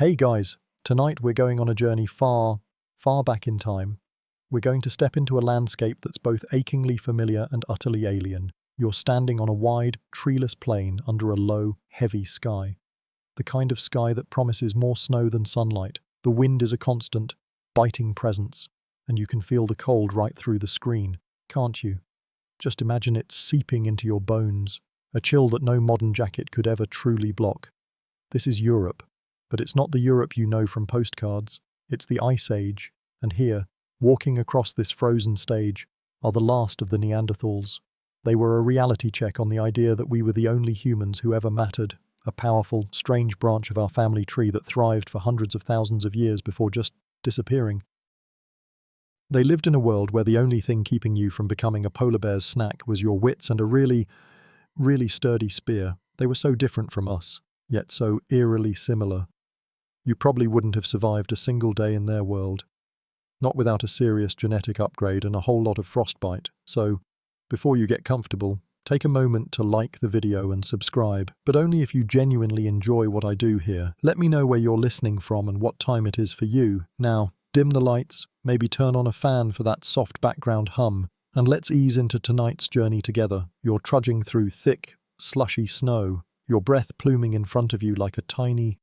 Hey guys, tonight we're going on a journey far, far back in time. We're going to step into a landscape that's both achingly familiar and utterly alien. You're standing on a wide, treeless plain under a low, heavy sky. The kind of sky that promises more snow than sunlight. The wind is a constant, biting presence, and you can feel the cold right through the screen, can't you? Just imagine it seeping into your bones, a chill that no modern jacket could ever truly block. This is Europe. But it's not the Europe you know from postcards. It's the Ice Age, and here, walking across this frozen stage, are the last of the Neanderthals. They were a reality check on the idea that we were the only humans who ever mattered, a powerful, strange branch of our family tree that thrived for hundreds of thousands of years before just disappearing. They lived in a world where the only thing keeping you from becoming a polar bear's snack was your wits and a really, really sturdy spear. They were so different from us, yet so eerily similar. You probably wouldn't have survived a single day in their world, not without a serious genetic upgrade and a whole lot of frostbite. So, before you get comfortable, take a moment to like the video and subscribe, but only if you genuinely enjoy what I do here. Let me know where you're listening from and what time it is for you. Now, dim the lights, maybe turn on a fan for that soft background hum, and let's ease into tonight's journey together. You're trudging through thick, slushy snow, your breath pluming in front of you like a tiny,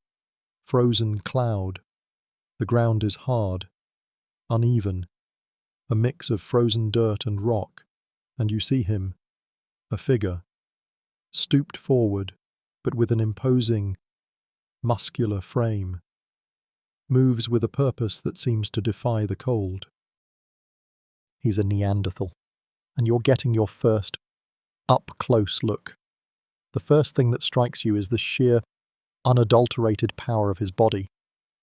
frozen cloud. The ground is hard, uneven, a mix of frozen dirt and rock, and you see him, a figure, stooped forward, but with an imposing, muscular frame, moves with a purpose that seems to defy the cold. He's a Neanderthal, and you're getting your first up-close look. The first thing that strikes you is the sheer, unadulterated power of his body.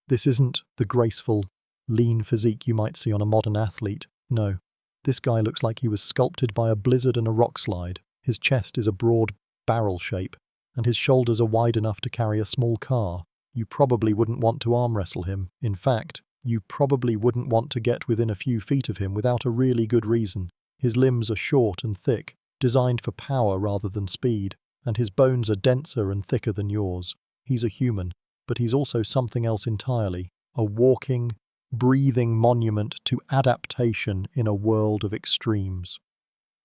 This isn't the graceful, lean physique you might see on a modern athlete. No, this guy looks like he was sculpted by a blizzard and a rock slide. His chest is a broad barrel shape, and his shoulders are wide enough to carry a small car. You probably wouldn't want to arm wrestle him. In fact, you probably wouldn't want to get within a few feet of him without a really good reason. His limbs are short and thick, designed for power rather than speed, and his bones are denser and thicker than yours. He's a human, but he's also something else entirely, a walking, breathing monument to adaptation in a world of extremes.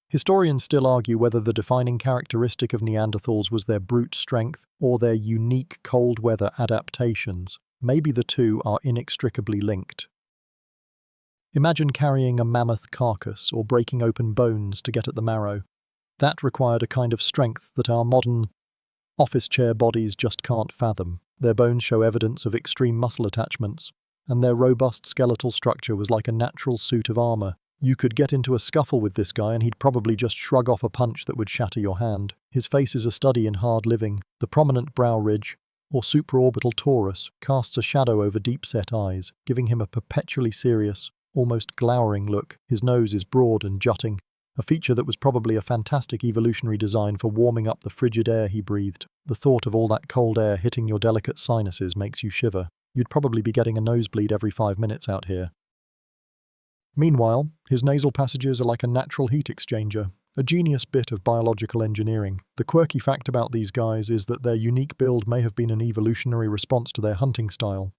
Historians still argue whether the defining characteristic of Neanderthals was their brute strength or their unique cold weather adaptations. Maybe the two are inextricably linked. Imagine carrying a mammoth carcass or breaking open bones to get at the marrow. That required a kind of strength that our modern office chair bodies just can't fathom. Their bones show evidence of extreme muscle attachments, and their robust skeletal structure was like a natural suit of armor. You could get into a scuffle with this guy and he'd probably just shrug off a punch that would shatter your hand. His face is a study in hard living. The prominent brow ridge, or supraorbital torus, casts a shadow over deep-set eyes, giving him a perpetually serious, almost glowering look. His nose is broad and jutting, a feature that was probably a fantastic evolutionary design for warming up the frigid air he breathed. The thought of all that cold air hitting your delicate sinuses makes you shiver. You'd probably be getting a nosebleed every 5 minutes out here. Meanwhile, his nasal passages are like a natural heat exchanger, a genius bit of biological engineering. The quirky fact about these guys is that their unique build may have been an evolutionary response to their hunting style.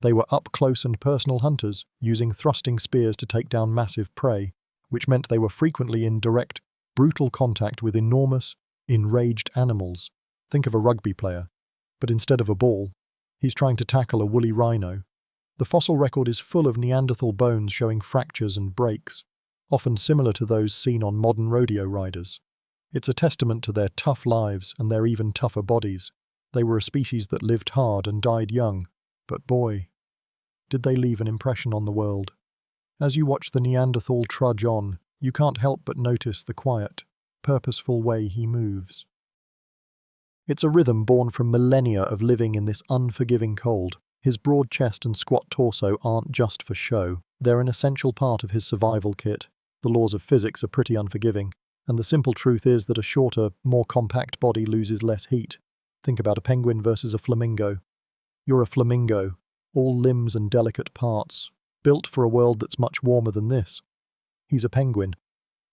They were up-close and personal hunters, using thrusting spears to take down massive prey, which meant they were frequently in direct, brutal contact with enormous, enraged animals. Think of a rugby player, but instead of a ball, he's trying to tackle a woolly rhino. The fossil record is full of Neanderthal bones showing fractures and breaks, often similar to those seen on modern rodeo riders. It's a testament to their tough lives and their even tougher bodies. They were a species that lived hard and died young, but boy, did they leave an impression on the world. As you watch the Neanderthal trudge on, you can't help but notice the quiet, purposeful way he moves. It's a rhythm born from millennia of living in this unforgiving cold. His broad chest and squat torso aren't just for show. They're an essential part of his survival kit. The laws of physics are pretty unforgiving, and the simple truth is that a shorter, more compact body loses less heat. Think about a penguin versus a flamingo. You're a flamingo, all limbs and delicate parts, built for a world that's much warmer than this. He's a penguin,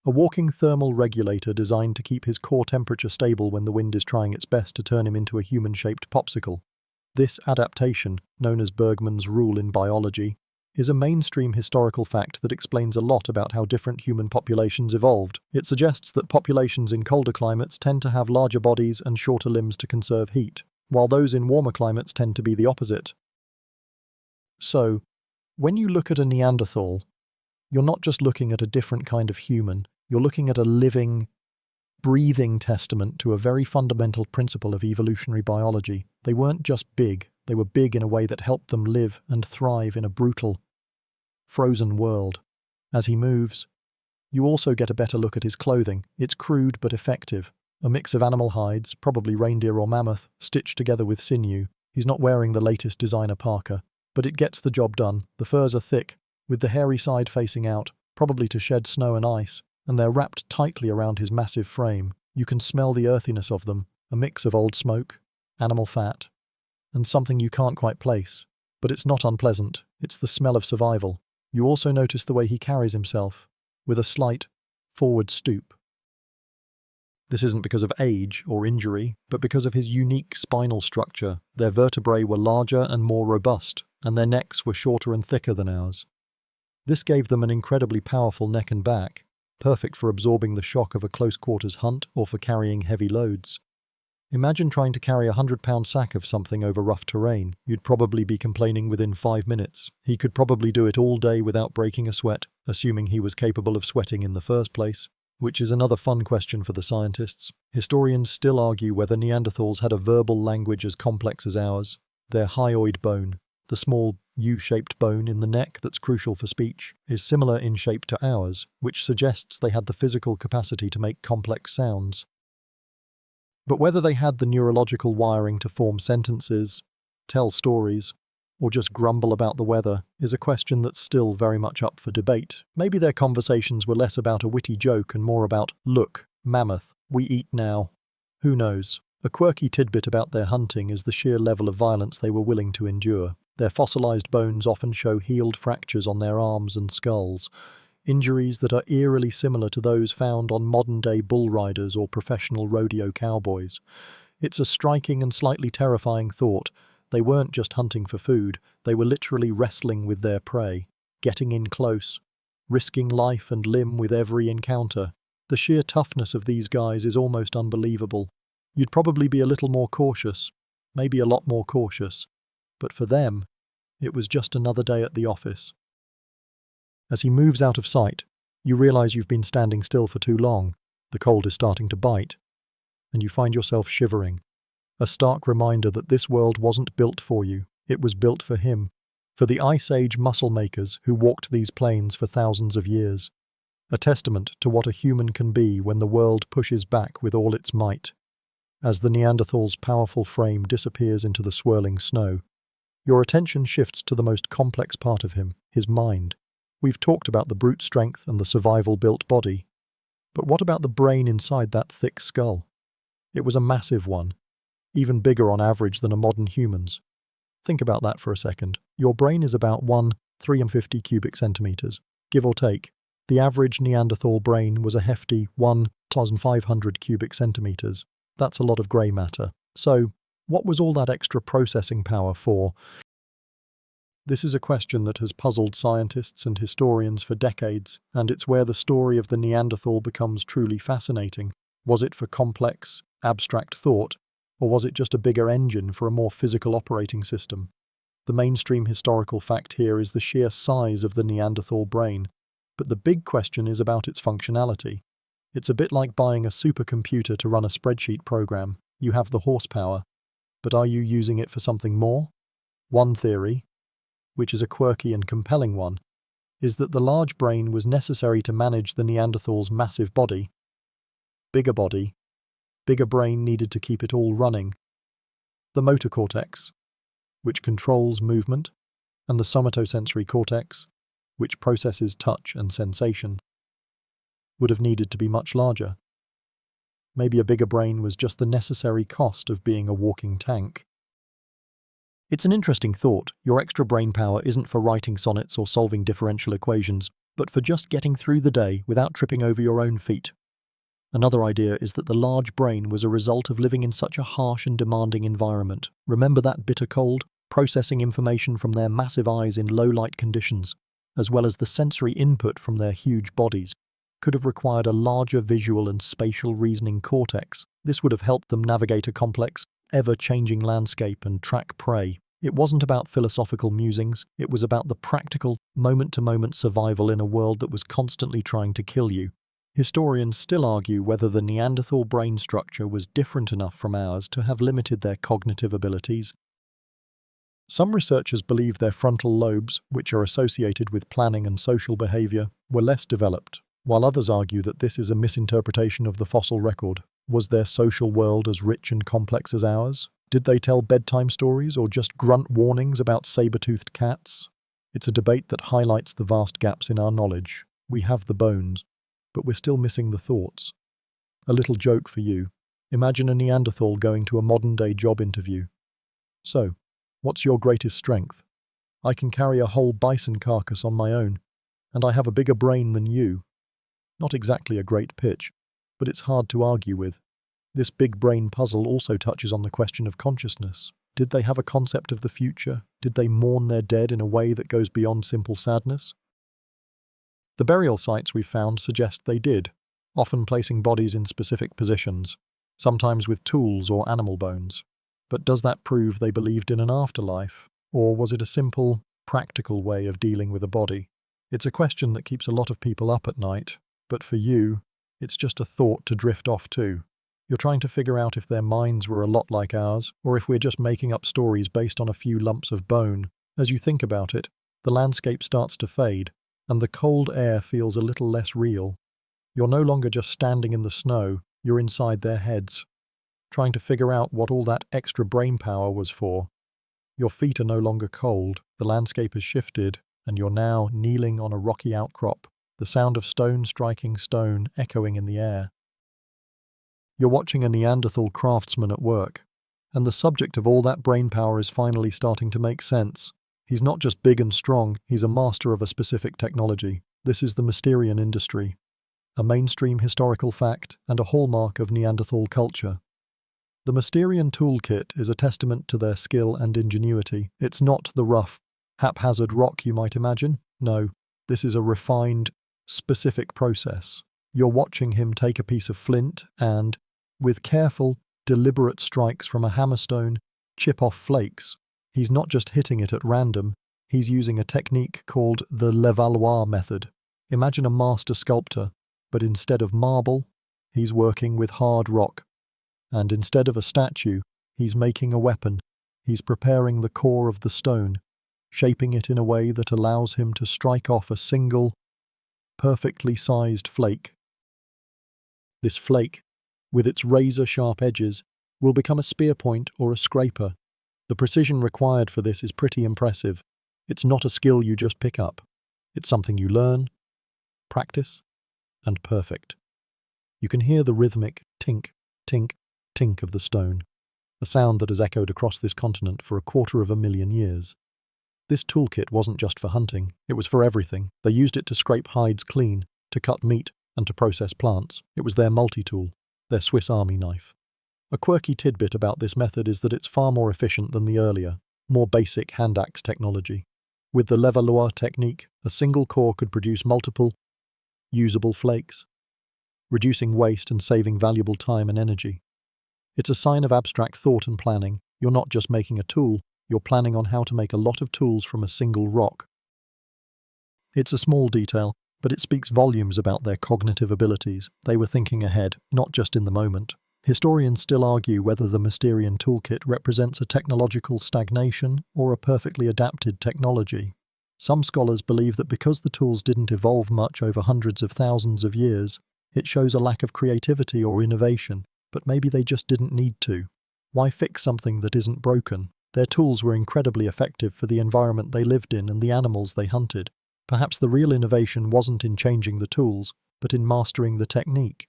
a walking thermal regulator designed to keep his core temperature stable when the wind is trying its best to turn him into a human-shaped popsicle. This adaptation, known as Bergmann's rule in biology, is a mainstream historical fact that explains a lot about how different human populations evolved. It suggests that populations in colder climates tend to have larger bodies and shorter limbs to conserve heat, while those in warmer climates tend to be the opposite. So, when you look at a Neanderthal, you're not just looking at a different kind of human, you're looking at a living, breathing testament to a very fundamental principle of evolutionary biology. They weren't just big, they were big in a way that helped them live and thrive in a brutal, frozen world. As he moves, you also get a better look at his clothing. It's crude but effective. A mix of animal hides, probably reindeer or mammoth, stitched together with sinew. He's not wearing the latest designer parka, but it gets the job done. The furs are thick, with the hairy side facing out, probably to shed snow and ice, and they're wrapped tightly around his massive frame. You can smell the earthiness of them, a mix of old smoke, animal fat, and something you can't quite place. But it's not unpleasant, it's the smell of survival. You also notice the way he carries himself, with a slight, forward stoop. This isn't because of age or injury, but because of his unique spinal structure. Their vertebrae were larger and more robust, and their necks were shorter and thicker than ours. This gave them an incredibly powerful neck and back, perfect for absorbing the shock of a close-quarters hunt or for carrying heavy loads. Imagine trying to carry a 100-pound sack of something over rough terrain. You'd probably be complaining within 5 minutes. He could probably do it all day without breaking a sweat, assuming he was capable of sweating in the first place. Which is another fun question for the scientists. Historians still argue whether Neanderthals had a verbal language as complex as ours. Their hyoid bone, the small U-shaped bone in the neck that's crucial for speech, is similar in shape to ours, which suggests they had the physical capacity to make complex sounds. But whether they had the neurological wiring to form sentences, tell stories, or just grumble about the weather is a question that's still very much up for debate. Maybe their conversations were less about a witty joke and more about, "Look, mammoth, we eat now." Who knows? A quirky tidbit about their hunting is the sheer level of violence they were willing to endure. Their fossilized bones often show healed fractures on their arms and skulls, injuries that are eerily similar to those found on modern-day bull riders or professional rodeo cowboys. It's a striking and slightly terrifying thought. They weren't just hunting for food, they were literally wrestling with their prey, getting in close, risking life and limb with every encounter. The sheer toughness of these guys is almost unbelievable. You'd probably be a little more cautious, maybe a lot more cautious, but for them, it was just another day at the office. As he moves out of sight, you realize you've been standing still for too long. The cold is starting to bite, and you find yourself shivering. A stark reminder that this world wasn't built for you, it was built for him, for the Ice Age muscle makers who walked these plains for thousands of years. A testament to what a human can be when the world pushes back with all its might. As the Neanderthal's powerful frame disappears into the swirling snow, your attention shifts to the most complex part of him, his mind. We've talked about the brute strength and the survival-built body, but what about the brain inside that thick skull? It was a massive one, even bigger on average than a modern human's. Think about that for a second. Your brain is about 1,350 cubic centimeters, give or take. The average Neanderthal brain was a hefty 1,500 cubic centimeters. That's a lot of grey matter. So, what was all that extra processing power for? This is a question that has puzzled scientists and historians for decades, and it's where the story of the Neanderthal becomes truly fascinating. Was it for complex, abstract thought, or was it just a bigger engine for a more physical operating system? The mainstream historical fact here is the sheer size of the Neanderthal brain, but the big question is about its functionality. It's a bit like buying a supercomputer to run a spreadsheet program. You have the horsepower, but are you using it for something more? One theory, which is a quirky and compelling one, is that the large brain was necessary to manage the Neanderthal's massive body. Bigger brain needed to keep it all running. The motor cortex, which controls movement, and the somatosensory cortex, which processes touch and sensation, would have needed to be much larger. Maybe a bigger brain was just the necessary cost of being a walking tank. It's an interesting thought. Your extra brain power isn't for writing sonnets or solving differential equations, but for just getting through the day without tripping over your own feet. Another idea is that the large brain was a result of living in such a harsh and demanding environment. Remember that bitter cold? Processing information from their massive eyes in low-light conditions, as well as the sensory input from their huge bodies, could have required a larger visual and spatial reasoning cortex. This would have helped them navigate a complex, ever-changing landscape and track prey. It wasn't about philosophical musings, it was about the practical, moment-to-moment survival in a world that was constantly trying to kill you. Historians still argue whether the Neanderthal brain structure was different enough from ours to have limited their cognitive abilities. Some researchers believe their frontal lobes, which are associated with planning and social behavior, were less developed, while others argue that this is a misinterpretation of the fossil record. Was their social world as rich and complex as ours? Did they tell bedtime stories or just grunt warnings about saber-toothed cats? It's a debate that highlights the vast gaps in our knowledge. We have the bones, but we're still missing the thoughts. A little joke for you. Imagine a Neanderthal going to a modern-day job interview. So, what's your greatest strength? I can carry a whole bison carcass on my own, and I have a bigger brain than you. Not exactly a great pitch, but it's hard to argue with. This big brain puzzle also touches on the question of consciousness. Did they have a concept of the future? Did they mourn their dead in a way that goes beyond simple sadness? The burial sites we've found suggest they did, often placing bodies in specific positions, sometimes with tools or animal bones. But does that prove they believed in an afterlife? Or was it a simple, practical way of dealing with a body? It's a question that keeps a lot of people up at night, but for you, it's just a thought to drift off to. You're trying to figure out if their minds were a lot like ours, or if we're just making up stories based on a few lumps of bone. As you think about it, the landscape starts to fade, and the cold air feels a little less real. You're no longer just standing in the snow, you're inside their heads, trying to figure out what all that extra brain power was for. Your feet are no longer cold, the landscape has shifted, and you're now kneeling on a rocky outcrop, the sound of stone striking stone echoing in the air. You're watching a Neanderthal craftsman at work, and the subject of all that brain power is finally starting to make sense. He's not just big and strong, he's a master of a specific technology. This is the Mysterian industry, a mainstream historical fact and a hallmark of Neanderthal culture. The Mysterian toolkit is a testament to their skill and ingenuity. It's not the rough, haphazard rock you might imagine. No, this is a refined, specific process. You're watching him take a piece of flint and, with careful, deliberate strikes from a hammerstone, chip off flakes. He's not just hitting it at random, he's using a technique called the Levallois method. Imagine a master sculptor, but instead of marble, he's working with hard rock. And instead of a statue, he's making a weapon. He's preparing the core of the stone, shaping it in a way that allows him to strike off a single, perfectly sized flake. This flake, with its razor-sharp edges, will become a spear point or a scraper. The precision required for this is pretty impressive. It's not a skill you just pick up. It's something you learn, practice, and perfect. You can hear the rhythmic tink, tink, tink of the stone, a sound that has echoed across this continent for 250,000 years. This toolkit wasn't just for hunting, it was for everything. They used it to scrape hides clean, to cut meat, and to process plants. It was their multi-tool, their Swiss Army knife. A quirky tidbit about this method is that it's far more efficient than the earlier, more basic hand axe technology. With the Levallois technique, a single core could produce multiple, usable flakes, reducing waste and saving valuable time and energy. It's a sign of abstract thought and planning. You're not just making a tool, you're planning on how to make a lot of tools from a single rock. It's a small detail, but it speaks volumes about their cognitive abilities. They were thinking ahead, not just in the moment. Historians still argue whether the Mysterian toolkit represents a technological stagnation or a perfectly adapted technology. Some scholars believe that because the tools didn't evolve much over hundreds of thousands of years, it shows a lack of creativity or innovation, but maybe they just didn't need to. Why fix something that isn't broken? Their tools were incredibly effective for the environment they lived in and the animals they hunted. Perhaps the real innovation wasn't in changing the tools, but in mastering the technique.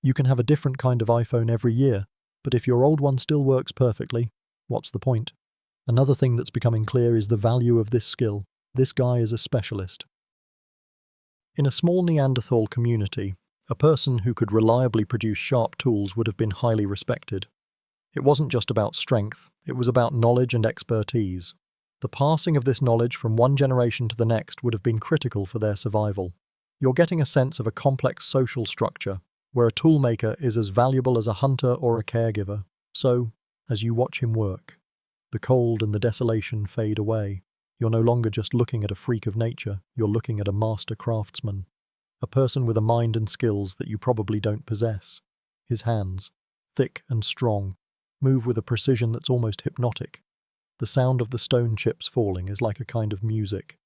You can have a different kind of iPhone every year, but if your old one still works perfectly, what's the point? Another thing that's becoming clear is the value of this skill. This guy is a specialist. In a small Neanderthal community, A person who could reliably produce sharp tools would have been highly respected. It wasn't just about strength, it was about knowledge and expertise. The passing of this knowledge from one generation to the next would have been critical for their survival. You're getting a sense of a complex social structure, where a toolmaker is as valuable as a hunter or a caregiver. So, as you watch him work, the cold and the desolation fade away. You're no longer just looking at a freak of nature, you're looking at a master craftsman. A person with a mind and skills that you probably don't possess. His hands, thick and strong, move with a precision that's almost hypnotic. The sound of the stone chips falling is like a kind of music,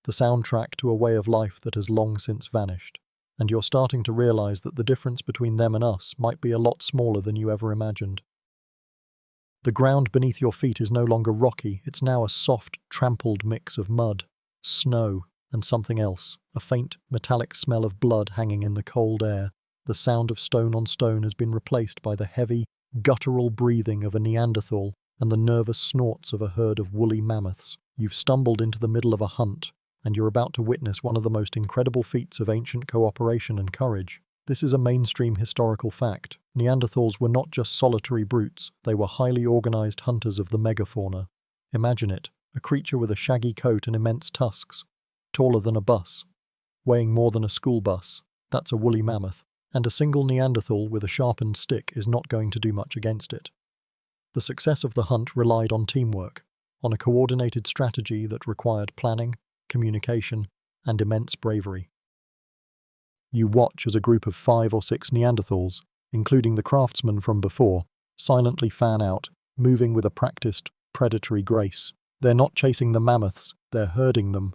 the soundtrack to a way of life that has long since vanished. And you're starting to realize that the difference between them and us might be a lot smaller than you ever imagined. The ground beneath your feet is no longer rocky, it's now a soft, trampled mix of mud, snow, and something else, a faint, metallic smell of blood hanging in the cold air. The sound of stone on stone has been replaced by the heavy, guttural breathing of a Neanderthal and the nervous snorts of a herd of woolly mammoths. You've stumbled into the middle of a hunt, and you're about to witness one of the most incredible feats of ancient cooperation and courage. This is a mainstream historical fact. Neanderthals were not just solitary brutes, they were highly organized hunters of the megafauna. Imagine it, a creature with a shaggy coat and immense tusks, taller than a bus, weighing more than a school bus. That's a woolly mammoth, and a single Neanderthal with a sharpened stick is not going to do much against it. The success of the hunt relied on teamwork, on a coordinated strategy that required planning, communication, and immense bravery. You watch as a group of 5 or 6 Neanderthals, including the craftsman from before, silently fan out, moving with a practiced, predatory grace. They're not chasing the mammoths, they're herding them,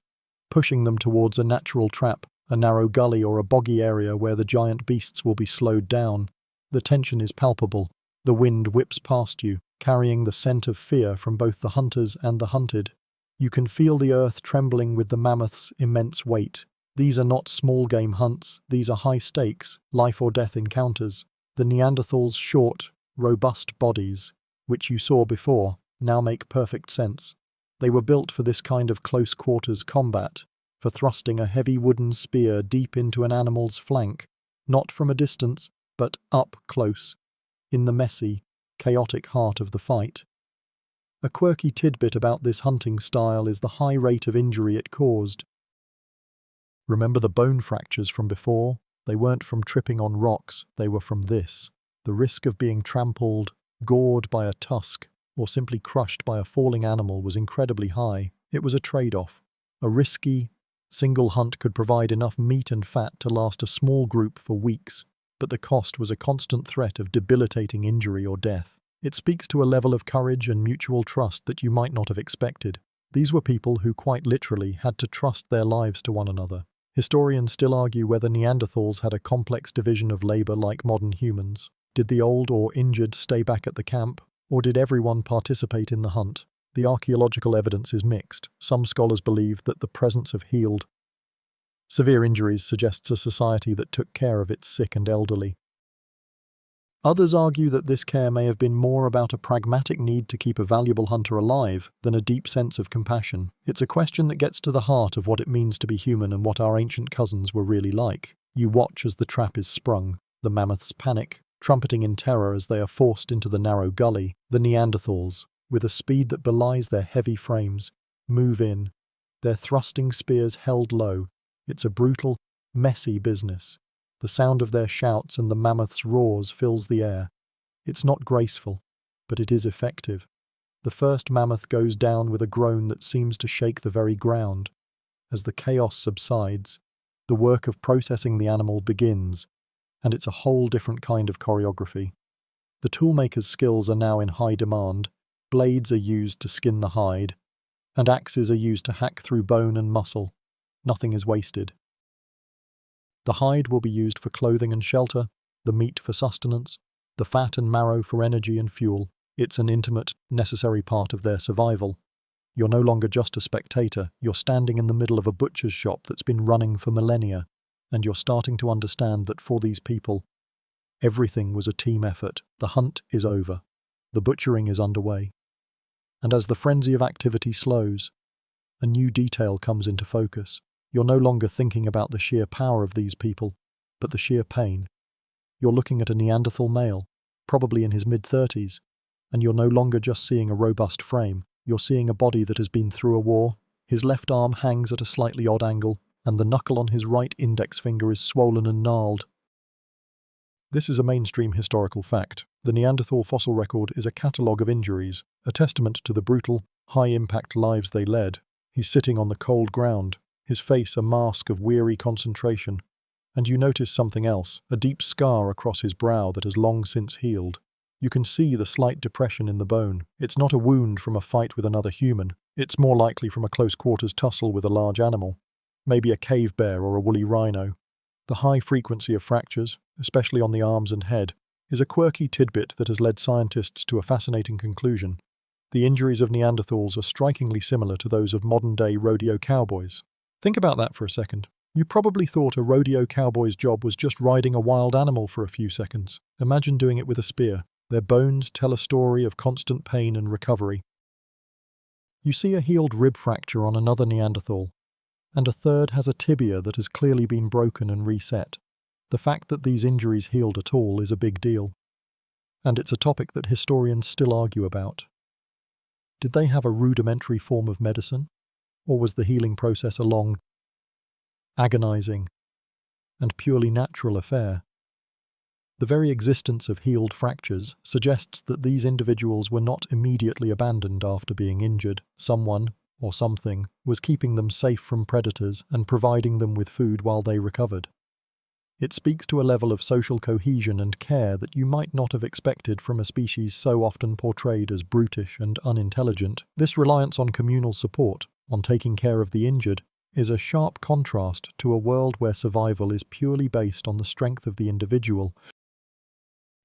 pushing them towards a natural trap, a narrow gully or a boggy area where the giant beasts will be slowed down. The tension is palpable. The wind whips past you, carrying the scent of fear from both the hunters and the hunted. You can feel the earth trembling with the mammoth's immense weight. These are not small game hunts, these are high-stakes, life-or-death encounters. The Neanderthals' short, robust bodies, which you saw before, now make perfect sense. They were built for this kind of close-quarters combat, for thrusting a heavy wooden spear deep into an animal's flank, not from a distance, but up close, in the messy, chaotic heart of the fight. A quirky tidbit about this hunting style is the high rate of injury it caused. Remember the bone fractures from before? They weren't from tripping on rocks, they were from this. The risk of being trampled, gored by a tusk, or simply crushed by a falling animal was incredibly high. It was a trade-off. A risky, single hunt could provide enough meat and fat to last a small group for weeks, but the cost was a constant threat of debilitating injury or death. It speaks to a level of courage and mutual trust that you might not have expected. These were people who quite literally had to trust their lives to one another. Historians still argue whether Neanderthals had a complex division of labor like modern humans. Did the old or injured stay back at the camp, or did everyone participate in the hunt? The archaeological evidence is mixed. Some scholars believe that the presence of healed, severe injuries suggests a society that took care of its sick and elderly. Others argue that this care may have been more about a pragmatic need to keep a valuable hunter alive than a deep sense of compassion. It's a question that gets to the heart of what it means to be human and what our ancient cousins were really like. You watch as the trap is sprung, the mammoths panic, trumpeting in terror as they are forced into the narrow gully. The Neanderthals, with a speed that belies their heavy frames, move in, their thrusting spears held low. It's a brutal, messy business. The sound of their shouts and the mammoth's roars fills the air. It's not graceful, but it is effective. The first mammoth goes down with a groan that seems to shake the very ground. As the chaos subsides, the work of processing the animal begins, and it's a whole different kind of choreography. The toolmaker's skills are now in high demand. Blades are used to skin the hide, and axes are used to hack through bone and muscle. Nothing is wasted. The hide will be used for clothing and shelter, the meat for sustenance, the fat and marrow for energy and fuel. It's an intimate, necessary part of their survival. You're no longer just a spectator, you're standing in the middle of a butcher's shop that's been running for millennia, and you're starting to understand that for these people, everything was a team effort. The hunt is over. The butchering is underway. And as the frenzy of activity slows, a new detail comes into focus. You're no longer thinking about the sheer power of these people. but the sheer pain. You're looking at a Neanderthal male, probably in his mid-30s, and you're no longer just seeing a robust frame. You're seeing a body that has been through a war. His left arm hangs at a slightly odd angle, and the knuckle on his right index finger is swollen and gnarled. This is a mainstream historical fact. The Neanderthal fossil record is a catalogue of injuries, a testament to the brutal, high-impact lives they led. He's sitting on the cold ground, his face a mask of weary concentration. And you notice something else, a deep scar across his brow that has long since healed. You can see the slight depression in the bone. It's not a wound from a fight with another human. It's more likely from a close-quarters tussle with a large animal, maybe a cave bear or a woolly rhino. The high frequency of fractures, especially on the arms and head, is a quirky tidbit that has led scientists to a fascinating conclusion. The injuries of Neanderthals are strikingly similar to those of modern-day rodeo cowboys. Think about that for a second. You probably thought a rodeo cowboy's job was just riding a wild animal for a few seconds. Imagine doing it with a spear. Their bones tell a story of constant pain and recovery. You see a healed rib fracture on another Neanderthal, and a third has a tibia that has clearly been broken and reset. The fact that these injuries healed at all is a big deal, and it's a topic that historians still argue about. Did they have a rudimentary form of medicine, or was the healing process a long, agonizing, and purely natural affair? The very existence of healed fractures suggests that these individuals were not immediately abandoned after being injured. Someone, or something, was keeping them safe from predators and providing them with food while they recovered. It speaks to a level of social cohesion and care that you might not have expected from a species so often portrayed as brutish and unintelligent. This reliance on communal support, on taking care of the injured, is a sharp contrast to a world where survival is purely based on the strength of the individual.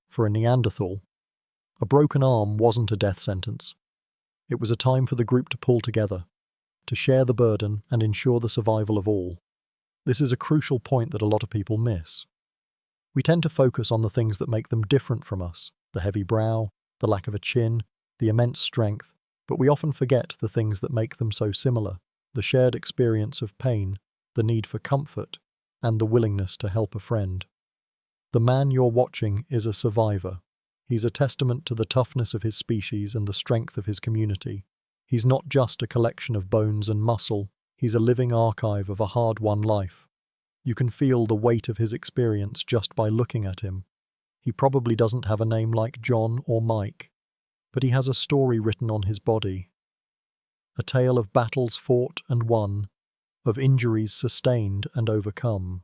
For a Neanderthal, a broken arm wasn't a death sentence. It was a time for the group to pull together, to share the burden and ensure the survival of all. This is a crucial point that a lot of people miss. We tend to focus on the things that make them different from us, the heavy brow, the lack of a chin, the immense strength, but we often forget the things that make them so similar, the shared experience of pain, the need for comfort, and the willingness to help a friend. The man you're watching is a survivor. He's a testament to the toughness of his species and the strength of his community. He's not just a collection of bones and muscle, he's a living archive of a hard-won life. You can feel the weight of his experience just by looking at him. He probably doesn't have a name like John or Mike, but he has a story written on his body. A tale of battles fought and won, of injuries sustained and overcome.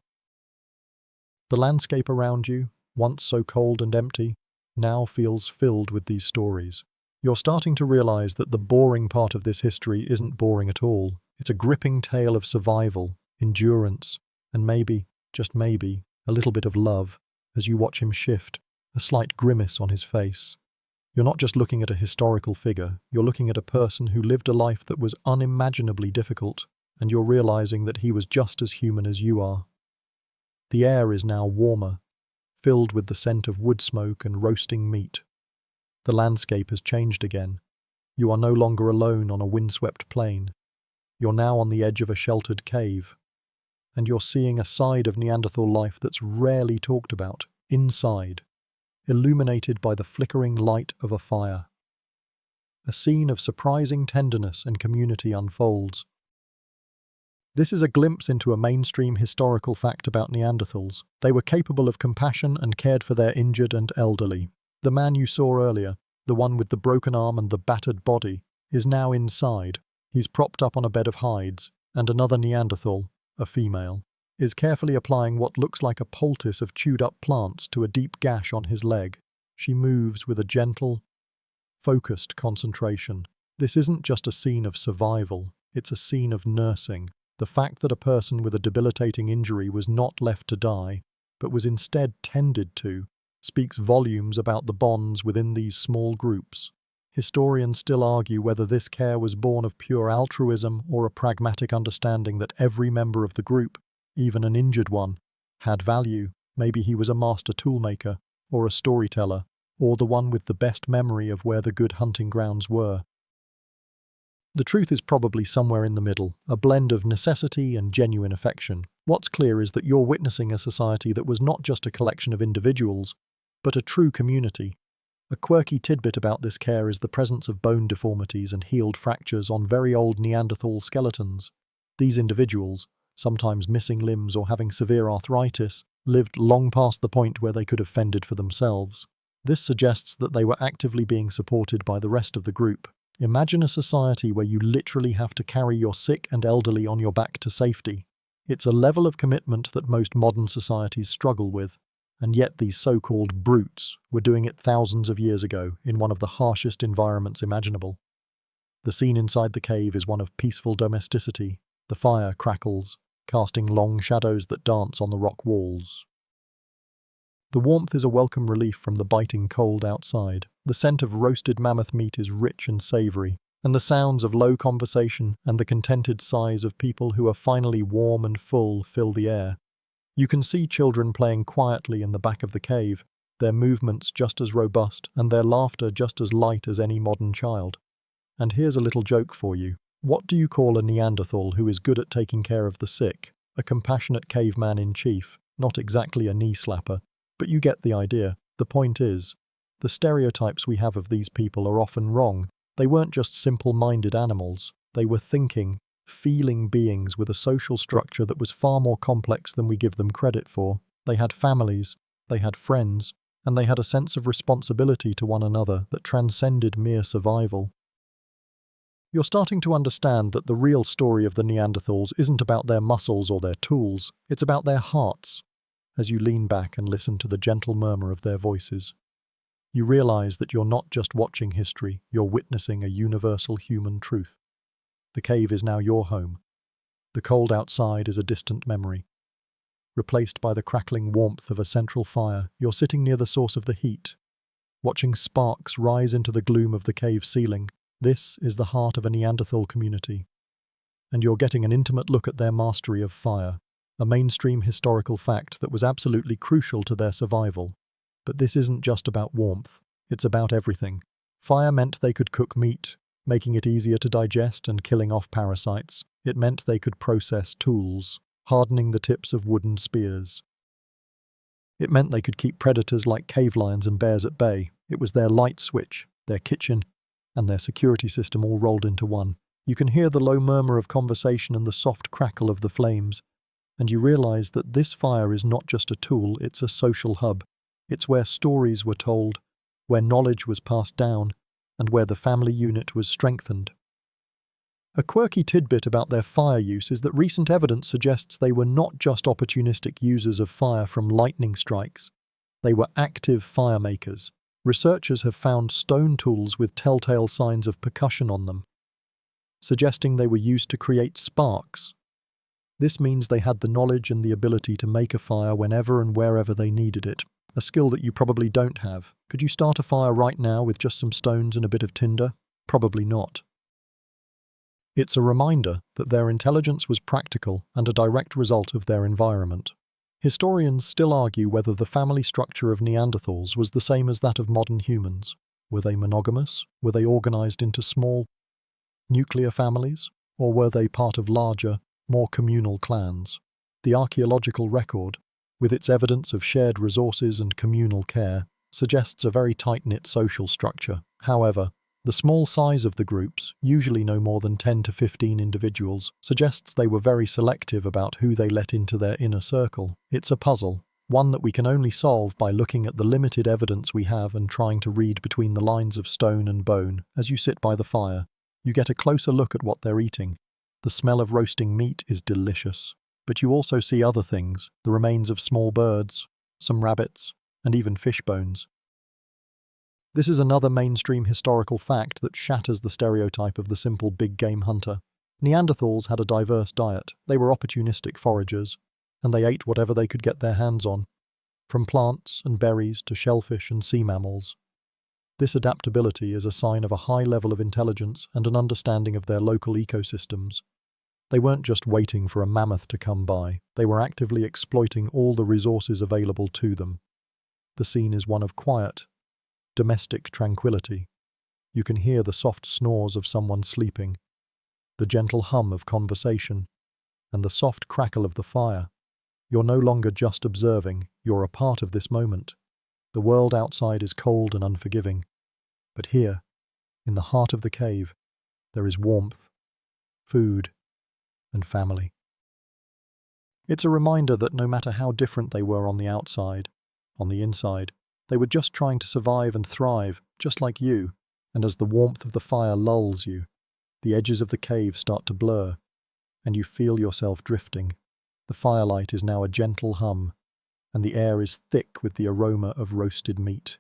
The landscape around you, once so cold and empty, now feels filled with these stories. You're starting to realize that the boring part of this history isn't boring at all. It's a gripping tale of survival, endurance, and maybe, just maybe, a little bit of love as you watch him shift, a slight grimace on his face. You're not just looking at a historical figure, you're looking at a person who lived a life that was unimaginably difficult, and you're realizing that he was just as human as you are. The air is now warmer, filled with the scent of wood smoke and roasting meat. The landscape has changed again. You are no longer alone on a windswept plain. You're now on the edge of a sheltered cave. And you're seeing a side of Neanderthal life that's rarely talked about, inside, illuminated by the flickering light of a fire. A scene of surprising tenderness and community unfolds. This is a glimpse into a mainstream historical fact about Neanderthals. They were capable of compassion and cared for their injured and elderly. The man you saw earlier, the one with the broken arm and the battered body, is now inside. He's propped up on a bed of hides, and another Neanderthal, a female, is carefully applying what looks like a poultice of chewed-up plants to a deep gash on his leg. She moves with a gentle, focused concentration. This isn't just a scene of survival, it's a scene of nursing. The fact that a person with a debilitating injury was not left to die, but was instead tended to, speaks volumes about the bonds within these small groups. Historians still argue whether this care was born of pure altruism or a pragmatic understanding that every member of the group, even an injured one, had value. Maybe he was a master toolmaker, or a storyteller, or the one with the best memory of where the good hunting grounds were. The truth is probably somewhere in the middle, a blend of necessity and genuine affection. What's clear is that you're witnessing a society that was not just a collection of individuals, but a true community. A quirky tidbit about this care is the presence of bone deformities and healed fractures on very old Neanderthal skeletons. These individuals, sometimes missing limbs or having severe arthritis, lived long past the point where they could have fended for themselves. This suggests that they were actively being supported by the rest of the group. Imagine a society where you literally have to carry your sick and elderly on your back to safety. It's a level of commitment that most modern societies struggle with, and yet these so-called brutes were doing it thousands of years ago in one of the harshest environments imaginable. The scene inside the cave is one of peaceful domesticity. The fire crackles, casting long shadows that dance on the rock walls. The warmth is a welcome relief from the biting cold outside. The scent of roasted mammoth meat is rich and savory, and the sounds of low conversation and the contented sighs of people who are finally warm and full fill the air. You can see children playing quietly in the back of the cave, their movements just as robust and their laughter just as light as any modern child. And here's a little joke for you. What do you call a Neanderthal who is good at taking care of the sick? A compassionate caveman in chief, not exactly a knee slapper. But you get the idea. The point is, the stereotypes we have of these people are often wrong. They weren't just simple-minded animals. They were thinking, feeling beings with a social structure that was far more complex than we give them credit for. They had families, they had friends, and they had a sense of responsibility to one another that transcended mere survival. You're starting to understand that the real story of the Neanderthals isn't about their muscles or their tools, it's about their hearts. As you lean back and listen to the gentle murmur of their voices, you realize that you're not just watching history, you're witnessing a universal human truth. The cave is now your home. The cold outside is a distant memory. Replaced by the crackling warmth of a central fire, you're sitting near the source of the heat, watching sparks rise into the gloom of the cave ceiling. This is the heart of a Neanderthal community. And you're getting an intimate look at their mastery of fire, a mainstream historical fact that was absolutely crucial to their survival. But this isn't just about warmth, it's about everything. Fire meant they could cook meat, making it easier to digest and killing off parasites. It meant they could process tools, hardening the tips of wooden spears. It meant they could keep predators like cave lions and bears at bay. It was their light switch, their kitchen, and their security system all rolled into one. You can hear the low murmur of conversation and the soft crackle of the flames, and you realize that this fire is not just a tool, it's a social hub. It's where stories were told, where knowledge was passed down, and where the family unit was strengthened. A quirky tidbit about their fire use is that recent evidence suggests they were not just opportunistic users of fire from lightning strikes. They were active fire makers. Researchers have found stone tools with telltale signs of percussion on them, suggesting they were used to create sparks. This means they had the knowledge and the ability to make a fire whenever and wherever they needed it, a skill that you probably don't have. Could you start a fire right now with just some stones and a bit of tinder? Probably not. It's a reminder that their intelligence was practical and a direct result of their environment. Historians still argue whether the family structure of Neanderthals was the same as that of modern humans. Were they monogamous? Were they organized into small, nuclear families? Or were they part of larger, more communal clans? The archaeological record, with its evidence of shared resources and communal care, suggests a very tight-knit social structure. However, the small size of the groups, usually no more than 10 to 15 individuals, suggests they were very selective about who they let into their inner circle. It's a puzzle, one that we can only solve by looking at the limited evidence we have and trying to read between the lines of stone and bone. As you sit by the fire, you get a closer look at what they're eating. The smell of roasting meat is delicious, but you also see other things, the remains of small birds, some rabbits, and even fish bones. This is another mainstream historical fact that shatters the stereotype of the simple big game hunter. Neanderthals had a diverse diet. They were opportunistic foragers, and they ate whatever they could get their hands on, from plants and berries to shellfish and sea mammals. This adaptability is a sign of a high level of intelligence and an understanding of their local ecosystems. They weren't just waiting for a mammoth to come by, they were actively exploiting all the resources available to them. The scene is one of quiet, domestic tranquility. You can hear the soft snores of someone sleeping, the gentle hum of conversation, and the soft crackle of the fire. You're no longer just observing, you're a part of this moment. The world outside is cold and unforgiving, but here, in the heart of the cave, there is warmth, food, and family. It's a reminder that no matter how different they were on the outside, on the inside, they were just trying to survive and thrive, just like you. And as the warmth of the fire lulls you, the edges of the cave start to blur, and you feel yourself drifting. The firelight is now a gentle hum, and the air is thick with the aroma of roasted meat.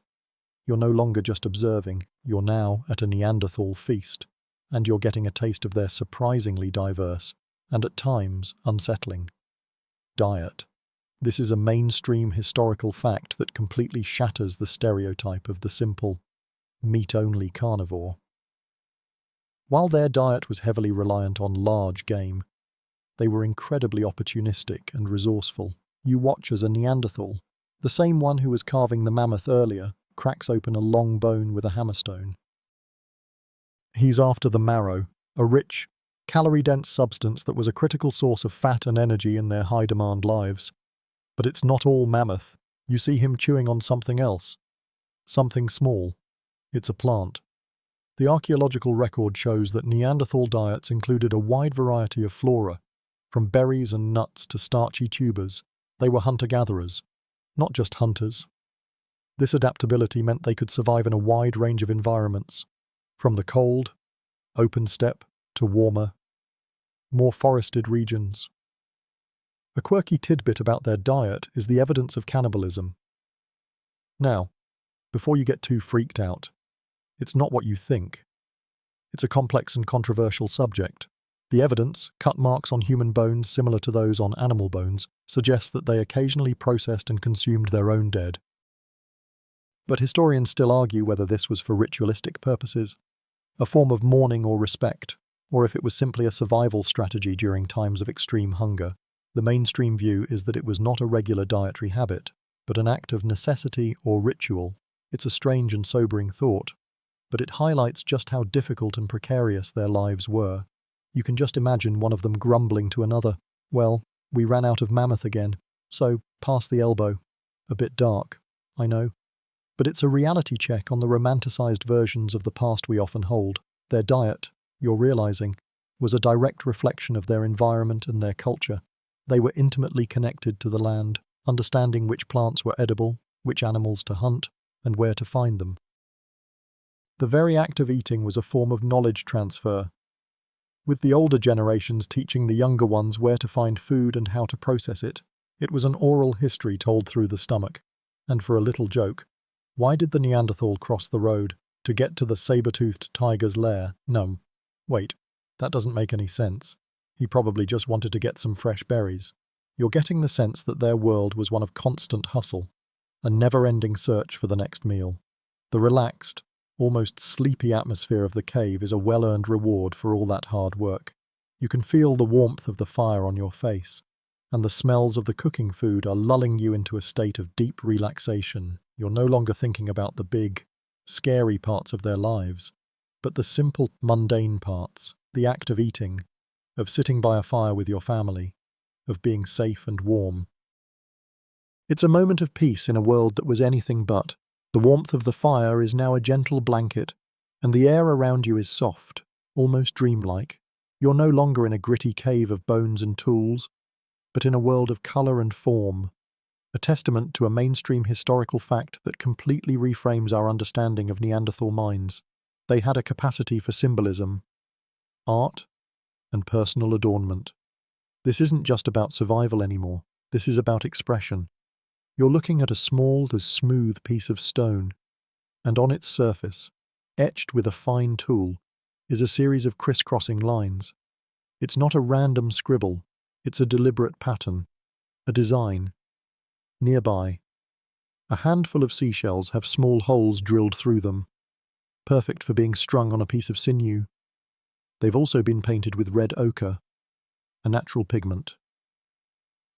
You're no longer just observing, you're now at a Neanderthal feast, and you're getting a taste of their surprisingly diverse, and at times unsettling, diet. This is a mainstream historical fact that completely shatters the stereotype of the simple, meat-only carnivore. While their diet was heavily reliant on large game, they were incredibly opportunistic and resourceful. You watch as a Neanderthal, the same one who was carving the mammoth earlier, cracks open a long bone with a hammerstone. He's after the marrow, a rich, calorie-dense substance that was a critical source of fat and energy in their high-demand lives. But it's not all mammoth. You see him chewing on something else. Something small. It's a plant. The archaeological record shows that Neanderthal diets included a wide variety of flora, from berries and nuts to starchy tubers. They were hunter-gatherers, not just hunters. This adaptability meant they could survive in a wide range of environments, from the cold, open steppe, to warmer, more forested regions. A quirky tidbit about their diet is the evidence of cannibalism. Now, before you get too freaked out, it's not what you think. It's a complex and controversial subject. The evidence, cut marks on human bones similar to those on animal bones, suggests that they occasionally processed and consumed their own dead. But historians still argue whether this was for ritualistic purposes, a form of mourning or respect, or if it was simply a survival strategy during times of extreme hunger. The mainstream view is that it was not a regular dietary habit, but an act of necessity or ritual. It's a strange and sobering thought, but it highlights just how difficult and precarious their lives were. You can just imagine one of them grumbling to another, "Well, we ran out of mammoth again, so pass the elbow." A bit dark, I know. But it's a reality check on the romanticized versions of the past we often hold. Their diet, you're realizing, was a direct reflection of their environment and their culture. They were intimately connected to the land, understanding which plants were edible, which animals to hunt, and where to find them. The very act of eating was a form of knowledge transfer, with the older generations teaching the younger ones where to find food and how to process it. It was an oral history told through the stomach. And for a little joke, why did the Neanderthal cross the road? To get to the saber-toothed tiger's lair? No. Wait, that doesn't make any sense. He probably just wanted to get some fresh berries. You're getting the sense that their world was one of constant hustle, a never-ending search for the next meal. The relaxed, almost sleepy atmosphere of the cave is a well-earned reward for all that hard work. You can feel the warmth of the fire on your face, and the smells of the cooking food are lulling you into a state of deep relaxation. You're no longer thinking about the big, scary parts of their lives, but the simple, mundane parts, the act of eating, of sitting by a fire with your family, of being safe and warm. It's a moment of peace in a world that was anything but. The warmth of the fire is now a gentle blanket, and the air around you is soft, almost dreamlike. You're no longer in a gritty cave of bones and tools, but in a world of colour and form, a testament to a mainstream historical fact that completely reframes our understanding of Neanderthal minds. They had a capacity for symbolism, art, and personal adornment. This isn't just about survival anymore. This is about expression. You're looking at a small, smooth piece of stone, and on its surface, etched with a fine tool, is a series of crisscrossing lines. It's not a random scribble, it's a deliberate pattern, a design. Nearby, a handful of seashells have small holes drilled through them, perfect for being strung on a piece of sinew. They've also been painted with red ochre, a natural pigment.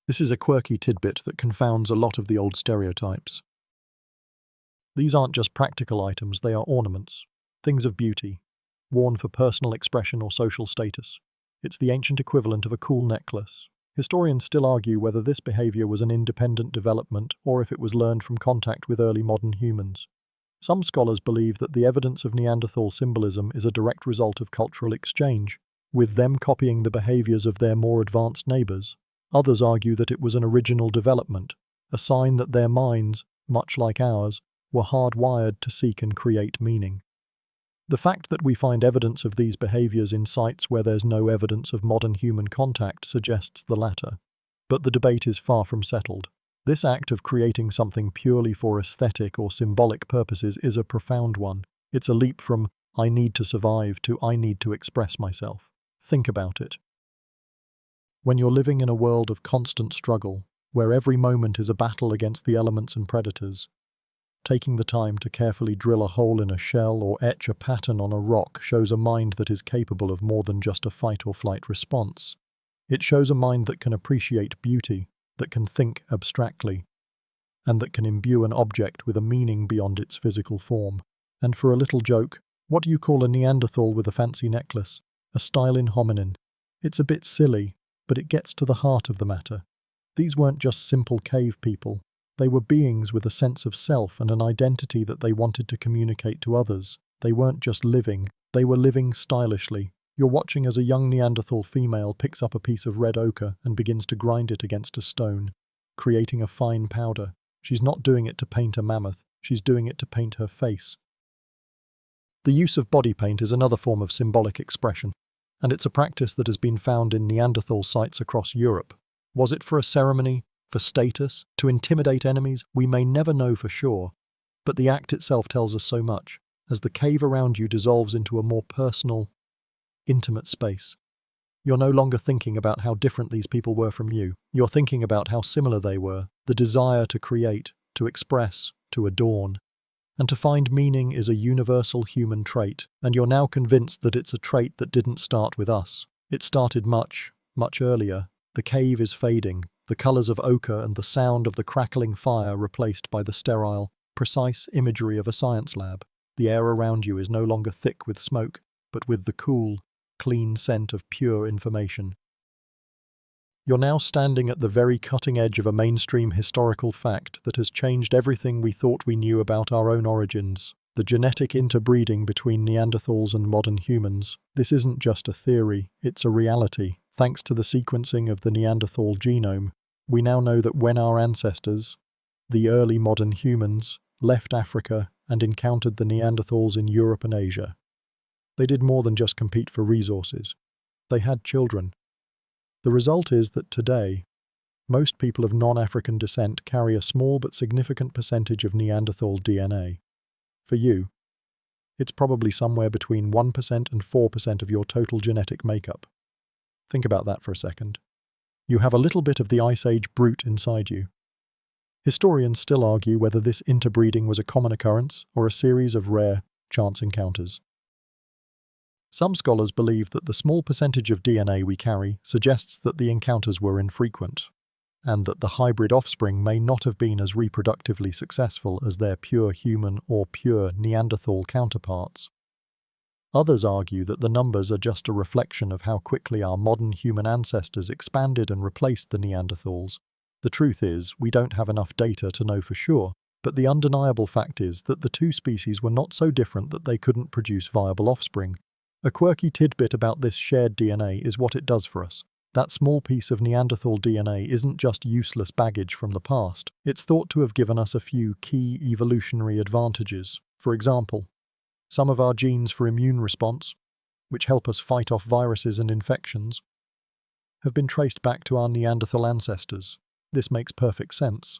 This is a quirky tidbit that confounds a lot of the old stereotypes. These aren't just practical items, they are ornaments, things of beauty, worn for personal expression or social status. It's the ancient equivalent of a cool necklace. Historians still argue whether this behavior was an independent development or if it was learned from contact with early modern humans. Some scholars believe that the evidence of Neanderthal symbolism is a direct result of cultural exchange, with them copying the behaviors of their more advanced neighbors. Others argue that it was an original development, a sign that their minds, much like ours, were hardwired to seek and create meaning. The fact that we find evidence of these behaviors in sites where there's no evidence of modern human contact suggests the latter. But the debate is far from settled. This act of creating something purely for aesthetic or symbolic purposes is a profound one. It's a leap from "I need to survive" to "I need to express myself." Think about it. When you're living in a world of constant struggle, where every moment is a battle against the elements and predators, taking the time to carefully drill a hole in a shell or etch a pattern on a rock shows a mind that is capable of more than just a fight or flight response. It shows a mind that can appreciate beauty, that can think abstractly, and that can imbue an object with a meaning beyond its physical form. And for a little joke, what do you call a Neanderthal with a fancy necklace? A stylin hominin. It's a bit silly, but it gets to the heart of the matter. These weren't just simple cave people. They were beings with a sense of self and an identity that they wanted to communicate to others. They weren't just living, they were living stylishly. You're watching as a young Neanderthal female picks up a piece of red ochre and begins to grind it against a stone, creating a fine powder. She's not doing it to paint a mammoth, she's doing it to paint her face. The use of body paint is another form of symbolic expression, and it's a practice that has been found in Neanderthal sites across Europe. Was it for a ceremony? For status? To intimidate enemies? We may never know for sure, but the act itself tells us so much, as the cave around you dissolves into a more personal, intimate space. You're no longer thinking about how different these people were from you. You're thinking about how similar they were. The desire to create, to express, to adorn, and to find meaning is a universal human trait, and you're now convinced that it's a trait that didn't start with us. It started much, much earlier. The cave is fading, the colours of ochre and the sound of the crackling fire replaced by the sterile, precise imagery of a science lab. The air around you is no longer thick with smoke, but with the cool, clean scent of pure information. You're now standing at the very cutting edge of a mainstream historical fact that has changed everything we thought we knew about our own origins. The genetic interbreeding between Neanderthals and modern humans. This isn't just a theory, it's a reality. Thanks to the sequencing of the Neanderthal genome, we now know that when our ancestors, the early modern humans, left Africa and encountered the Neanderthals in Europe and Asia, they did more than just compete for resources. They had children. The result is that today, most people of non-African descent carry a small but significant percentage of Neanderthal DNA. For you, it's probably somewhere between 1% and 4% of your total genetic makeup. Think about that for a second. You have a little bit of the Ice Age brute inside you. Historians still argue whether this interbreeding was a common occurrence or a series of rare, chance encounters. Some scholars believe that the small percentage of DNA we carry suggests that the encounters were infrequent, and that the hybrid offspring may not have been as reproductively successful as their pure human or pure Neanderthal counterparts. Others argue that the numbers are just a reflection of how quickly our modern human ancestors expanded and replaced the Neanderthals. The truth is, we don't have enough data to know for sure, but the undeniable fact is that the two species were not so different that they couldn't produce viable offspring. A quirky tidbit about this shared DNA is what it does for us. That small piece of Neanderthal DNA isn't just useless baggage from the past. It's thought to have given us a few key evolutionary advantages. For example, some of our genes for immune response, which help us fight off viruses and infections, have been traced back to our Neanderthal ancestors. This makes perfect sense.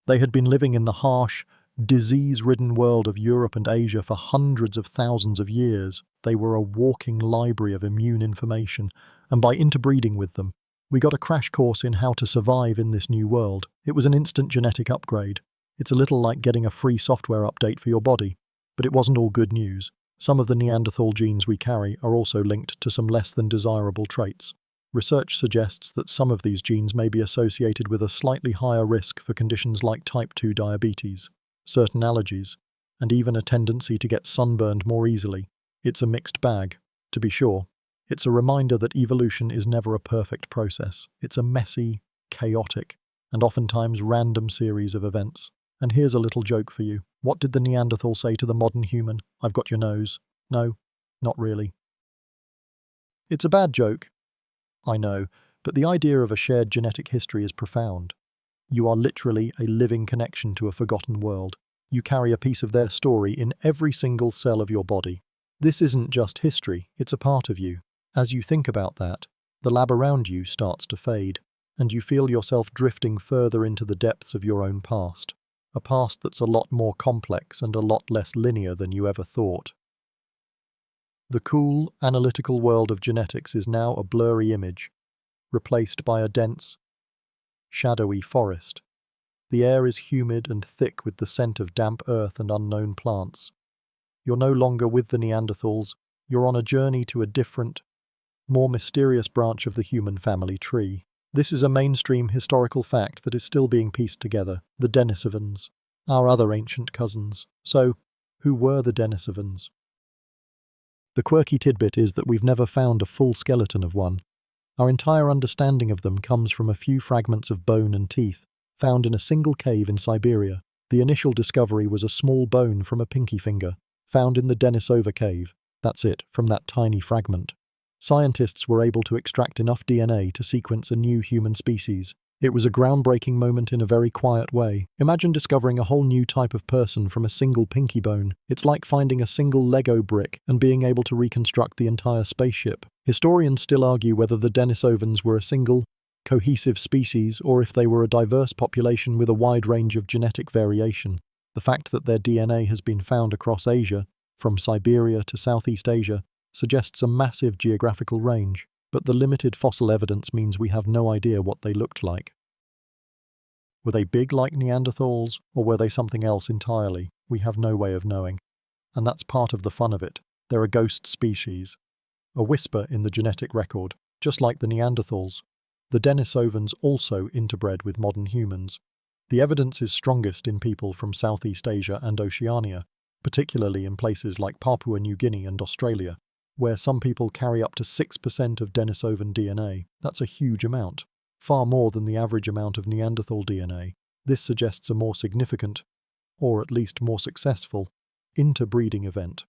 They had been living in the harsh, disease-ridden world of Europe and Asia for hundreds of thousands of years. They were a walking library of immune information, and by interbreeding with them, we got a crash course in how to survive in this new world. It was an instant genetic upgrade. It's a little like getting a free software update for your body. But it wasn't all good news. Some of the Neanderthal genes we carry are also linked to some less than desirable traits. Research suggests that some of these genes may be associated with a slightly higher risk for conditions like type 2 diabetes, certain allergies, and even a tendency to get sunburned more easily. It's a mixed bag, to be sure. It's a reminder that evolution is never a perfect process. It's a messy, chaotic, and oftentimes random series of events. And here's a little joke for you. What did the Neanderthal say to the modern human? I've got your nose. No, not really. It's a bad joke, I know, but the idea of a shared genetic history is profound. You are literally a living connection to a forgotten world. You carry a piece of their story in every single cell of your body. This isn't just history, it's a part of you. As you think about that, the lab around you starts to fade, and you feel yourself drifting further into the depths of your own past. A past that's a lot more complex and a lot less linear than you ever thought. The cool, analytical world of genetics is now a blurry image, replaced by a dense, shadowy forest. The air is humid and thick with the scent of damp earth and unknown plants. You're no longer with the Neanderthals, you're on a journey to a different, more mysterious branch of the human family tree. This is a mainstream historical fact that is still being pieced together. The Denisovans, our other ancient cousins. So, who were the Denisovans? The quirky tidbit is that we've never found a full skeleton of one. Our entire understanding of them comes from a few fragments of bone and teeth, found in a single cave in Siberia. The initial discovery was a small bone from a pinky finger, found in the Denisova cave. That's it, from that tiny fragment. Scientists were able to extract enough DNA to sequence a new human species. It was a groundbreaking moment in a very quiet way. Imagine discovering a whole new type of person from a single pinky bone. It's like finding a single Lego brick and being able to reconstruct the entire spaceship. Historians still argue whether the Denisovans were a single, cohesive species or if they were a diverse population with a wide range of genetic variation. The fact that their DNA has been found across Asia, from Siberia to Southeast Asia, suggests a massive geographical range, but the limited fossil evidence means we have no idea what they looked like. Were they big like Neanderthals, or were they something else entirely? We have no way of knowing. And that's part of the fun of it. They're a ghost species. A whisper in the genetic record, just like the Neanderthals. The Denisovans also interbred with modern humans. The evidence is strongest in people from Southeast Asia and Oceania, particularly in places like Papua New Guinea and Australia, where some people carry up to 6% of Denisovan DNA. That's a huge amount, far more than the average amount of Neanderthal DNA. This suggests a more significant, or at least more successful, interbreeding event.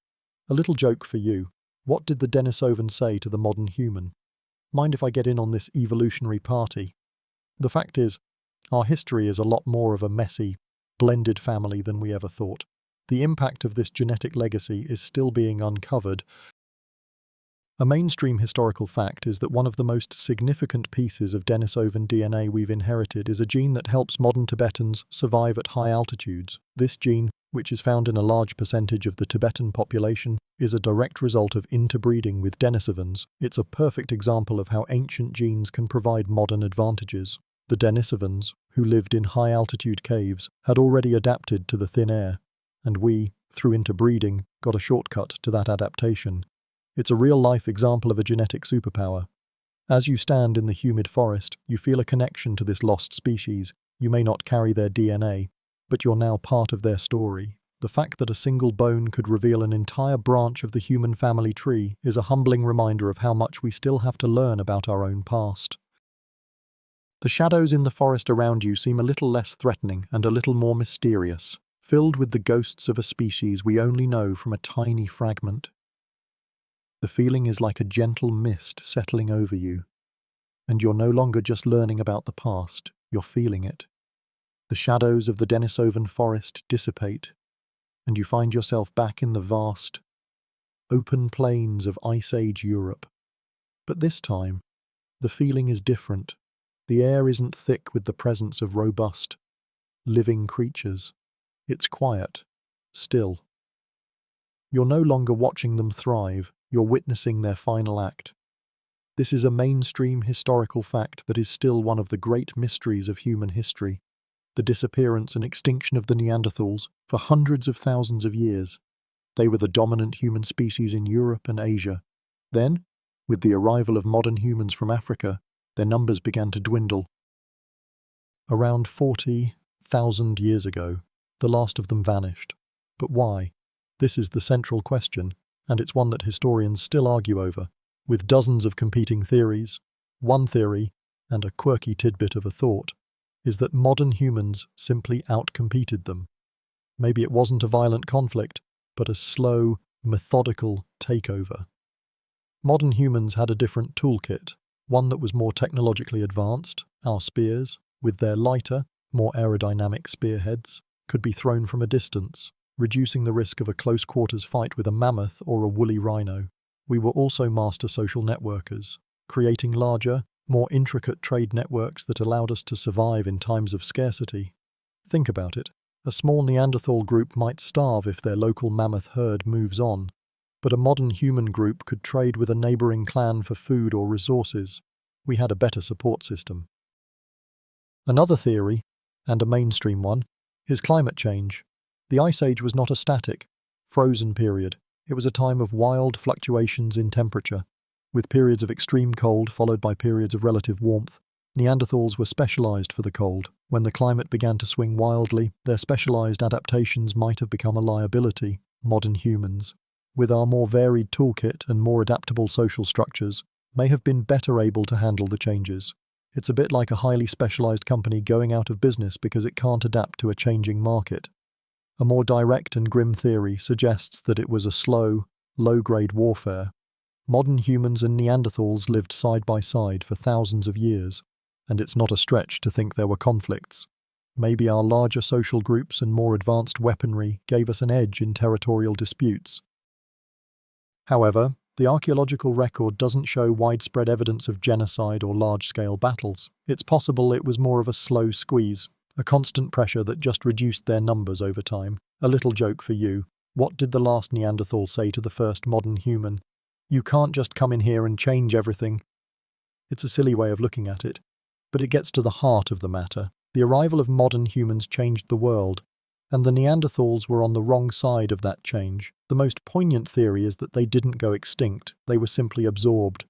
A little joke for you. What did the Denisovan say to the modern human? Mind if I get in on this evolutionary party? The fact is, our history is a lot more of a messy, blended family than we ever thought. The impact of this genetic legacy is still being uncovered. A mainstream historical fact is that one of the most significant pieces of Denisovan DNA we've inherited is a gene that helps modern Tibetans survive at high altitudes. This gene, which is found in a large percentage of the Tibetan population, is a direct result of interbreeding with Denisovans. It's a perfect example of how ancient genes can provide modern advantages. The Denisovans, who lived in high-altitude caves, had already adapted to the thin air, and we, through interbreeding, got a shortcut to that adaptation. It's a real-life example of a genetic superpower. As you stand in the humid forest, you feel a connection to this lost species. You may not carry their DNA, but you're now part of their story. The fact that a single bone could reveal an entire branch of the human family tree is a humbling reminder of how much we still have to learn about our own past. The shadows in the forest around you seem a little less threatening and a little more mysterious, filled with the ghosts of a species we only know from a tiny fragment. The feeling is like a gentle mist settling over you, and you're no longer just learning about the past, you're feeling it. The shadows of the Denisovan forest dissipate, and you find yourself back in the vast, open plains of Ice Age Europe. But this time, the feeling is different. The air isn't thick with the presence of robust, living creatures. It's quiet, still. You're no longer watching them thrive, you're witnessing their final act. This is a mainstream historical fact that is still one of the great mysteries of human history. The disappearance and extinction of the Neanderthals for hundreds of thousands of years. They were the dominant human species in Europe and Asia. Then, with the arrival of modern humans from Africa, their numbers began to dwindle. Around 40,000 years ago, the last of them vanished. But why? This is the central question, and it's one that historians still argue over. with dozens of competing theories. One theory, and a quirky tidbit of a thought, is that modern humans simply outcompeted them. Maybe it wasn't a violent conflict, but a slow, methodical takeover. Modern humans had a different toolkit, one that was more technologically advanced. Our spears, with their lighter, more aerodynamic spearheads, could be thrown from a distance, reducing the risk of a close-quarters fight with a mammoth or a woolly rhino. We were also master social networkers, creating larger, more intricate trade networks that allowed us to survive in times of scarcity. Think about it. A small Neanderthal group might starve if their local mammoth herd moves on, but a modern human group could trade with a neighboring clan for food or resources. We had a better support system. Another theory, and a mainstream one, is climate change. The Ice Age was not a static, frozen period. It was a time of wild fluctuations in temperature, with periods of extreme cold followed by periods of relative warmth. Neanderthals were specialized for the cold. When the climate began to swing wildly, their specialized adaptations might have become a liability. Modern humans, with our more varied toolkit and more adaptable social structures, may have been better able to handle the changes. It's a bit like a highly specialized company going out of business because it can't adapt to a changing market. A more direct and grim theory suggests that it was a slow, low-grade warfare. Modern humans and Neanderthals lived side by side for thousands of years, and it's not a stretch to think there were conflicts. Maybe our larger social groups and more advanced weaponry gave us an edge in territorial disputes. However, the archaeological record doesn't show widespread evidence of genocide or large-scale battles. It's possible it was more of a slow squeeze, a constant pressure that just reduced their numbers over time. A little joke for you. What did the last Neanderthal say to the first modern human? You can't just come in here and change everything. It's a silly way of looking at it, but it gets to the heart of the matter. The arrival of modern humans changed the world, and the Neanderthals were on the wrong side of that change. The most poignant theory is that they didn't go extinct, they were simply absorbed.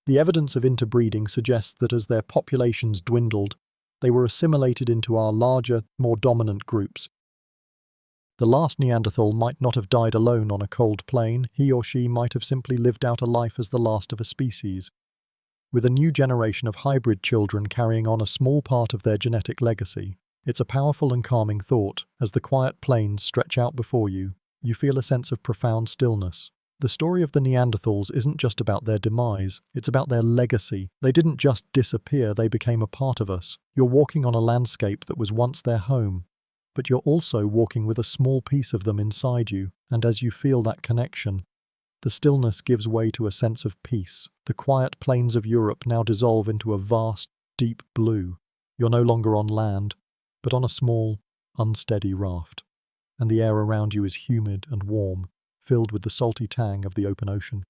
The evidence of interbreeding suggests that as their populations dwindled, they were assimilated into our larger, more dominant groups. The last Neanderthal might not have died alone on a cold plain. He or she might have simply lived out a life as the last of a species, with a new generation of hybrid children carrying on a small part of their genetic legacy. It's a powerful and calming thought. As the quiet plains stretch out before you, you feel a sense of profound stillness. The story of the Neanderthals isn't just about their demise, it's about their legacy. They didn't just disappear, they became a part of us. You're walking on a landscape that was once their home, but you're also walking with a small piece of them inside you, and as you feel that connection, the stillness gives way to a sense of peace. The quiet plains of Europe now dissolve into a vast, deep blue. You're no longer on land, but on a small, unsteady raft, and the air around you is humid and warm, filled with the salty tang of the open ocean.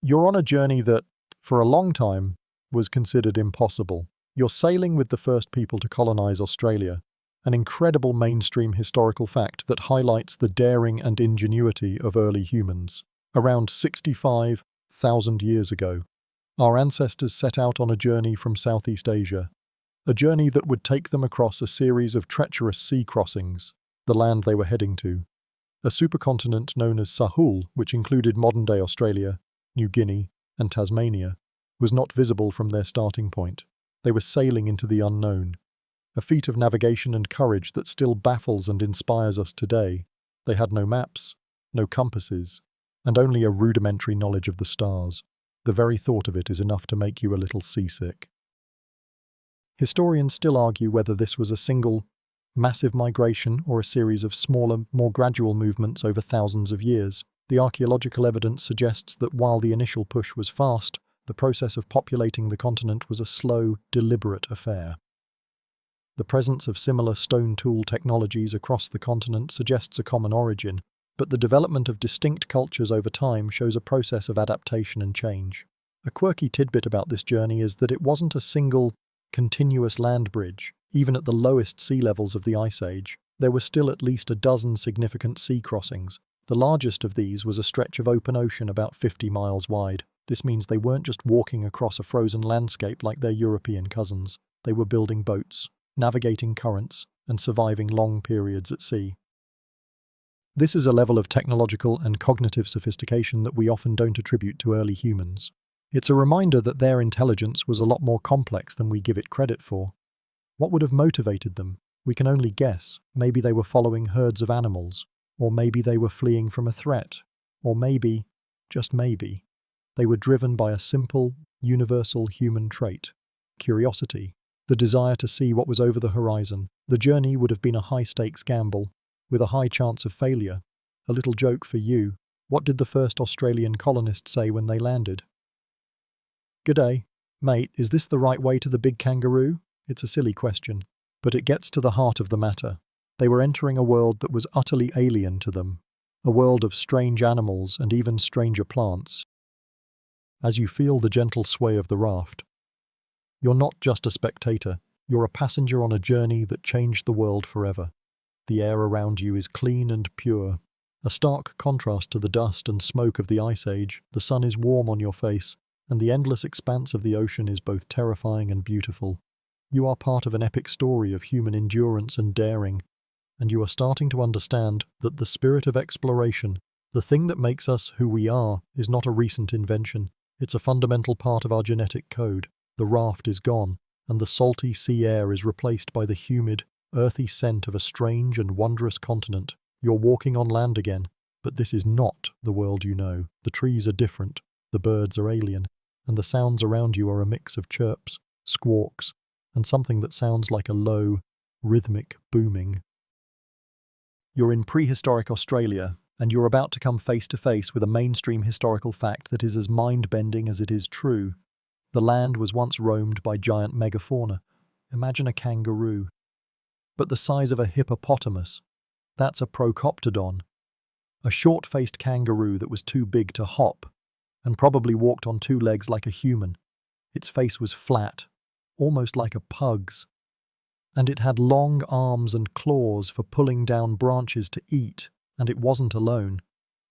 You're on a journey that, for a long time, was considered impossible. You're sailing with the first people to colonize Australia, an incredible mainstream historical fact that highlights the daring and ingenuity of early humans. Around 65,000 years ago, our ancestors set out on a journey from Southeast Asia, a journey that would take them across a series of treacherous sea crossings. The land they were heading to, a supercontinent known as Sahul, which included modern-day Australia, New Guinea, and Tasmania, was not visible from their starting point. They were sailing into the unknown, a feat of navigation and courage that still baffles and inspires us today. They had no maps, no compasses, and only a rudimentary knowledge of the stars. The very thought of it is enough to make you a little seasick. Historians still argue whether this was a single, massive migration or a series of smaller, more gradual movements over thousands of years. The archaeological evidence suggests that while the initial push was fast, the process of populating the continent was a slow, deliberate affair. The presence of similar stone tool technologies across the continent suggests a common origin, but the development of distinct cultures over time shows a process of adaptation and change. A quirky tidbit about this journey is that it wasn't a single, continuous land bridge. Even at the lowest sea levels of the Ice Age, there were still at least a dozen significant sea crossings. The largest of these was a stretch of open ocean about 50 miles wide. This means they weren't just walking across a frozen landscape like their European cousins. They were building boats, navigating currents, and surviving long periods at sea. This is a level of technological and cognitive sophistication that we often don't attribute to early humans. It's a reminder that their intelligence was a lot more complex than we give it credit for. What would have motivated them? We can only guess. Maybe they were following herds of animals, or maybe they were fleeing from a threat, or maybe, just maybe, they were driven by a simple, universal human trait: curiosity, the desire to see what was over the horizon. The journey would have been a high-stakes gamble, with a high chance of failure. A little joke for you: what did the first Australian colonists say when they landed? "G'day, mate, is this the right way to the big kangaroo?" It's a silly question, but it gets to the heart of the matter. They were entering a world that was utterly alien to them, a world of strange animals and even stranger plants. As you feel the gentle sway of the raft, you're not just a spectator, you're a passenger on a journey that changed the world forever. The air around you is clean and pure, a stark contrast to the dust and smoke of the Ice Age. The sun is warm on your face, and the endless expanse of the ocean is both terrifying and beautiful. You are part of an epic story of human endurance and daring, and you are starting to understand that the spirit of exploration, the thing that makes us who we are, is not a recent invention. It's a fundamental part of our genetic code. The raft is gone, and the salty sea air is replaced by the humid, earthy scent of a strange and wondrous continent. You're walking on land again, but this is not the world you know. The trees are different, the birds are alien, and the sounds around you are a mix of chirps, squawks, and something that sounds like a low, rhythmic booming. You're in prehistoric Australia, and you're about to come face to face with a mainstream historical fact that is as mind-bending as it is true. The land was once roamed by giant megafauna. Imagine a kangaroo, but the size of a hippopotamus. That's a procoptodon, a short-faced kangaroo that was too big to hop, and probably walked on two legs like a human. Its face was flat, almost like a pug's, and it had long arms and claws for pulling down branches to eat, and it wasn't alone.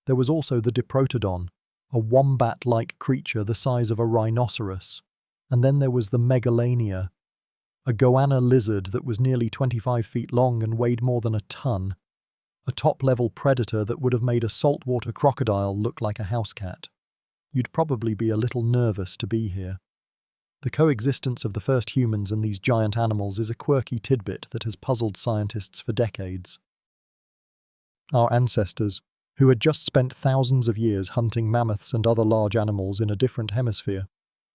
There was also the diprotodon, a wombat-like creature the size of a rhinoceros. And then there was the megalania, a goanna lizard that was nearly 25 feet long and weighed more than a ton, a top-level predator that would have made a saltwater crocodile look like a house cat. You'd probably be a little nervous to be here. The coexistence of the first humans and these giant animals is a quirky tidbit that has puzzled scientists for decades. Our ancestors, who had just spent thousands of years hunting mammoths and other large animals in a different hemisphere,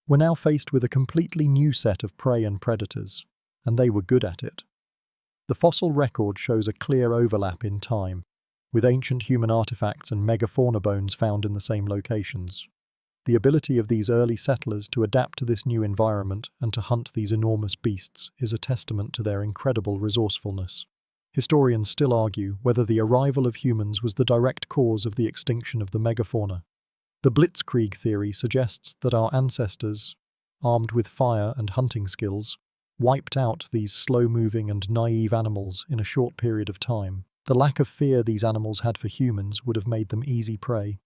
were now faced with a completely new set of prey and predators, and they were good at it. The fossil record shows a clear overlap in time, with ancient human artifacts and megafauna bones found in the same locations. The ability of these early settlers to adapt to this new environment and to hunt these enormous beasts is a testament to their incredible resourcefulness. Historians still argue whether the arrival of humans was the direct cause of the extinction of the megafauna. The blitzkrieg theory suggests that our ancestors, armed with fire and hunting skills, wiped out these slow-moving and naive animals in a short period of time. The lack of fear these animals had for humans would have made them easy prey.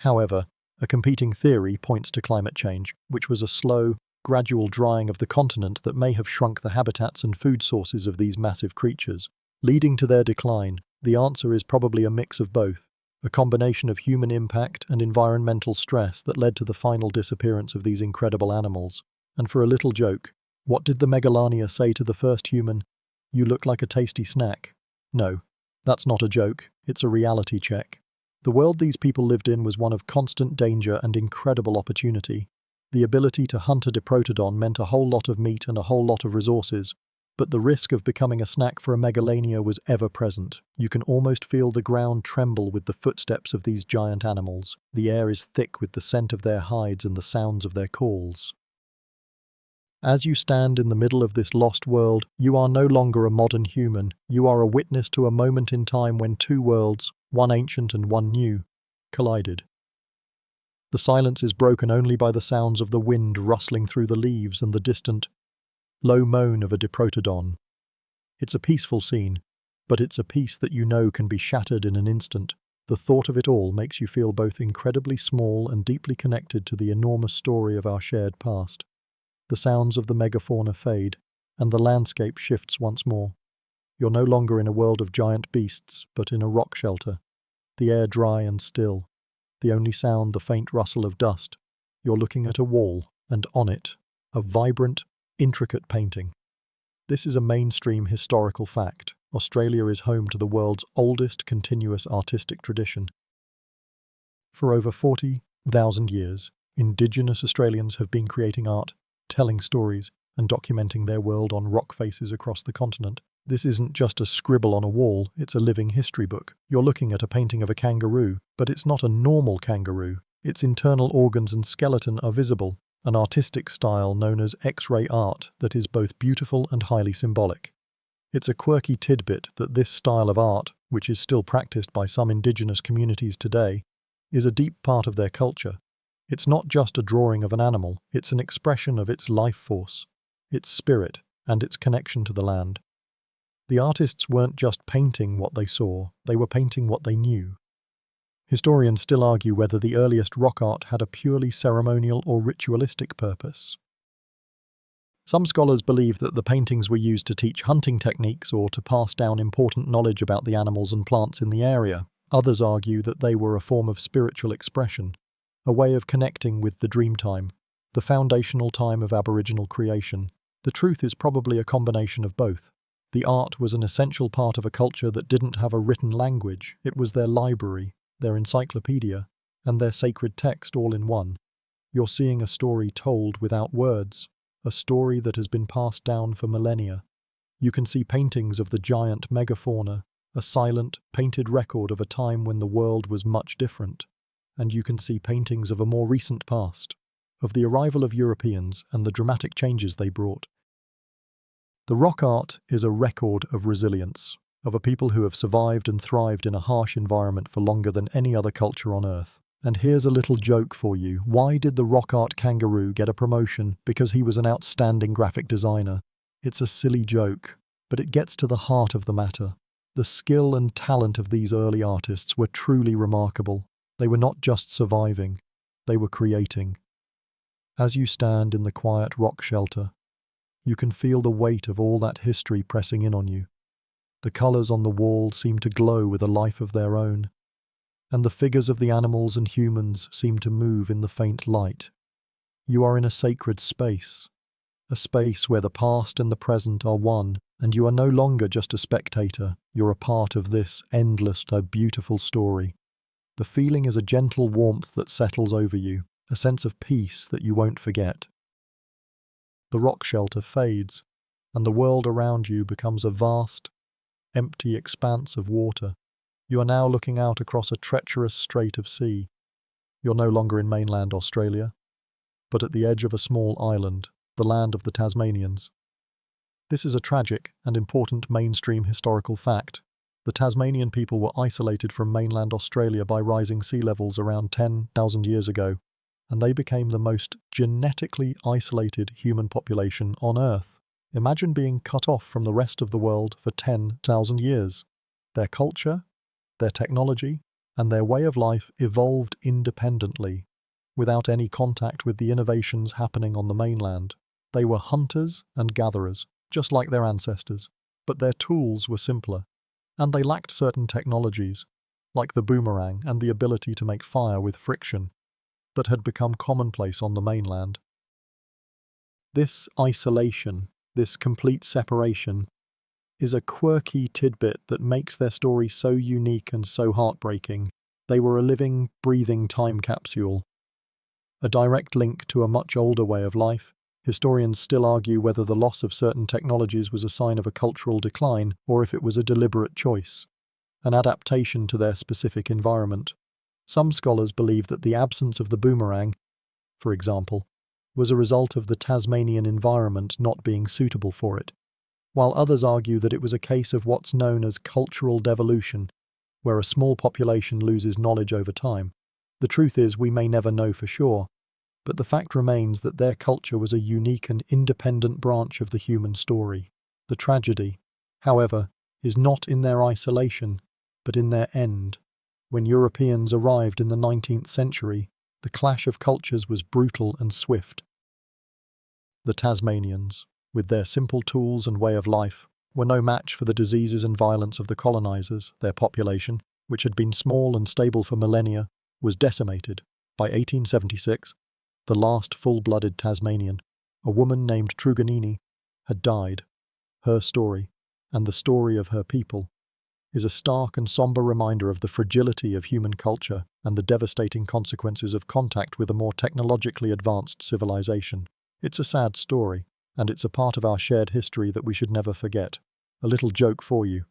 However, a competing theory points to climate change, which was a slow, gradual drying of the continent that may have shrunk the habitats and food sources of these massive creatures, leading to their decline. The answer is probably a mix of both, a combination of human impact and environmental stress that led to the final disappearance of these incredible animals. And for a little joke, what did the megalania say to the first human? "You look like a tasty snack." No, that's not a joke, it's a reality check. The world these people lived in was one of constant danger and incredible opportunity. The ability to hunt a diprotodon meant a whole lot of meat and a whole lot of resources, but the risk of becoming a snack for a megalania was ever present. You can almost feel the ground tremble with the footsteps of these giant animals. The air is thick with the scent of their hides and the sounds of their calls. As you stand in the middle of this lost world, you are no longer a modern human. You are a witness to a moment in time when two worlds, one ancient and one new, collided. The silence is broken only by the sounds of the wind rustling through the leaves and the distant, low moan of a diprotodon. It's a peaceful scene, but it's a peace that you know can be shattered in an instant. The thought of it all makes you feel both incredibly small and deeply connected to the enormous story of our shared past. The sounds of the megafauna fade, and the landscape shifts once more. You're no longer in a world of giant beasts, but in a rock shelter. The air dry and still. The only sound, the faint rustle of dust. You're looking at a wall, and on it, a vibrant, intricate painting. This is a mainstream historical fact. Australia is home to the world's oldest continuous artistic tradition. For over 40,000 years, Indigenous Australians have been creating art, telling stories, and documenting their world on rock faces across the continent. This isn't just a scribble on a wall, it's a living history book. You're looking at a painting of a kangaroo, but it's not a normal kangaroo. Its internal organs and skeleton are visible, an artistic style known as X-ray art that is both beautiful and highly symbolic. It's a quirky tidbit that this style of art, which is still practiced by some Indigenous communities today, is a deep part of their culture. It's not just a drawing of an animal, it's an expression of its life force, its spirit, and its connection to the land. The artists weren't just painting what they saw, they were painting what they knew. Historians still argue whether the earliest rock art had a purely ceremonial or ritualistic purpose. Some scholars believe that the paintings were used to teach hunting techniques or to pass down important knowledge about the animals and plants in the area. Others argue that they were a form of spiritual expression, a way of connecting with the dream time, the foundational time of Aboriginal creation. The truth is probably a combination of both. The art was an essential part of a culture that didn't have a written language. It was their library, their encyclopedia, and their sacred text all in one. You're seeing a story told without words, a story that has been passed down for millennia. You can see paintings of the giant megafauna, a silent, painted record of a time when the world was much different. And you can see paintings of a more recent past, of the arrival of Europeans and the dramatic changes they brought. The rock art is a record of resilience, of a people who have survived and thrived in a harsh environment for longer than any other culture on Earth. And here's a little joke for you. Why did the rock art kangaroo get a promotion? Because he was an outstanding graphic designer. It's a silly joke, but it gets to the heart of the matter. The skill and talent of these early artists were truly remarkable. They were not just surviving, they were creating. As you stand in the quiet rock shelter, you can feel the weight of all that history pressing in on you. The colours on the wall seem to glow with a life of their own, and the figures of the animals and humans seem to move in the faint light. You are in a sacred space, a space where the past and the present are one, and you are no longer just a spectator, you're a part of this endless, beautiful story. The feeling is a gentle warmth that settles over you, a sense of peace that you won't forget. The rock shelter fades, and the world around you becomes a vast, empty expanse of water. You are now looking out across a treacherous strait of sea. You're no longer in mainland Australia, but at the edge of a small island, the land of the Tasmanians. This is a tragic and important mainstream historical fact. The Tasmanian people were isolated from mainland Australia by rising sea levels around 10,000 years ago, and they became the most genetically isolated human population on Earth. Imagine being cut off from the rest of the world for 10,000 years. Their culture, their technology, and their way of life evolved independently, without any contact with the innovations happening on the mainland. They were hunters and gatherers, just like their ancestors, but their tools were simpler, and they lacked certain technologies, like the boomerang and the ability to make fire with friction, that had become commonplace on the mainland. This isolation, this complete separation, is a quirky tidbit that makes their story so unique and so heartbreaking. They were a living, breathing time capsule, a direct link to a much older way of life. Historians still argue whether the loss of certain technologies was a sign of a cultural decline or if it was a deliberate choice, an adaptation to their specific environment. Some scholars believe that the absence of the boomerang, for example, was a result of the Tasmanian environment not being suitable for it, while others argue that it was a case of what's known as cultural devolution, where a small population loses knowledge over time. The truth is, we may never know for sure, but the fact remains that their culture was a unique and independent branch of the human story. The tragedy, however, is not in their isolation, but in their end. When Europeans arrived in the 19th century, the clash of cultures was brutal and swift. The Tasmanians, with their simple tools and way of life, were no match for the diseases and violence of the colonizers. Their population, which had been small and stable for millennia, was decimated. By 1876, the last full-blooded Tasmanian, a woman named Truganini, had died. Her story, and the story of her people, is a stark and somber reminder of the fragility of human culture and the devastating consequences of contact with a more technologically advanced civilization. It's a sad story, and it's a part of our shared history that we should never forget. A little joke for you.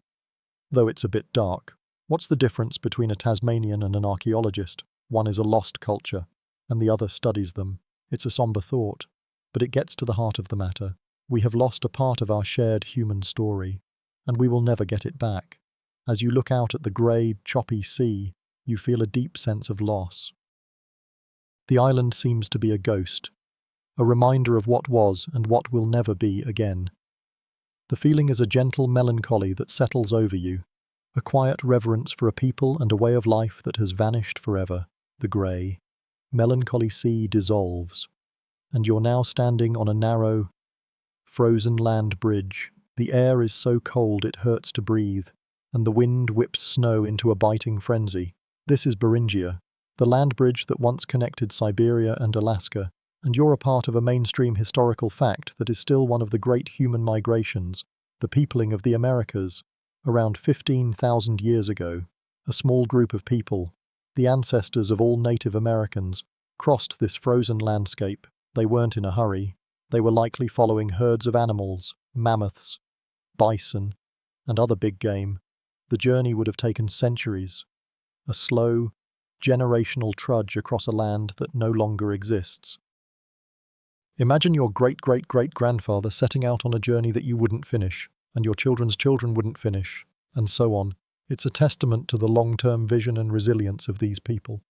Though it's a bit dark, what's the difference between a Tasmanian and an archaeologist? One is a lost culture, and the other studies them. It's a somber thought, but it gets to the heart of the matter. We have lost a part of our shared human story, and we will never get it back. As you look out at the grey, choppy sea, you feel a deep sense of loss. The island seems to be a ghost, a reminder of what was and what will never be again. The feeling is a gentle melancholy that settles over you, a quiet reverence for a people and a way of life that has vanished forever. The grey, melancholy sea dissolves, and you're now standing on a narrow, frozen land bridge. The air is so cold it hurts to breathe, and the wind whips snow into a biting frenzy. This is Beringia, the land bridge that once connected Siberia and Alaska, and you're a part of a mainstream historical fact that is still one of the great human migrations, the peopling of the Americas. Around 15,000 years ago, a small group of people, the ancestors of all Native Americans, crossed this frozen landscape. They weren't in a hurry. They were likely following herds of animals, mammoths, bison, and other big game. The journey would have taken centuries, a slow, generational trudge across a land that no longer exists. Imagine your great-great-great-grandfather setting out on a journey that you wouldn't finish, and your children's children wouldn't finish, and so on. It's a testament to the long-term vision and resilience of these people.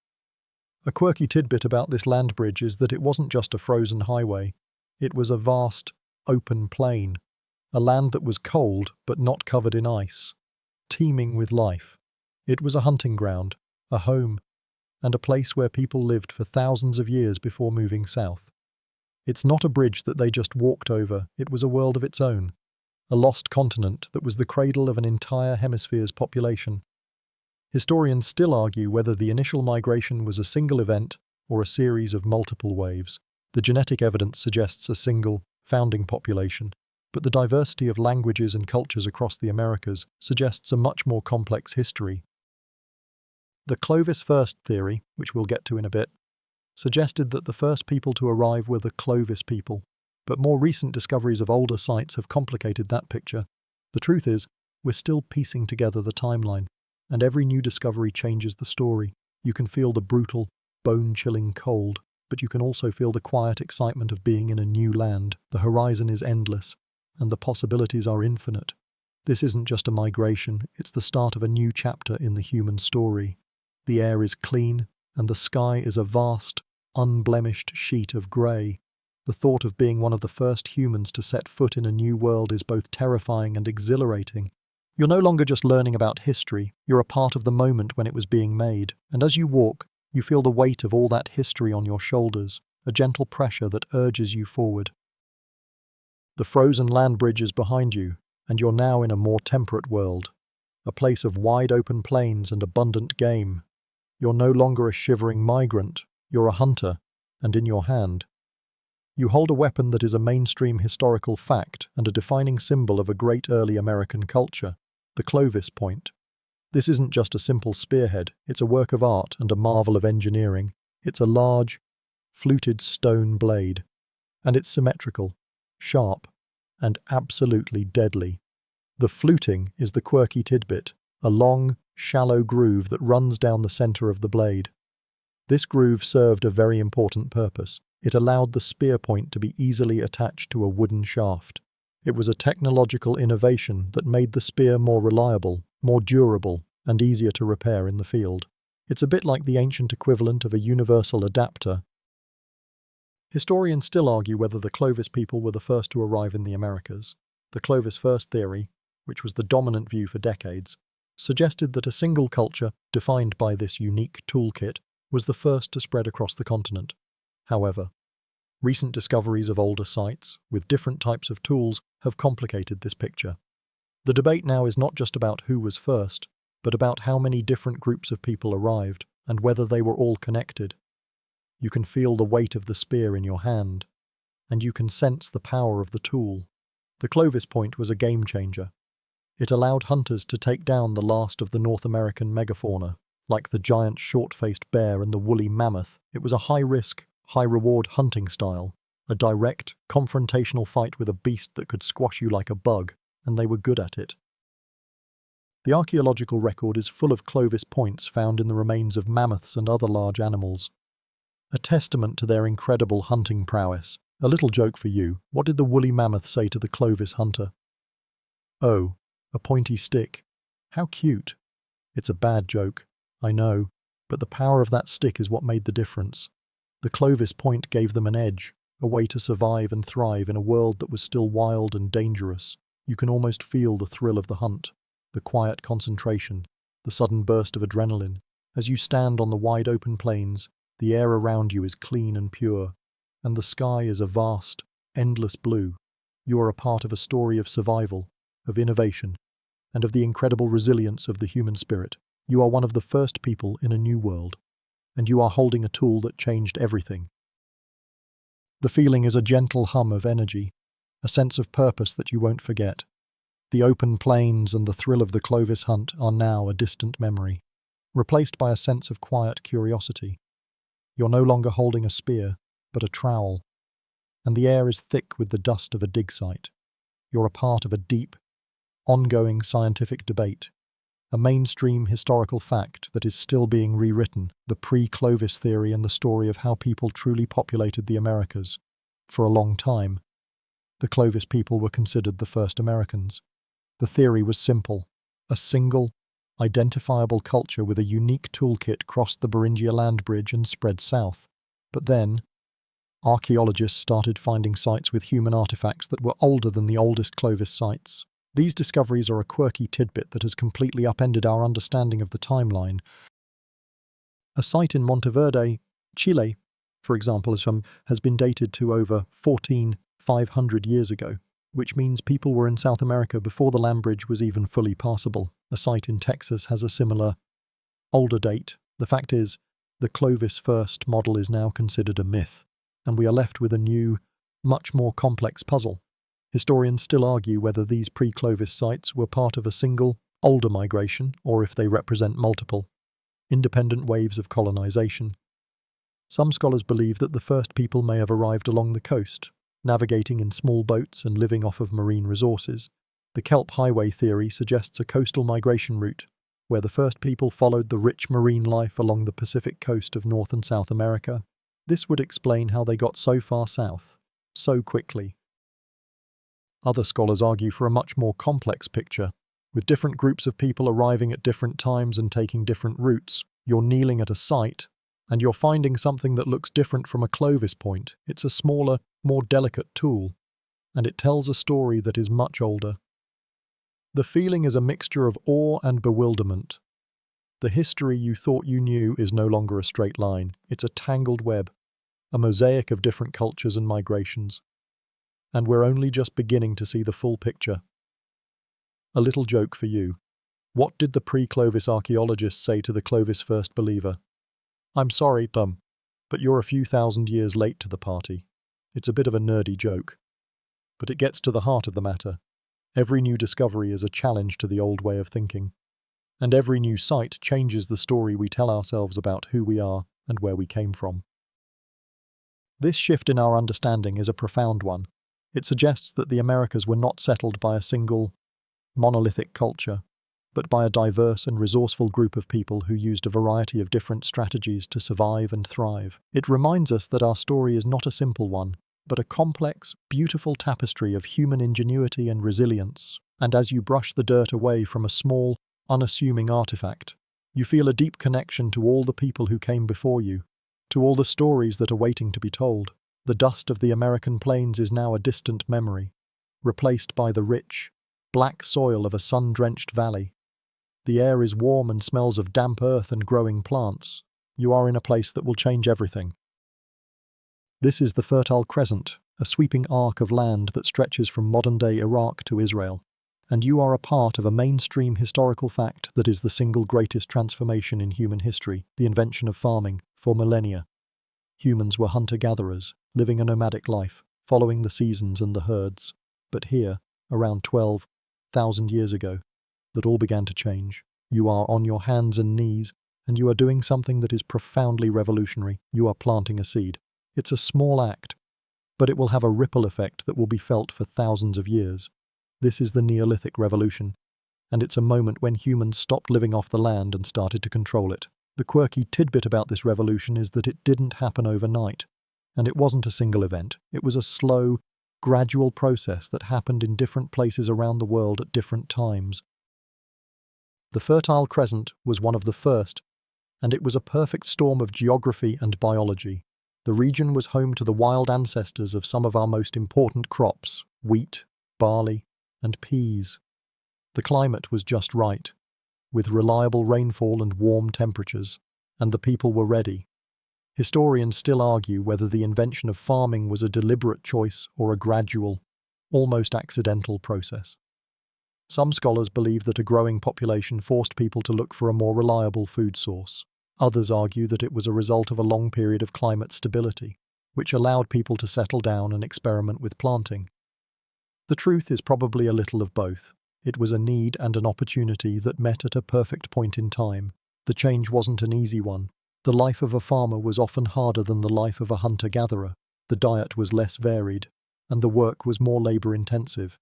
A quirky tidbit about this land bridge is that it wasn't just a frozen highway. It was a vast, open plain, a land that was cold but not covered in ice, teeming with life. It was a hunting ground, a home, and a place where people lived for thousands of years before moving south. It's not a bridge that they just walked over, it was a world of its own, a lost continent that was the cradle of an entire hemisphere's population. Historians still argue whether the initial migration was a single event or a series of multiple waves. The genetic evidence suggests a single, founding population, but the diversity of languages and cultures across the Americas suggests a much more complex history. The Clovis first theory, which we'll get to in a bit, suggested that the first people to arrive were the Clovis people, but more recent discoveries of older sites have complicated that picture. The truth is, we're still piecing together the timeline, and every new discovery changes the story. You can feel the brutal, bone-chilling cold, but you can also feel the quiet excitement of being in a new land. The horizon is endless, and the possibilities are infinite. This isn't just a migration, it's the start of a new chapter in the human story. The air is clean, and the sky is a vast, unblemished sheet of grey. The thought of being one of the first humans to set foot in a new world is both terrifying and exhilarating. You're no longer just learning about history, you're a part of the moment when it was being made, and as you walk, you feel the weight of all that history on your shoulders, a gentle pressure that urges you forward. The frozen land bridge is behind you, and you're now in a more temperate world, a place of wide open plains and abundant game. You're no longer a shivering migrant, you're a hunter, and in your hand, you hold a weapon that is a mainstream historical fact and a defining symbol of a great early American culture, the Clovis point. This isn't just a simple spearhead, it's a work of art and a marvel of engineering. It's a large, fluted stone blade, and it's symmetrical, sharp, and absolutely deadly. The fluting is the quirky tidbit, a long, shallow groove that runs down the center of the blade. This groove served a very important purpose. It allowed the spear point to be easily attached to a wooden shaft. It was a technological innovation that made the spear more reliable, more durable, and easier to repair in the field. It's a bit like the ancient equivalent of a universal adapter. Historians still argue whether the Clovis people were the first to arrive in the Americas. The Clovis first theory, which was the dominant view for decades, suggested that a single culture, defined by this unique toolkit, was the first to spread across the continent. However, recent discoveries of older sites, with different types of tools, have complicated this picture. The debate now is not just about who was first, but about how many different groups of people arrived and whether they were all connected. You can feel the weight of the spear in your hand, and you can sense the power of the tool. The Clovis point was a game changer. It allowed hunters to take down the last of the North American megafauna, like the giant short-faced bear and the woolly mammoth. It was a high-risk, high-reward hunting style, a direct, confrontational fight with a beast that could squash you like a bug, and they were good at it. The archaeological record is full of Clovis points found in the remains of mammoths and other large animals, a testament to their incredible hunting prowess. A little joke for you. What did the woolly mammoth say to the Clovis hunter? "Oh, a pointy stick. How cute." It's a bad joke, I know, but the power of that stick is what made the difference. The Clovis point gave them an edge, a way to survive and thrive in a world that was still wild and dangerous. You can almost feel the thrill of the hunt, the quiet concentration, the sudden burst of adrenaline. As you stand on the wide open plains, the air around you is clean and pure, and the sky is a vast, endless blue. You are a part of a story of survival, of innovation, and of the incredible resilience of the human spirit. You are one of the first people in a new world, and you are holding a tool that changed everything. The feeling is a gentle hum of energy, a sense of purpose that you won't forget. The open plains and the thrill of the Clovis hunt are now a distant memory, replaced by a sense of quiet curiosity. You're no longer holding a spear, but a trowel, and the air is thick with the dust of a dig site. You're a part of a deep, ongoing scientific debate, a mainstream historical fact that is still being rewritten, the pre-Clovis theory and the story of how people truly populated the Americas. For a long time, the Clovis people were considered the first Americans. The theory was simple. A single, identifiable culture with a unique toolkit crossed the Beringia land bridge and spread south. But then, archaeologists started finding sites with human artifacts that were older than the oldest Clovis sites. These discoveries are a quirky tidbit that has completely upended our understanding of the timeline. A site in Monteverde, Chile, for example, has been dated to over 14,500 years ago, which means people were in South America before the land bridge was even fully passable. A site in Texas has a similar, older date. The fact is, the Clovis first model is now considered a myth, and we are left with a new, much more complex puzzle. Historians still argue whether these pre-Clovis sites were part of a single, older migration, or if they represent multiple, independent waves of colonization. Some scholars believe that the first people may have arrived along the coast, navigating in small boats and living off of marine resources. The Kelp Highway theory suggests a coastal migration route, where the first people followed the rich marine life along the Pacific coast of North and South America. This would explain how they got so far south, so quickly. Other scholars argue for a much more complex picture, with different groups of people arriving at different times and taking different routes. You're kneeling at a site, and you're finding something that looks different from a Clovis point. It's a smaller, more delicate tool, and it tells a story that is much older. The feeling is a mixture of awe and bewilderment. The history you thought you knew is no longer a straight line. It's a tangled web, a mosaic of different cultures and migrations. And we're only just beginning to see the full picture. A little joke for you. What did the pre-Clovis archaeologists say to the Clovis first believer? "I'm sorry, Tom, but you're a few thousand years late to the party." It's a bit of a nerdy joke, but it gets to the heart of the matter. Every new discovery is a challenge to the old way of thinking, and every new site changes the story we tell ourselves about who we are and where we came from. This shift in our understanding is a profound one. It suggests that the Americas were not settled by a single, monolithic culture, but by a diverse and resourceful group of people who used a variety of different strategies to survive and thrive. It reminds us that our story is not a simple one, but a complex, beautiful tapestry of human ingenuity and resilience. And as you brush the dirt away from a small, unassuming artifact, you feel a deep connection to all the people who came before you, to all the stories that are waiting to be told. The dust of the American plains is now a distant memory, replaced by the rich, black soil of a sun-drenched valley. The air is warm and smells of damp earth and growing plants. You are in a place that will change everything. This is the Fertile Crescent, a sweeping arc of land that stretches from modern-day Iraq to Israel. and you are a part of a mainstream historical fact that is the single greatest transformation in human history, the invention of farming. For millennia, humans were hunter-gatherers, living a nomadic life, following the seasons and the herds. But here, around 12,000 years ago, that all began to change. You are on your hands and knees, and you are doing something that is profoundly revolutionary. You are planting a seed. It's a small act, but it will have a ripple effect that will be felt for thousands of years. This is the Neolithic Revolution, and it's a moment when humans stopped living off the land and started to control it. The quirky tidbit about this revolution is that it didn't happen overnight, and it wasn't a single event. It was a slow, gradual process that happened in different places around the world at different times. The Fertile Crescent was one of the first, and it was a perfect storm of geography and biology. The region was home to the wild ancestors of some of our most important crops: wheat, barley, and peas. The climate was just right, with reliable rainfall and warm temperatures, and the people were ready. Historians still argue whether the invention of farming was a deliberate choice or a gradual, almost accidental process. Some scholars believe that a growing population forced people to look for a more reliable food source. Others argue that it was a result of a long period of climate stability, which allowed people to settle down and experiment with planting. The truth is probably a little of both. It was a need and an opportunity that met at a perfect point in time. The change wasn't an easy one. The life of a farmer was often harder than the life of a hunter-gatherer. The diet was less varied, and the work was more labor-intensive.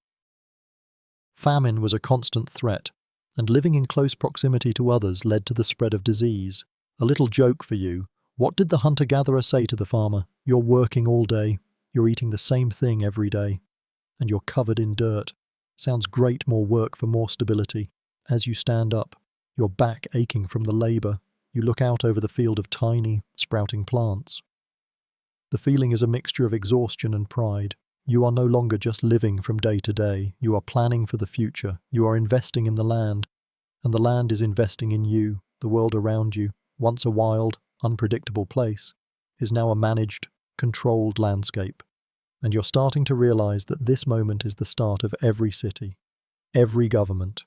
Famine was a constant threat, and living in close proximity to others led to the spread of disease. A little joke for you. What did the hunter-gatherer say to the farmer? You're working all day, you're eating the same thing every day, and you're covered in dirt. Sounds great, more work for more stability. As you stand up, your back aching from the labor, you look out over the field of tiny, sprouting plants. The feeling is a mixture of exhaustion and pride. You are no longer just living from day to day. You are planning for the future. You are investing in the land, and the land is investing in you. The world around you, once a wild, unpredictable place, is now a managed, controlled landscape. And you're starting to realize that this moment is the start of every city, every government,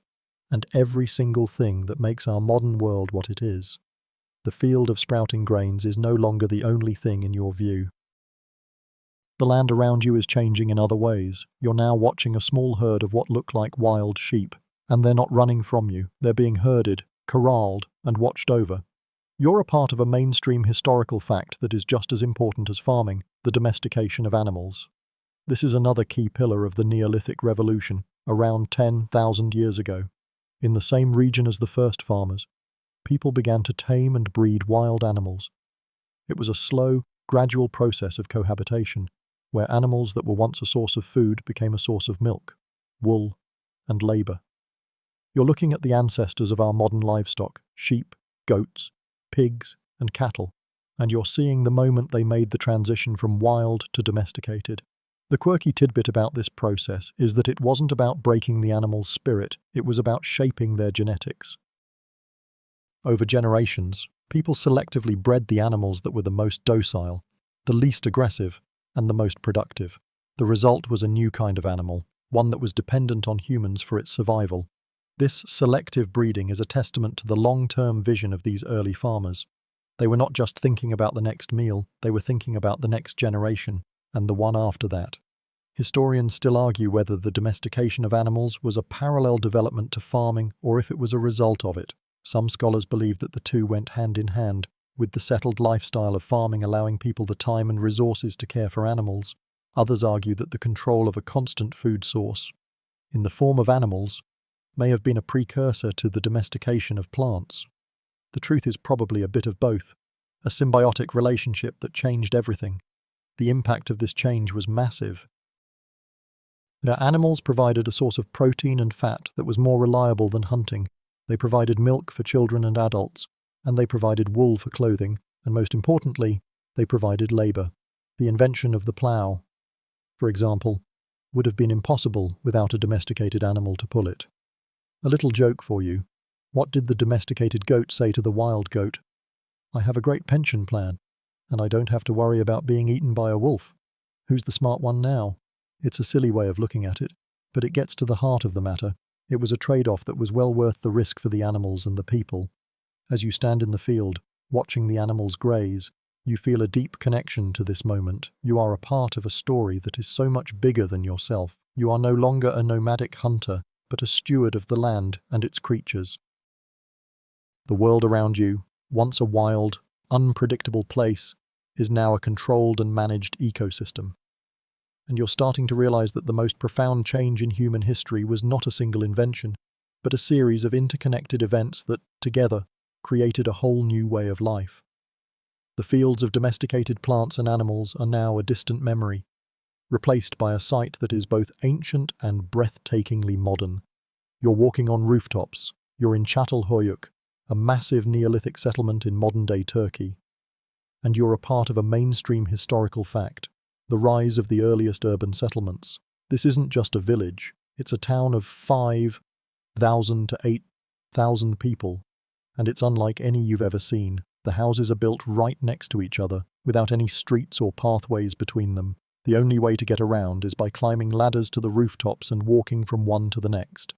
and every single thing that makes our modern world what it is. The field of sprouting grains is no longer the only thing in your view. The land around you is changing in other ways. You're now watching a small herd of what look like wild sheep, and they're not running from you. They're being herded, corralled, and watched over. You're a part of a mainstream historical fact that is just as important as farming: the domestication of animals. This is another key pillar of the Neolithic Revolution, around 10,000 years ago. In the same region as the first farmers, people began to tame and breed wild animals. It was a slow, gradual process of cohabitation, where animals that were once a source of food became a source of milk, wool, and labor. You're looking at the ancestors of our modern livestock: sheep, goats, pigs, and cattle, and you're seeing the moment they made the transition from wild to domesticated. The quirky tidbit about this process is that it wasn't about breaking the animal's spirit, it was about shaping their genetics. Over generations, people selectively bred the animals that were the most docile, the least aggressive, and the most productive. The result was a new kind of animal, one that was dependent on humans for its survival. This selective breeding is a testament to the long-term vision of these early farmers. They were not just thinking about the next meal, they were thinking about the next generation, and the one after that. Historians still argue whether the domestication of animals was a parallel development to farming or if it was a result of it. Some scholars believe that the two went hand in hand, with the settled lifestyle of farming allowing people the time and resources to care for animals. Others argue that the control of a constant food source, in the form of animals, may have been a precursor to the domestication of plants. The truth is probably a bit of both, a symbiotic relationship that changed everything. The impact of this change was massive. The animals provided a source of protein and fat that was more reliable than hunting. They provided milk for children and adults, and they provided wool for clothing, and most importantly, they provided labor. The invention of the plough, for example, would have been impossible without a domesticated animal to pull it. A little joke for you. What did the domesticated goat say to the wild goat? I have a great pension plan, and I don't have to worry about being eaten by a wolf. Who's the smart one now? It's a silly way of looking at it, but it gets to the heart of the matter. It was a trade-off that was well worth the risk for the animals and the people. As you stand in the field, watching the animals graze, you feel a deep connection to this moment. You are a part of a story that is so much bigger than yourself. You are no longer a nomadic hunter, but a steward of the land and its creatures. The world around you, once a wild, unpredictable place, is now a controlled and managed ecosystem. And you're starting to realize that the most profound change in human history was not a single invention, but a series of interconnected events that, together, created a whole new way of life. The fields of domesticated plants and animals are now a distant memory, replaced by a sight that is both ancient and breathtakingly modern. You're walking on rooftops. You're in Çatalhöyük, a massive Neolithic settlement in modern-day Turkey. And you're a part of a mainstream historical fact, the rise of the earliest urban settlements. This isn't just a village, it's a town of 5,000 to 8,000 people, and it's unlike any you've ever seen. The houses are built right next to each other, without any streets or pathways between them. The only way to get around is by climbing ladders to the rooftops and walking from one to the next.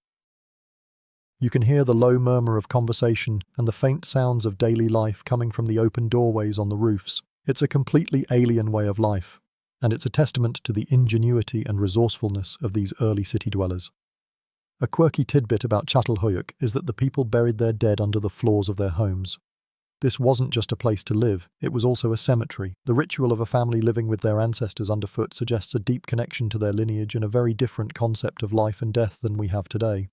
You can hear the low murmur of conversation and the faint sounds of daily life coming from the open doorways on the roofs. It's a completely alien way of life, and it's a testament to the ingenuity and resourcefulness of these early city dwellers. A quirky tidbit about Çatalhöyük is that the people buried their dead under the floors of their homes. This wasn't just a place to live, it was also a cemetery. The ritual of a family living with their ancestors underfoot suggests a deep connection to their lineage and a very different concept of life and death than we have today.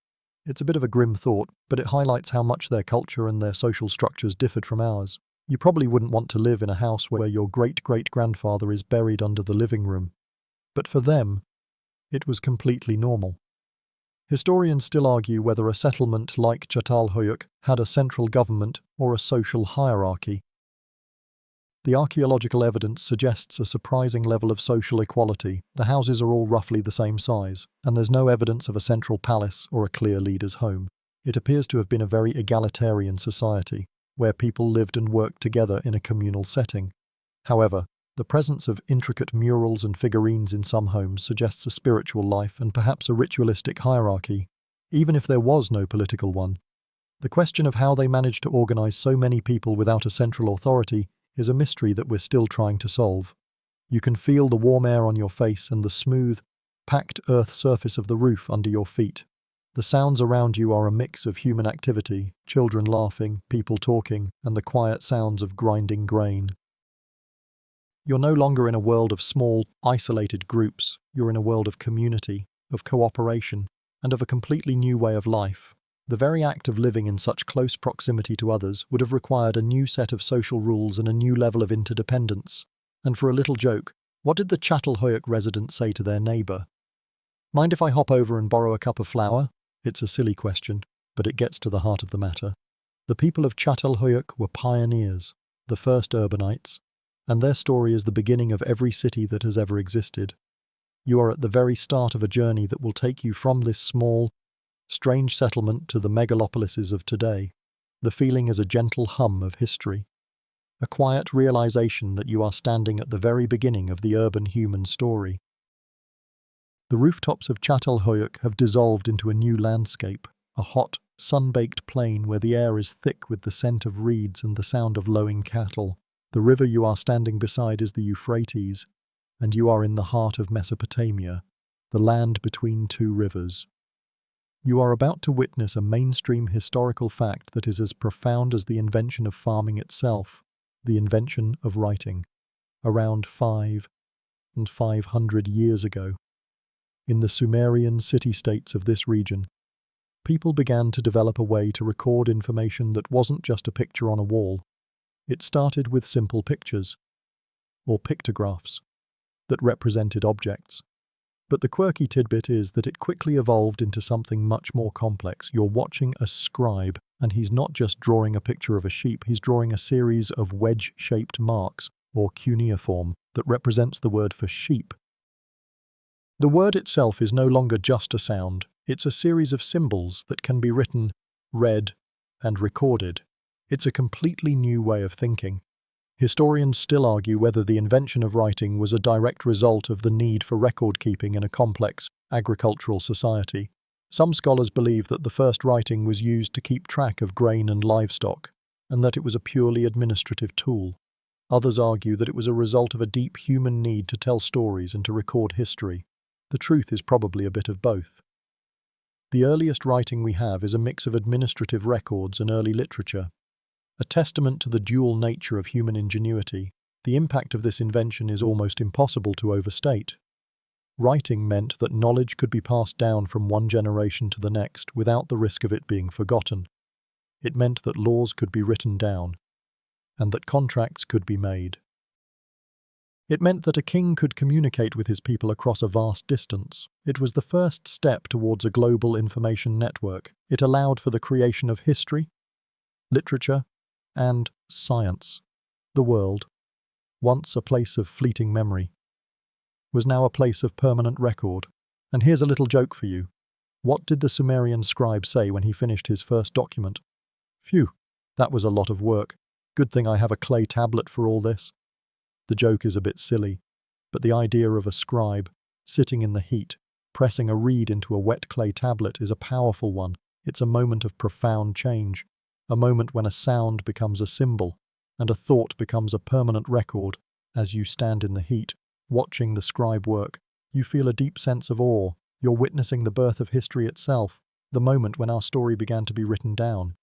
It's a bit of a grim thought, but it highlights how much their culture and their social structures differed from ours. You probably wouldn't want to live in a house where your great-great-grandfather is buried under the living room. But for them, it was completely normal. Historians still argue whether a settlement like Çatalhöyük had a central government or a social hierarchy. The archaeological evidence suggests a surprising level of social equality. The houses are all roughly the same size, and there's no evidence of a central palace or a clear leader's home. It appears to have been a very egalitarian society, where people lived and worked together in a communal setting. However, the presence of intricate murals and figurines in some homes suggests a spiritual life and perhaps a ritualistic hierarchy, even if there was no political one. The question of how they managed to organize so many people without a central authority is a mystery that we're still trying to solve. You can feel the warm air on your face and the smooth, packed earth surface of the roof under your feet. The sounds around you are a mix of human activity, children laughing, people talking, and the quiet sounds of grinding grain. You're no longer in a world of small, isolated groups. You're in a world of community, of cooperation, and of a completely new way of life. The very act of living in such close proximity to others would have required a new set of social rules and a new level of interdependence. And for a little joke, what did the Çatalhöyük residents say to their neighbour? Mind if I hop over and borrow a cup of flour? It's a silly question, but it gets to the heart of the matter. The people of Çatalhöyük were pioneers, the first urbanites, and their story is the beginning of every city that has ever existed. You are at the very start of a journey that will take you from this small, strange settlement to the megalopolises of today. The feeling is a gentle hum of history, a quiet realization that you are standing at the very beginning of the urban human story. The rooftops of Çatalhöyük have dissolved into a new landscape, a hot, sun-baked plain where the air is thick with the scent of reeds and the sound of lowing cattle. The river you are standing beside is the Euphrates, and you are in the heart of Mesopotamia, the land between two rivers. You are about to witness a mainstream historical fact that is as profound as the invention of farming itself, the invention of writing, around 500 years ago. In the Sumerian city-states of this region, people began to develop a way to record information that wasn't just a picture on a wall. It started with simple pictures, or pictographs, that represented objects. But the quirky tidbit is that it quickly evolved into something much more complex. You're watching a scribe, and he's not just drawing a picture of a sheep, he's drawing a series of wedge-shaped marks, or cuneiform, that represents the word for sheep. The word itself is no longer just a sound, it's a series of symbols that can be written, read, and recorded. It's a completely new way of thinking. Historians still argue whether the invention of writing was a direct result of the need for record-keeping in a complex, agricultural society, Some scholars believe that the first writing was used to keep track of grain and livestock, and that it was a purely administrative tool. Others argue that it was a result of a deep human need to tell stories and to record history. The truth is probably a bit of both. The earliest writing we have is a mix of administrative records and early literature. A testament to the dual nature of human ingenuity, the impact of this invention is almost impossible to overstate. Writing meant that knowledge could be passed down from one generation to the next without the risk of it being forgotten. It meant that laws could be written down, and that contracts could be made. It meant that a king could communicate with his people across a vast distance. It was the first step towards a global information network. It allowed for the creation of history, literature, and science. The world, once a place of fleeting memory, was now a place of permanent record. And here's a little joke for you. What did the Sumerian scribe say when he finished his first document? Phew, that was a lot of work. Good thing I have a clay tablet for all this. The joke is a bit silly, but the idea of a scribe, sitting in the heat, pressing a reed into a wet clay tablet is a powerful one. It's a moment of profound change, a moment when a sound becomes a symbol, and a thought becomes a permanent record. As you stand in the heat, watching the scribe work, you feel a deep sense of awe. You're witnessing the birth of history itself, the moment when our story began to be written down.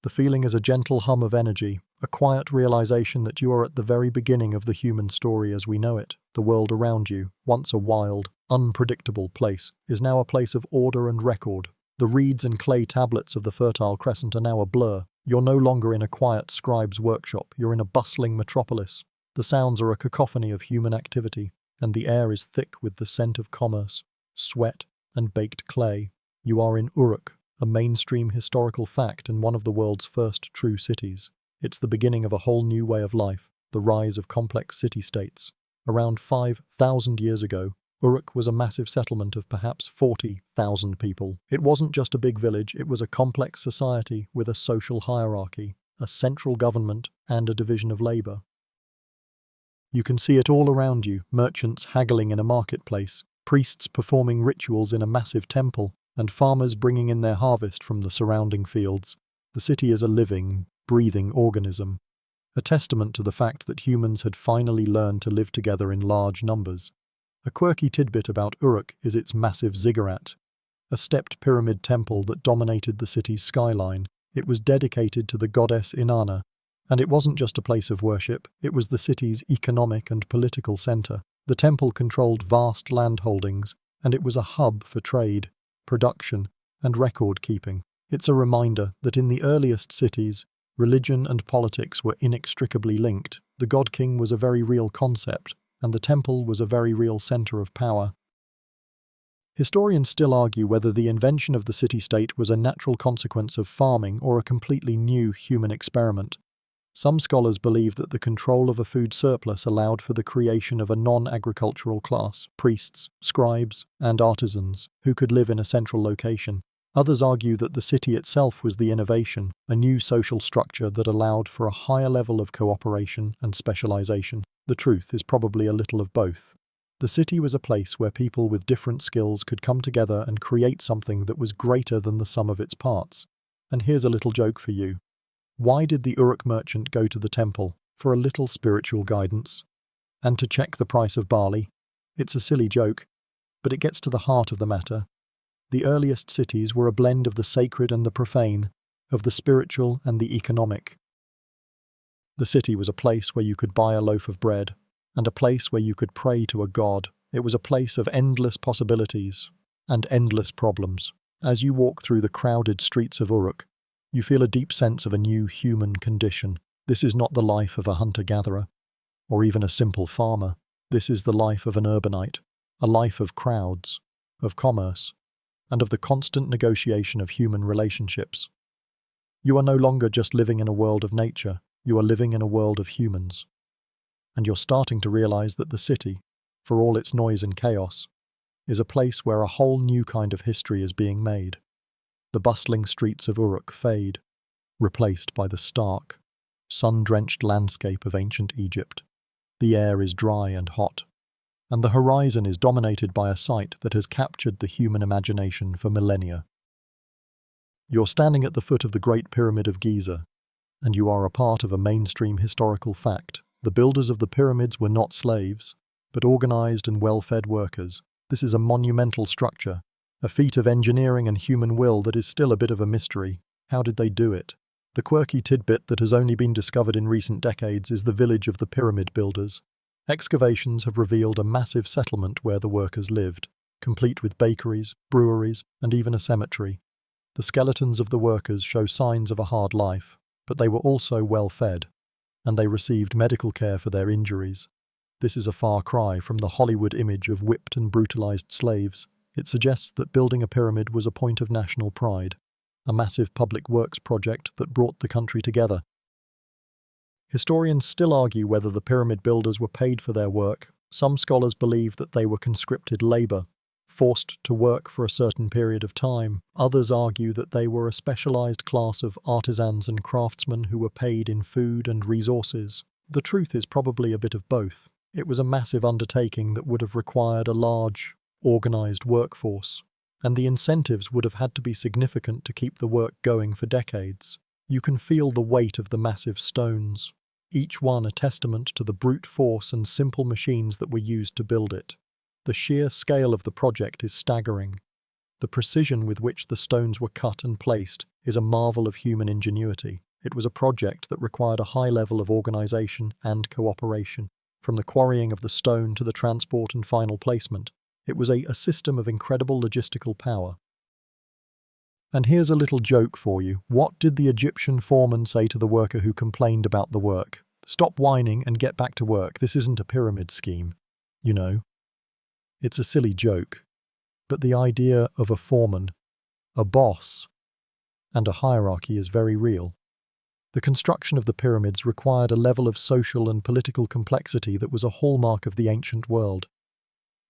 The feeling is a gentle hum of energy, a quiet realization that you are at the very beginning of the human story as we know it. The world around you, once a wild, unpredictable place, is now a place of order and record. The reeds and clay tablets of the Fertile Crescent are now a blur. You're no longer in a quiet scribe's workshop, you're in a bustling metropolis. The sounds are a cacophony of human activity, and the air is thick with the scent of commerce, sweat, and baked clay. You are in Uruk, a mainstream historical fact and one of the world's first true cities. It's the beginning of a whole new way of life, the rise of complex city-states. Around 5,000 years ago, Uruk was a massive settlement of perhaps 40,000 people. It wasn't just a big village, it was a complex society with a social hierarchy, a central government, and a division of labor. You can see it all around you, merchants haggling in a marketplace, priests performing rituals in a massive temple, and farmers bringing in their harvest from the surrounding fields. The city is a living, breathing organism, a testament to the fact that humans had finally learned to live together in large numbers. A quirky tidbit about Uruk is its massive ziggurat, a stepped pyramid temple that dominated the city's skyline. It was dedicated to the goddess Inanna, and it wasn't just a place of worship, it was the city's economic and political center. The temple controlled vast land holdings, and it was a hub for trade, production, and record-keeping. It's a reminder that in the earliest cities, religion and politics were inextricably linked. The God King was a very real concept, and the temple was a very real center of power. Historians still argue whether the invention of the city-state was a natural consequence of farming or a completely new human experiment. Some scholars believe that the control of a food surplus allowed for the creation of a non-agricultural class, priests, scribes, and artisans, who could live in a central location. Others argue that the city itself was the innovation, a new social structure that allowed for a higher level of cooperation and specialization. The truth is probably a little of both. The city was a place where people with different skills could come together and create something that was greater than the sum of its parts. And here's a little joke for you. Why did the Uruk merchant go to the temple? For a little spiritual guidance? And to check the price of barley? It's a silly joke, but it gets to the heart of the matter. The earliest cities were a blend of the sacred and the profane, of the spiritual and the economic. The city was a place where you could buy a loaf of bread, and a place where you could pray to a god. It was a place of endless possibilities and endless problems. As you walk through the crowded streets of Uruk, you feel a deep sense of a new human condition. This is not the life of a hunter-gatherer, or even a simple farmer. This is the life of an urbanite, a life of crowds, of commerce, and of the constant negotiation of human relationships. You are no longer just living in a world of nature, you are living in a world of humans. And you're starting to realize that the city, for all its noise and chaos, is a place where a whole new kind of history is being made. The bustling streets of Uruk fade, replaced by the stark, sun-drenched landscape of ancient Egypt. The air is dry and hot, and the horizon is dominated by a sight that has captured the human imagination for millennia. You're standing at the foot of the Great Pyramid of Giza, and you are a part of a mainstream historical fact. The builders of the pyramids were not slaves, but organized and well-fed workers. This is a monumental structure, a feat of engineering and human will that is still a bit of a mystery. How did they do it? The quirky tidbit that has only been discovered in recent decades is the village of the pyramid builders. Excavations have revealed a massive settlement where the workers lived, complete with bakeries, breweries, and even a cemetery. The skeletons of the workers show signs of a hard life, but they were also well-fed, and they received medical care for their injuries. This is a far cry from the Hollywood image of whipped and brutalized slaves. It suggests that building a pyramid was a point of national pride, a massive public works project that brought the country together. Historians still argue whether the pyramid builders were paid for their work. Some scholars believe that they were conscripted labor, forced to work for a certain period of time. Others argue that they were a specialized class of artisans and craftsmen who were paid in food and resources. The truth is probably a bit of both. It was a massive undertaking that would have required a large, organized workforce, and the incentives would have had to be significant to keep the work going for decades. You can feel the weight of the massive stones, each one a testament to the brute force and simple machines that were used to build it. The sheer scale of the project is staggering. The precision with which the stones were cut and placed is a marvel of human ingenuity. It was a project that required a high level of organization and cooperation. From the quarrying of the stone to the transport and final placement, it was a system of incredible logistical power. And here's a little joke for you. What did the Egyptian foreman say to the worker who complained about the work? Stop whining and get back to work. This isn't a pyramid scheme. You know. It's a silly joke, but the idea of a foreman, a boss, and a hierarchy is very real. The construction of the pyramids required a level of social and political complexity that was a hallmark of the ancient world.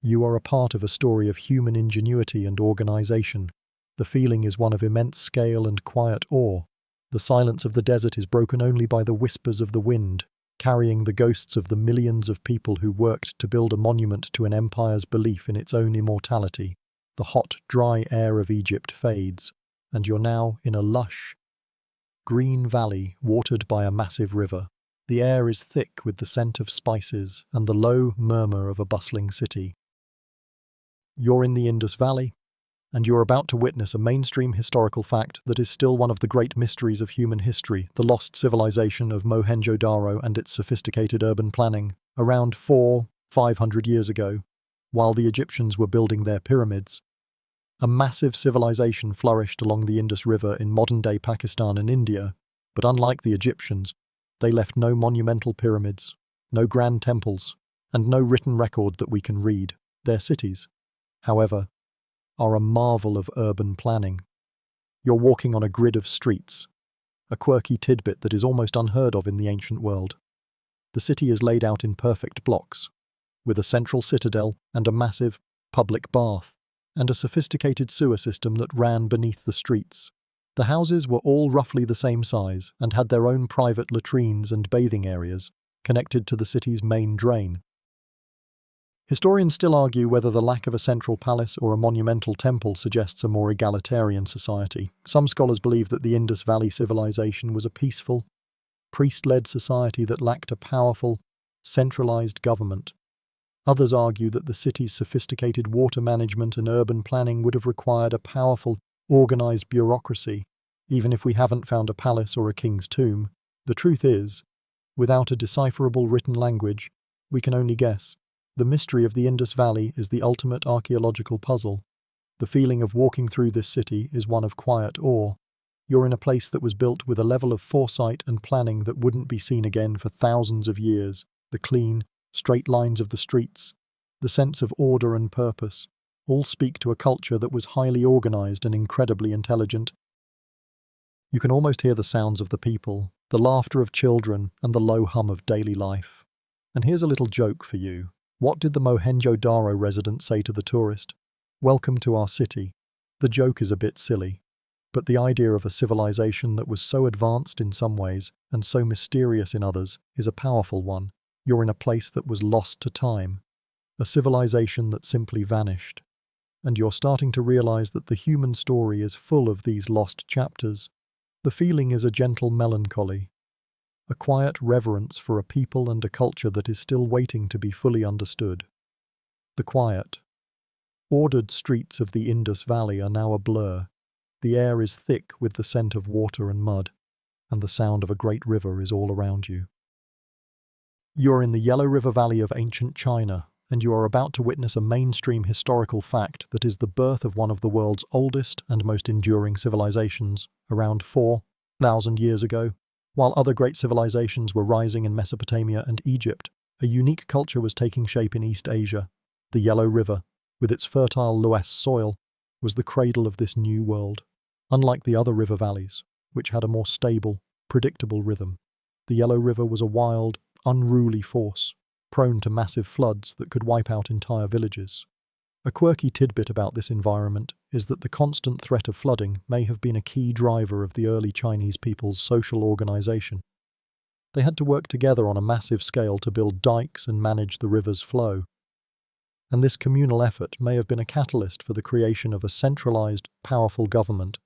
You are a part of a story of human ingenuity and organization. The feeling is one of immense scale and quiet awe. The silence of the desert is broken only by the whispers of the wind, carrying the ghosts of the millions of people who worked to build a monument to an empire's belief in its own immortality. The hot, dry air of Egypt fades, and you're now in a lush, green valley watered by a massive river. The air is thick with the scent of spices and the low murmur of a bustling city. You're in the Indus Valley, and you're about to witness a mainstream historical fact that is still one of the great mysteries of human history, the lost civilization of Mohenjo-Daro and its sophisticated urban planning. Around 400-500 years ago, while the Egyptians were building their pyramids, a massive civilization flourished along the Indus River in modern-day Pakistan and India, but unlike the Egyptians, they left no monumental pyramids, no grand temples, and no written record that we can read. Their cities, however, are a marvel of urban planning. You're walking on a grid of streets, a quirky tidbit that is almost unheard of in the ancient world. The city is laid out in perfect blocks, with a central citadel and a massive public bath, and a sophisticated sewer system that ran beneath the streets. The houses were all roughly the same size and had their own private latrines and bathing areas, connected to the city's main drain. Historians still argue whether the lack of a central palace or a monumental temple suggests a more egalitarian society. Some scholars believe that the Indus Valley civilization was a peaceful, priest-led society that lacked a powerful, centralized government. Others argue that the city's sophisticated water management and urban planning would have required a powerful, organized bureaucracy. Even if we haven't found a palace or a king's tomb, the truth is, without a decipherable written language, we can only guess. The mystery of the Indus Valley is the ultimate archaeological puzzle. The feeling of walking through this city is one of quiet awe. You're in a place that was built with a level of foresight and planning that wouldn't be seen again for thousands of years. The clean, straight lines of the streets, the sense of order and purpose, all speak to a culture that was highly organized and incredibly intelligent. You can almost hear the sounds of the people, the laughter of children, and the low hum of daily life. And here's a little joke for you. What did the Mohenjo-Daro resident say to the tourist? "Welcome to our city." The joke is a bit silly, but the idea of a civilization that was so advanced in some ways and so mysterious in others is a powerful one. You're in a place that was lost to time, a civilization that simply vanished. And you're starting to realize that the human story is full of these lost chapters. The feeling is a gentle melancholy, a quiet reverence for a people and a culture that is still waiting to be fully understood. The quiet, ordered streets of the Indus Valley are now a blur. The air is thick with the scent of water and mud, and the sound of a great river is all around you. You're in the Yellow River Valley of ancient China, and you are about to witness a mainstream historical fact that is the birth of one of the world's oldest and most enduring civilizations, around 4,000 years ago. While other great civilizations were rising in Mesopotamia and Egypt, a unique culture was taking shape in East Asia. The Yellow River, with its fertile loess soil, was the cradle of this new world. Unlike the other river valleys, which had a more stable, predictable rhythm, the Yellow River was a wild, unruly force, prone to massive floods that could wipe out entire villages. A quirky tidbit about this environment is that the constant threat of flooding may have been a key driver of the early Chinese people's social organization. They had to work together on a massive scale to build dikes and manage the river's flow. And this communal effort may have been a catalyst for the creation of a centralized, powerful government.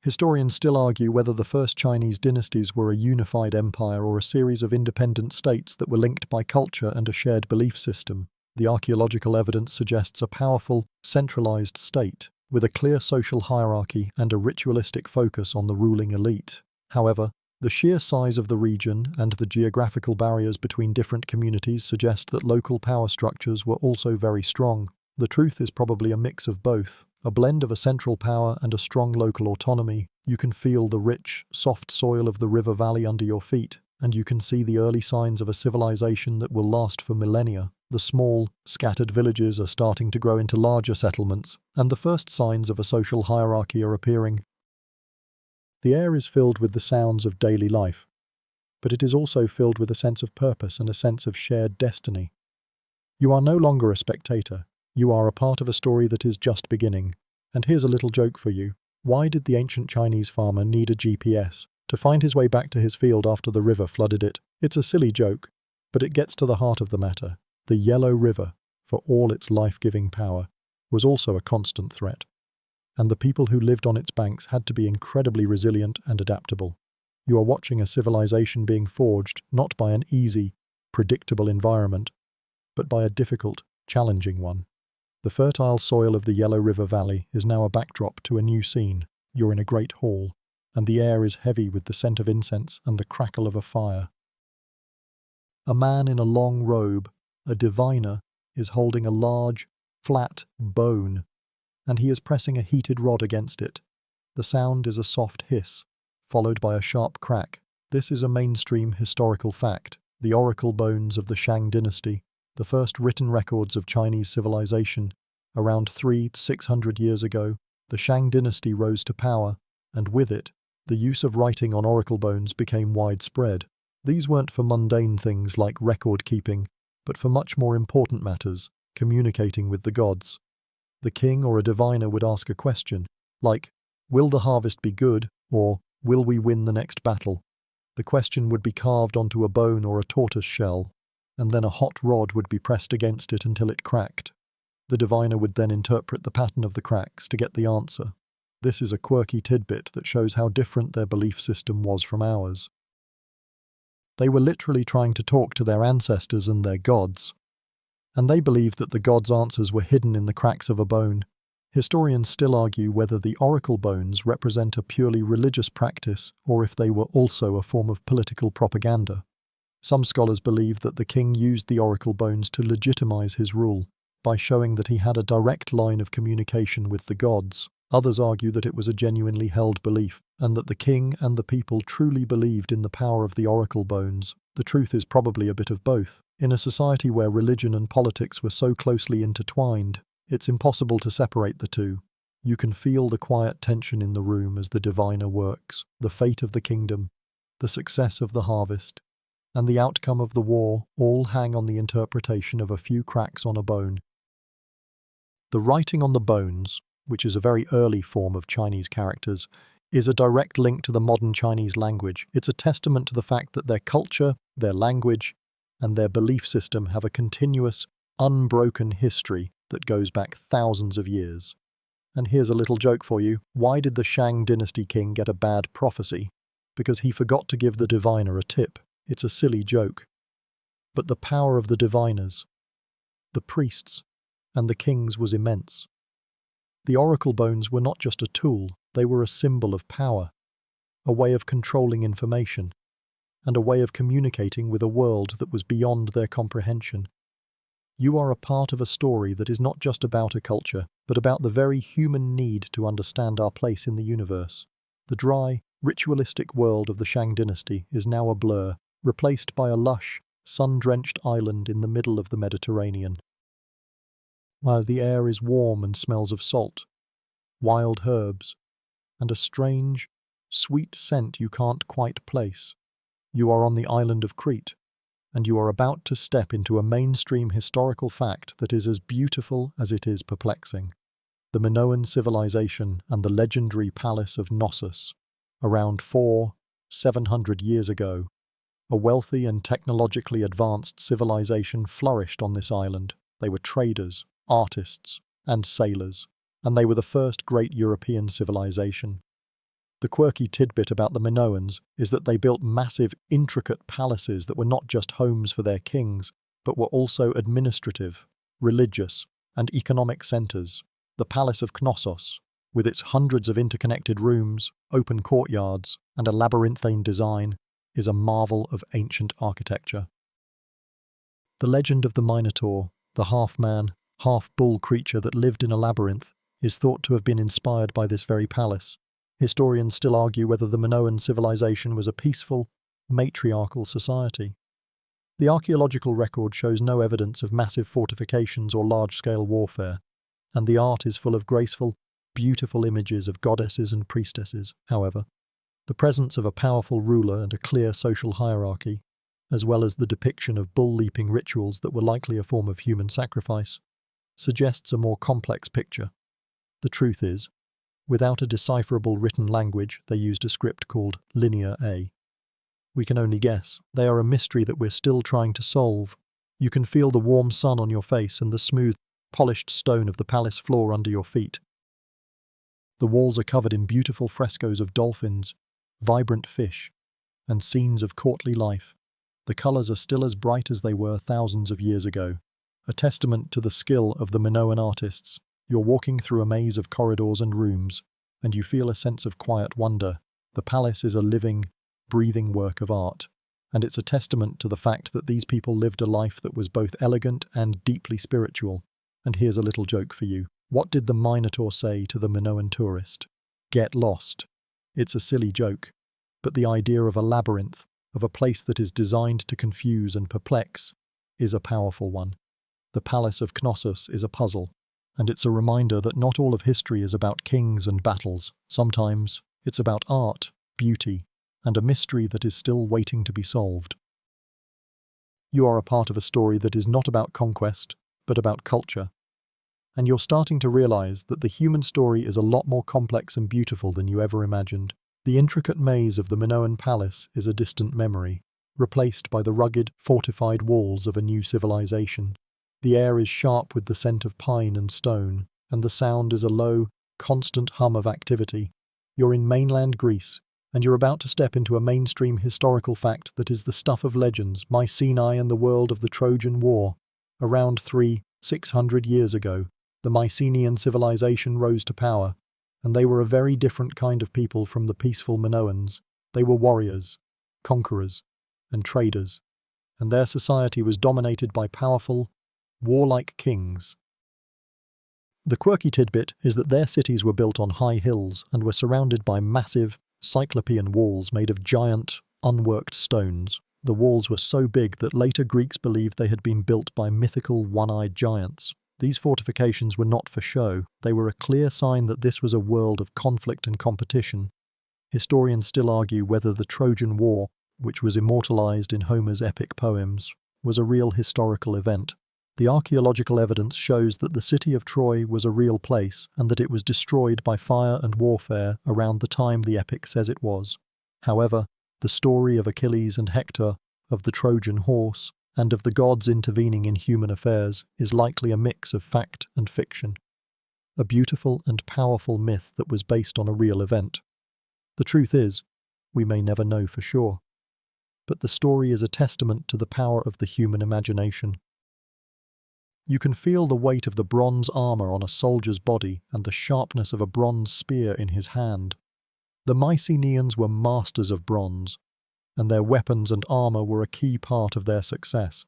Historians still argue whether the first Chinese dynasties were a unified empire or a series of independent states that were linked by culture and a shared belief system. The archaeological evidence suggests a powerful, centralized state, with a clear social hierarchy and a ritualistic focus on the ruling elite. However, the sheer size of the region and the geographical barriers between different communities suggest that local power structures were also very strong. The truth is probably a mix of both, a blend of a central power and a strong local autonomy. You can feel the rich, soft soil of the river valley under your feet, and you can see the early signs of a civilization that will last for millennia. The small, scattered villages are starting to grow into larger settlements, and the first signs of a social hierarchy are appearing. The air is filled with the sounds of daily life, but it is also filled with a sense of purpose and a sense of shared destiny. You are no longer a spectator. You are a part of a story that is just beginning. And here's a little joke for you. Why did the ancient Chinese farmer need a GPS to find his way back to his field after the river flooded it? It's a silly joke, but it gets to the heart of the matter. The Yellow River, for all its life-giving power, was also a constant threat. And the people who lived on its banks had to be incredibly resilient and adaptable. You are watching a civilization being forged not by an easy, predictable environment, but by a difficult, challenging one. The fertile soil of the Yellow River Valley is now a backdrop to a new scene. You're in a great hall, and the air is heavy with the scent of incense and the crackle of a fire. A man in a long robe, a diviner, is holding a large, flat bone, and he is pressing a heated rod against it. The sound is a soft hiss, followed by a sharp crack. This is a mainstream historical fact. The oracle bones of the Shang dynasty, the first written records of Chinese civilization, around 300–600 years ago, the Shang dynasty rose to power, and with it, the use of writing on oracle bones became widespread. These weren't for mundane things like record-keeping, but for much more important matters, communicating with the gods. The king or a diviner would ask a question, like, "Will the harvest be good?" or "Will we win the next battle?" The question would be carved onto a bone or a tortoise shell, and then a hot rod would be pressed against it until it cracked. The diviner would then interpret the pattern of the cracks to get the answer. This is a quirky tidbit that shows how different their belief system was from ours. They were literally trying to talk to their ancestors and their gods, and they believed that the gods' answers were hidden in the cracks of a bone. Historians still argue whether the oracle bones represent a purely religious practice or if they were also a form of political propaganda. Some scholars believe that the king used the oracle bones to legitimize his rule, by showing that he had a direct line of communication with the gods. Others argue that it was a genuinely held belief, and that the king and the people truly believed in the power of the oracle bones. The truth is probably a bit of both. In a society where religion and politics were so closely intertwined, it's impossible to separate the two. You can feel the quiet tension in the room as the diviner works, the fate of the kingdom, the success of the harvest, and the outcome of the war all hang on the interpretation of a few cracks on a bone. The writing on the bones, which is a very early form of Chinese characters, is a direct link to the modern Chinese language. It's a testament to the fact that their culture, their language, and their belief system have a continuous, unbroken history that goes back thousands of years. And here's a little joke for you. Why did the Shang dynasty king get a bad prophecy? Because he forgot to give the diviner a tip. It's a silly joke. But the power of the diviners, the priests, and the kings was immense. The oracle bones were not just a tool, they were a symbol of power, a way of controlling information, and a way of communicating with a world that was beyond their comprehension. You are a part of a story that is not just about a culture, but about the very human need to understand our place in the universe. The dry, ritualistic world of the Shang dynasty is now a blur, replaced by a lush, sun-drenched island in the middle of the Mediterranean. While the air is warm and smells of salt, wild herbs, and a strange, sweet scent you can't quite place, you are on the island of Crete, and you are about to step into a mainstream historical fact that is as beautiful as it is perplexing. The Minoan civilization and the legendary palace of Knossos, around 700 years ago, a wealthy and technologically advanced civilization flourished on this island. They were traders, artists, and sailors, and they were the first great European civilization. The quirky tidbit about the Minoans is that they built massive, intricate palaces that were not just homes for their kings, but were also administrative, religious, and economic centers. The Palace of Knossos, with its hundreds of interconnected rooms, open courtyards, and a labyrinthine design, is a marvel of ancient architecture. The legend of the Minotaur, the half-man, half-bull creature that lived in a labyrinth, is thought to have been inspired by this very palace. Historians still argue whether the Minoan civilization was a peaceful, matriarchal society. The archaeological record shows no evidence of massive fortifications or large-scale warfare, and the art is full of graceful, beautiful images of goddesses and priestesses. However, the presence of a powerful ruler and a clear social hierarchy, as well as the depiction of bull-leaping rituals that were likely a form of human sacrifice, suggests a more complex picture. The truth is, without a decipherable written language, they used a script called Linear A. We can only guess. They are a mystery that we're still trying to solve. You can feel the warm sun on your face and the smooth, polished stone of the palace floor under your feet. The walls are covered in beautiful frescoes of dolphins, vibrant fish, and scenes of courtly life. The colors are still as bright as they were thousands of years ago, a testament to the skill of the Minoan artists. You're walking through a maze of corridors and rooms, and you feel a sense of quiet wonder. The palace is a living, breathing work of art, and it's a testament to the fact that these people lived a life that was both elegant and deeply spiritual. And here's a little joke for you. What did the Minotaur say to the Minoan tourist? Get lost. It's a silly joke, but the idea of a labyrinth, of a place that is designed to confuse and perplex, is a powerful one. The Palace of Knossos is a puzzle, and it's a reminder that not all of history is about kings and battles. Sometimes it's about art, beauty, and a mystery that is still waiting to be solved. You are a part of a story that is not about conquest, but about culture. And you're starting to realize that the human story is a lot more complex and beautiful than you ever imagined. The intricate maze of the Minoan palace is a distant memory, replaced by the rugged, fortified walls of a new civilization. The air is sharp with the scent of pine and stone, and the sound is a low, constant hum of activity. You're in mainland Greece, and you're about to step into a mainstream historical fact that is the stuff of legends, Mycenae and the world of the Trojan War. Around 600 years ago, the Mycenaean civilization rose to power, and they were a very different kind of people from the peaceful Minoans. They were warriors, conquerors, and traders, and their society was dominated by powerful, warlike kings. The quirky tidbit is that their cities were built on high hills and were surrounded by massive, cyclopean walls made of giant, unworked stones. The walls were so big that later Greeks believed they had been built by mythical one-eyed giants. These fortifications were not for show, they were a clear sign that this was a world of conflict and competition. Historians still argue whether the Trojan War, which was immortalized in Homer's epic poems, was a real historical event. The archaeological evidence shows that the city of Troy was a real place and that it was destroyed by fire and warfare around the time the epic says it was. However, the story of Achilles and Hector, of the Trojan horse, and of the gods intervening in human affairs is likely a mix of fact and fiction, a beautiful and powerful myth that was based on a real event. The truth is, we may never know for sure, but the story is a testament to the power of the human imagination. You can feel the weight of the bronze armor on a soldier's body and the sharpness of a bronze spear in his hand. The Mycenaeans were masters of bronze, and their weapons and armor were a key part of their success.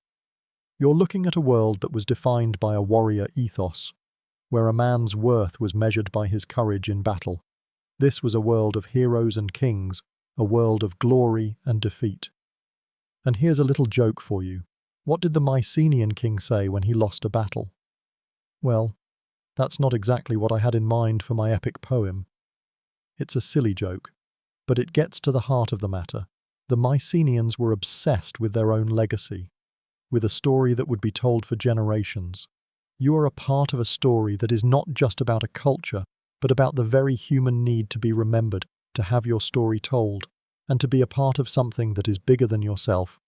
You're looking at a world that was defined by a warrior ethos, where a man's worth was measured by his courage in battle. This was a world of heroes and kings, a world of glory and defeat. And here's a little joke for you. What did the Mycenaean king say when he lost a battle? Well, that's not exactly what I had in mind for my epic poem. It's a silly joke, but it gets to the heart of the matter. The Mycenaeans were obsessed with their own legacy, with a story that would be told for generations. You are a part of a story that is not just about a culture, but about the very human need to be remembered, to have your story told, and to be a part of something that is bigger than yourself.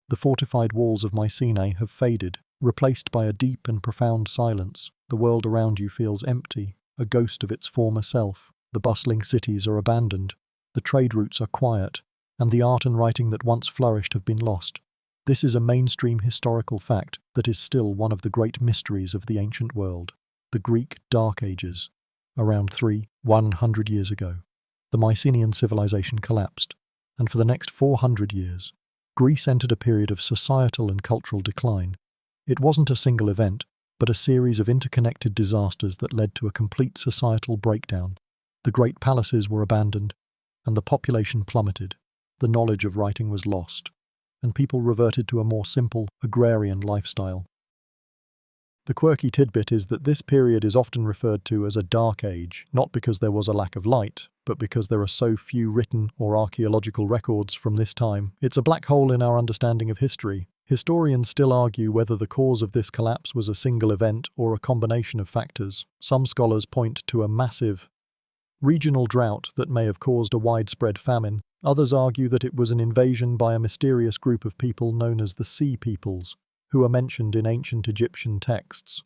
The fortified walls of Mycenae have faded, replaced by a deep and profound silence. The world around you feels empty, a ghost of its former self. The bustling cities are abandoned, the trade routes are quiet, and the art and writing that once flourished have been lost. This is a mainstream historical fact that is still one of the great mysteries of the ancient world. The Greek Dark Ages. Around 100 years ago, the Mycenaean civilization collapsed, and for the next 400 years, Greece entered a period of societal and cultural decline. It wasn't a single event, but a series of interconnected disasters that led to a complete societal breakdown. The great palaces were abandoned, and the population plummeted. The knowledge of writing was lost, and people reverted to a more simple, agrarian lifestyle. The quirky tidbit is that this period is often referred to as a dark age, not because there was a lack of light, but because there are so few written or archaeological records from this time. It's a black hole in our understanding of history. Historians still argue whether the cause of this collapse was a single event or a combination of factors. Some scholars point to a massive regional drought that may have caused a widespread famine. Others argue that it was an invasion by a mysterious group of people known as the Sea Peoples, who are mentioned in ancient Egyptian texts.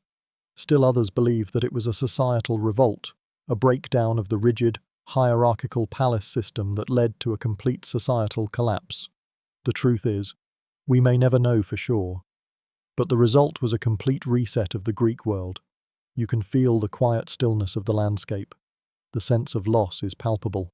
Still others believe that it was a societal revolt, a breakdown of the rigid, hierarchical palace system that led to a complete societal collapse. The truth is, we may never know for sure, but the result was a complete reset of the Greek world. You can feel the quiet stillness of the landscape. The sense of loss is palpable.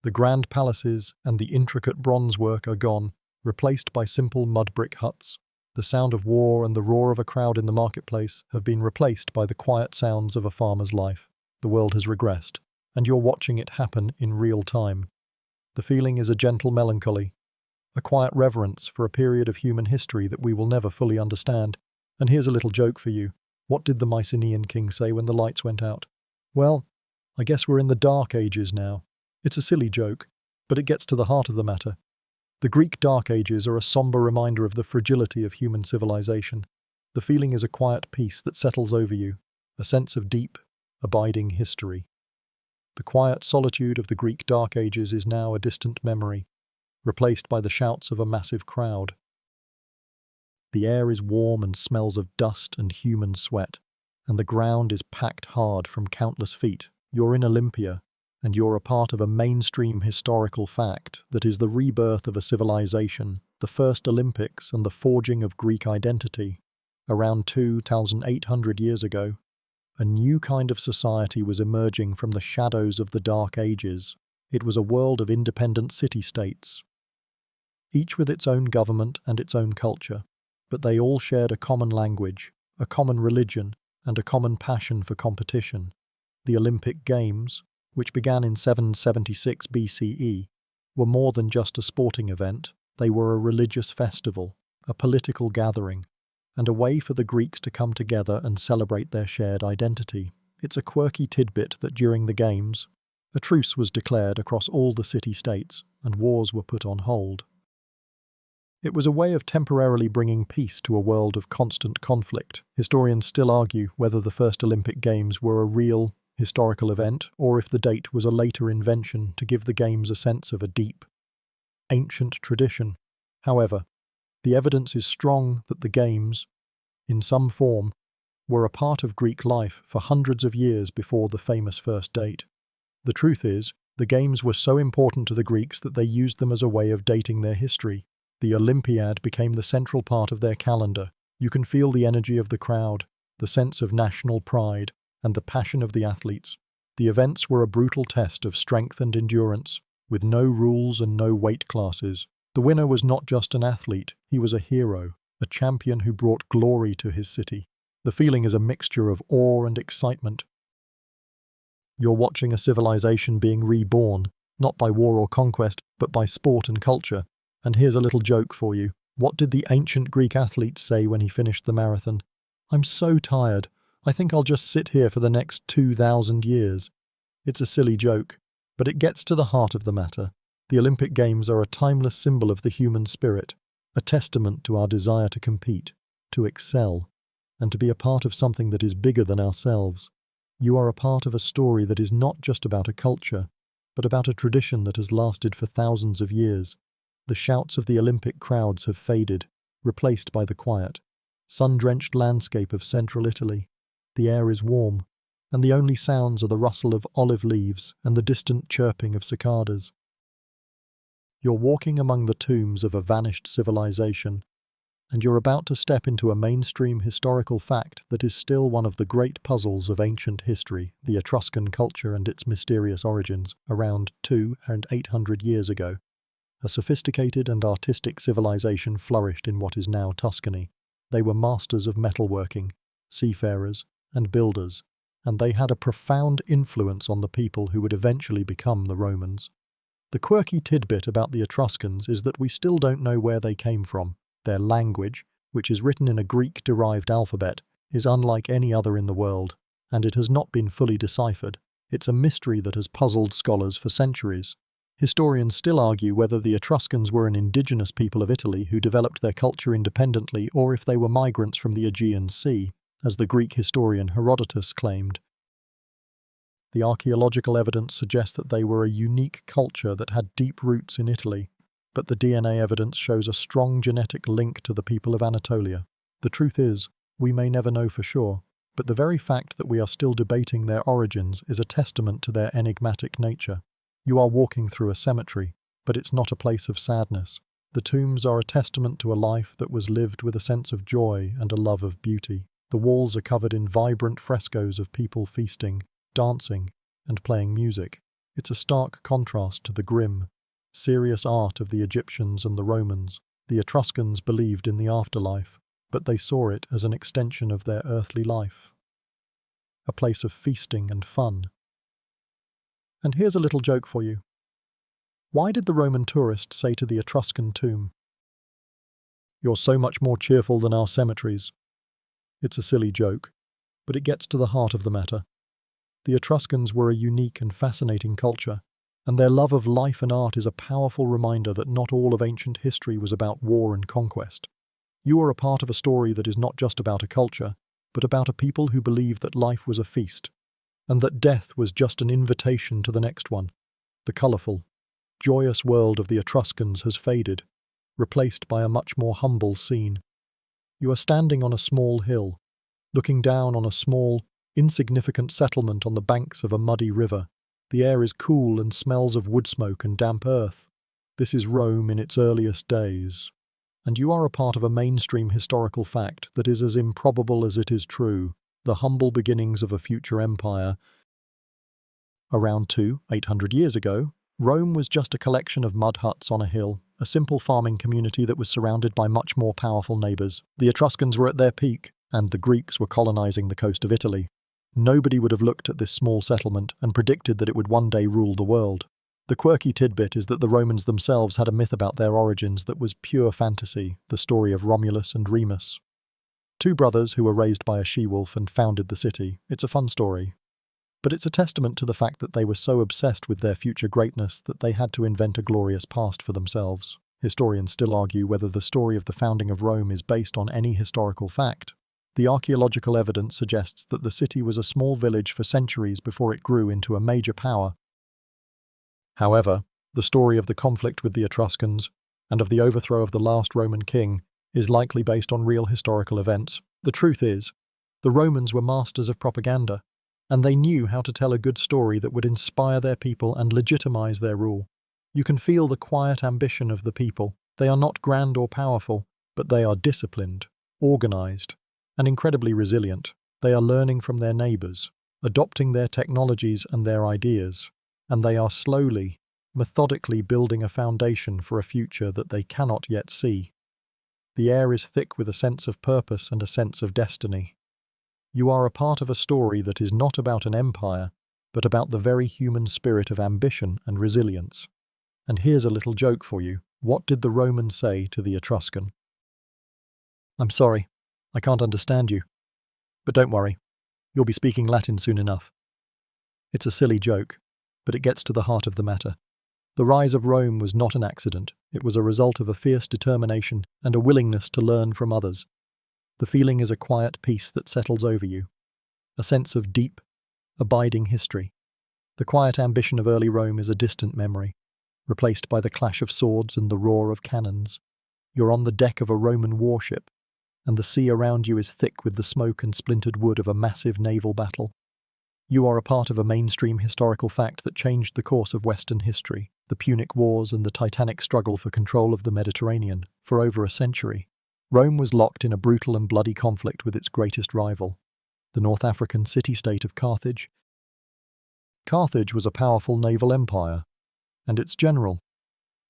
The grand palaces and the intricate bronze work are gone, replaced by simple mud brick huts. The sound of war and the roar of a crowd in the marketplace have been replaced by the quiet sounds of a farmer's life. The world has regressed, and you're watching it happen in real time. The feeling is a gentle melancholy, a quiet reverence for a period of human history that we will never fully understand. And here's a little joke for you. What did the Mycenaean king say when the lights went out? Well, I guess we're in the Dark Ages now. It's a silly joke, but it gets to the heart of the matter. The Greek Dark Ages are a somber reminder of the fragility of human civilization. The feeling is a quiet peace that settles over you, a sense of deep, abiding history. The quiet solitude of the Greek Dark Ages is now a distant memory, replaced by the shouts of a massive crowd. The air is warm and smells of dust and human sweat, and the ground is packed hard from countless feet. You're in Olympia, and you're a part of a mainstream historical fact that is the rebirth of a civilization, the first Olympics and the forging of Greek identity. Around 2,800 years ago, a new kind of society was emerging from the shadows of the Dark Ages. It was a world of independent city-states, each with its own government and its own culture, but they all shared a common language, a common religion, and a common passion for competition. The Olympic Games, which began in 776 BCE, were more than just a sporting event. They were a religious festival, a political gathering, and a way for the Greeks to come together and celebrate their shared identity. It's a quirky tidbit that during the Games, a truce was declared across all the city-states, and wars were put on hold. It was a way of temporarily bringing peace to a world of constant conflict. Historians still argue whether the first Olympic Games were a real, historical event, or if the date was a later invention to give the Games a sense of a deep, ancient tradition. However, The evidence is strong that the games, in some form, were a part of Greek life for hundreds of years before the famous first date. The truth is, the games were so important to the Greeks that they used them as a way of dating their history. The Olympiad became the central part of their calendar. You can feel the energy of the crowd, the sense of national pride, and the passion of the athletes. The events were a brutal test of strength and endurance, with no rules and no weight classes. The winner was not just an athlete, he was a hero, a champion who brought glory to his city. The feeling is a mixture of awe and excitement. You're watching a civilization being reborn, not by war or conquest, but by sport and culture. And here's a little joke for you. What did the ancient Greek athlete say when he finished the marathon? "I'm so tired. I think I'll just sit here for the next 2,000 years. It's a silly joke, but it gets to the heart of the matter. The Olympic Games are a timeless symbol of the human spirit, a testament to our desire to compete, to excel, and to be a part of something that is bigger than ourselves. You are a part of a story that is not just about a culture, but about a tradition that has lasted for thousands of years. The shouts of the Olympic crowds have faded, replaced by the quiet, sun-drenched landscape of central Italy. The air is warm, and the only sounds are the rustle of olive leaves and the distant chirping of cicadas. You're walking among the tombs of a vanished civilization, and you're about to step into a mainstream historical fact that is still one of the great puzzles of ancient history, the Etruscan culture and its mysterious origins, around 200 and 800 years ago. A sophisticated and artistic civilization flourished in what is now Tuscany. They were masters of metalworking, seafarers, and builders, and they had a profound influence on the people who would eventually become the Romans. The quirky tidbit about the Etruscans is that we still don't know where they came from. Their language, which is written in a Greek-derived alphabet, is unlike any other in the world, and it has not been fully deciphered. It's a mystery that has puzzled scholars for centuries. Historians still argue whether the Etruscans were an indigenous people of Italy who developed their culture independently or if they were migrants from the Aegean Sea, as the Greek historian Herodotus claimed. The archaeological evidence suggests that they were a unique culture that had deep roots in Italy, but the DNA evidence shows a strong genetic link to the people of Anatolia. The truth is, we may never know for sure, but the very fact that we are still debating their origins is a testament to their enigmatic nature. You are walking through a cemetery, but it's not a place of sadness. The tombs are a testament to a life that was lived with a sense of joy and a love of beauty. The walls are covered in vibrant frescoes of people feasting, dancing, and playing music. It's a stark contrast to the grim, serious art of the Egyptians and the Romans. The Etruscans believed in the afterlife, but they saw it as an extension of their earthly life, a place of feasting and fun. And here's a little joke for you. Why did the Roman tourist say to the Etruscan tomb, "You're so much more cheerful than our cemeteries"? It's a silly joke, but it gets to the heart of the matter. The Etruscans were a unique and fascinating culture, and their love of life and art is a powerful reminder that not all of ancient history was about war and conquest. You are a part of a story that is not just about a culture, but about a people who believed that life was a feast, and that death was just an invitation to the next one. The colourful, joyous world of the Etruscans has faded, replaced by a much more humble scene. You are standing on a small hill, looking down on a small, insignificant settlement on the banks of a muddy river. The air is cool and smells of wood smoke and damp earth. This is Rome in its earliest days, and you are a part of a mainstream historical fact that is as improbable as it is true, the humble beginnings of a future empire. Around 800 years ago, Rome was just a collection of mud huts on a hill, a simple farming community that was surrounded by much more powerful neighbours. The Etruscans were at their peak, and the Greeks were colonising the coast of Italy. Nobody would have looked at this small settlement and predicted that it would one day rule the world. The quirky tidbit is that the Romans themselves had a myth about their origins that was pure fantasy, the story of Romulus and Remus. Two brothers who were raised by a she-wolf and founded the city. It's a fun story. But it's a testament to the fact that they were so obsessed with their future greatness that they had to invent a glorious past for themselves. Historians still argue whether the story of the founding of Rome is based on any historical fact. The archaeological evidence suggests that the city was a small village for centuries before it grew into a major power. However, the story of the conflict with the Etruscans and of the overthrow of the last Roman king is likely based on real historical events. The truth is, the Romans were masters of propaganda, and they knew how to tell a good story that would inspire their people and legitimize their rule. You can feel the quiet ambition of the people. They are not grand or powerful, but they are disciplined, organized, and incredibly resilient. They are learning from their neighbors, adopting their technologies and their ideas, and they are slowly, methodically building a foundation for a future that they cannot yet see. The air is thick with a sense of purpose and a sense of destiny. You are a part of a story that is not about an empire, but about the very human spirit of ambition and resilience. And here's a little joke for you. What did the Roman say to the Etruscan? "I'm sorry, I can't understand you. But don't worry, you'll be speaking Latin soon enough." It's a silly joke, but it gets to the heart of the matter. The rise of Rome was not an accident. It was a result of a fierce determination and a willingness to learn from others. The feeling is a quiet peace that settles over you, a sense of deep, abiding history. The quiet ambition of early Rome is a distant memory, replaced by the clash of swords and the roar of cannons. You're on the deck of a Roman warship, and the sea around you is thick with the smoke and splintered wood of a massive naval battle. You are a part of a mainstream historical fact that changed the course of Western history, the Punic Wars and the titanic struggle for control of the Mediterranean. For over a century, Rome was locked in a brutal and bloody conflict with its greatest rival, the North African city-state of Carthage. Carthage was a powerful naval empire, and its general,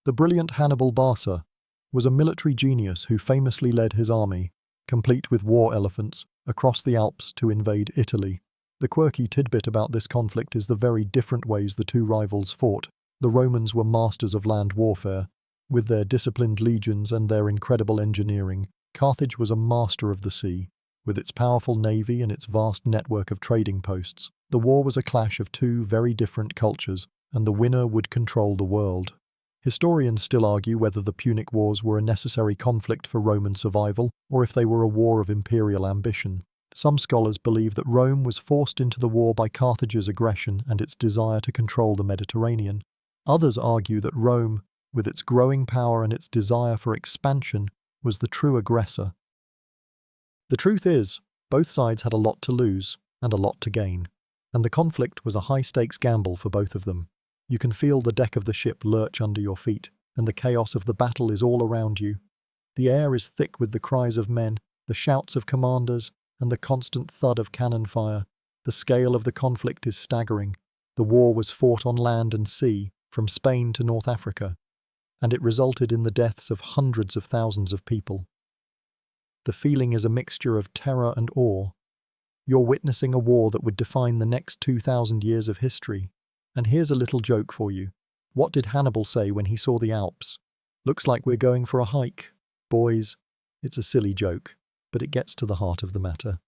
the brilliant Hannibal Barca, was a military genius who famously led his army, complete with war elephants, across the Alps to invade Italy. The quirky tidbit about this conflict is the very different ways the two rivals fought. The Romans were masters of land warfare, with their disciplined legions and their incredible engineering. Carthage was a master of the sea, with its powerful navy and its vast network of trading posts. The war was a clash of two very different cultures, and the winner would control the world. Historians still argue whether the Punic Wars were a necessary conflict for Roman survival, or if they were a war of imperial ambition. Some scholars believe that Rome was forced into the war by Carthage's aggression and its desire to control the Mediterranean. Others argue that Rome, with its growing power and its desire for expansion, was the true aggressor. The truth is, both sides had a lot to lose and a lot to gain, and the conflict was a high-stakes gamble for both of them. You can feel the deck of the ship lurch under your feet, and the chaos of the battle is all around you. The air is thick with the cries of men, the shouts of commanders, and the constant thud of cannon fire. The scale of the conflict is staggering. The war was fought on land and sea, from Spain to North Africa, and it resulted in the deaths of hundreds of thousands of people. The feeling is a mixture of terror and awe. You're witnessing a war that would define the next 2,000 years of history. And here's a little joke for you. What did Hannibal say when he saw the Alps? "Looks like we're going for a hike." Boys, it's a silly joke, but it gets to the heart of the matter.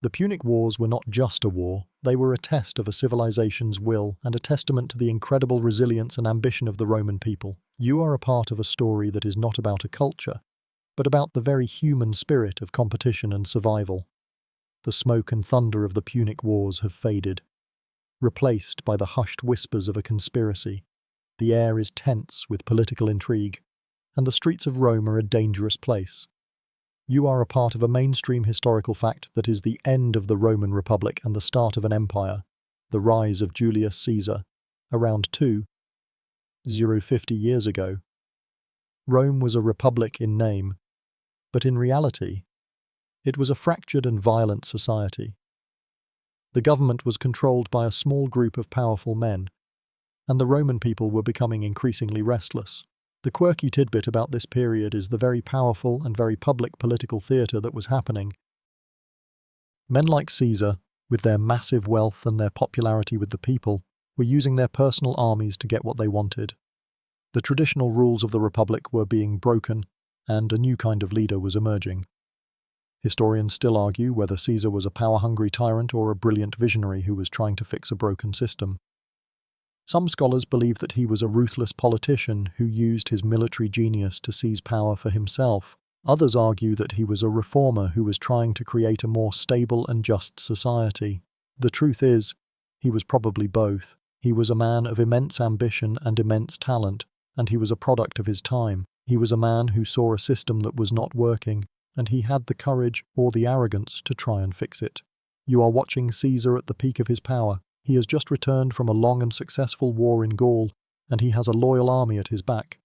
The Punic Wars were not just a war, they were a test of a civilization's will and a testament to the incredible resilience and ambition of the Roman people. You are a part of a story that is not about a culture, but about the very human spirit of competition and survival. The smoke and thunder of the Punic Wars have faded, replaced by the hushed whispers of a conspiracy. The air is tense with political intrigue, and the streets of Rome are a dangerous place. You are a part of a mainstream historical fact that is the end of the Roman Republic and the start of an empire, the rise of Julius Caesar, around 2,050 years ago. Rome was a republic in name, but in reality, it was a fractured and violent society. The government was controlled by a small group of powerful men, and the Roman people were becoming increasingly restless. The quirky tidbit about this period is the very powerful and very public political theatre that was happening. Men like Caesar, with their massive wealth and their popularity with the people, were using their personal armies to get what they wanted. The traditional rules of the Republic were being broken, and a new kind of leader was emerging. Historians still argue whether Caesar was a power-hungry tyrant or a brilliant visionary who was trying to fix a broken system. Some scholars believe that he was a ruthless politician who used his military genius to seize power for himself. Others argue that he was a reformer who was trying to create a more stable and just society. The truth is, he was probably both. He was a man of immense ambition and immense talent, and he was a product of his time. He was a man who saw a system that was not working, and he had the courage or the arrogance to try and fix it. You are watching Caesar at the peak of his power. He has just returned from a long and successful war in Gaul, and he has a loyal army at his back.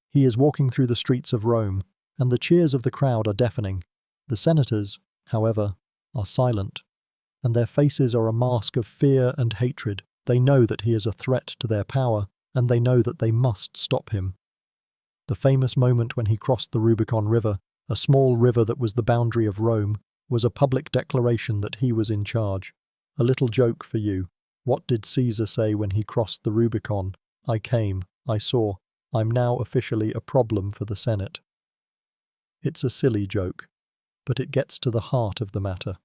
He is walking through the streets of Rome, and the cheers of the crowd are deafening. The senators, however, are silent, and their faces are a mask of fear and hatred. They know that he is a threat to their power, and they know that they must stop him. The famous moment when he crossed the Rubicon River, a small river that was the boundary of Rome, was a public declaration that he was in charge. A little joke for you. What did Caesar say when he crossed the Rubicon? I came, I saw, I'm now officially a problem for the Senate. It's a silly joke, but it gets to the heart of the matter.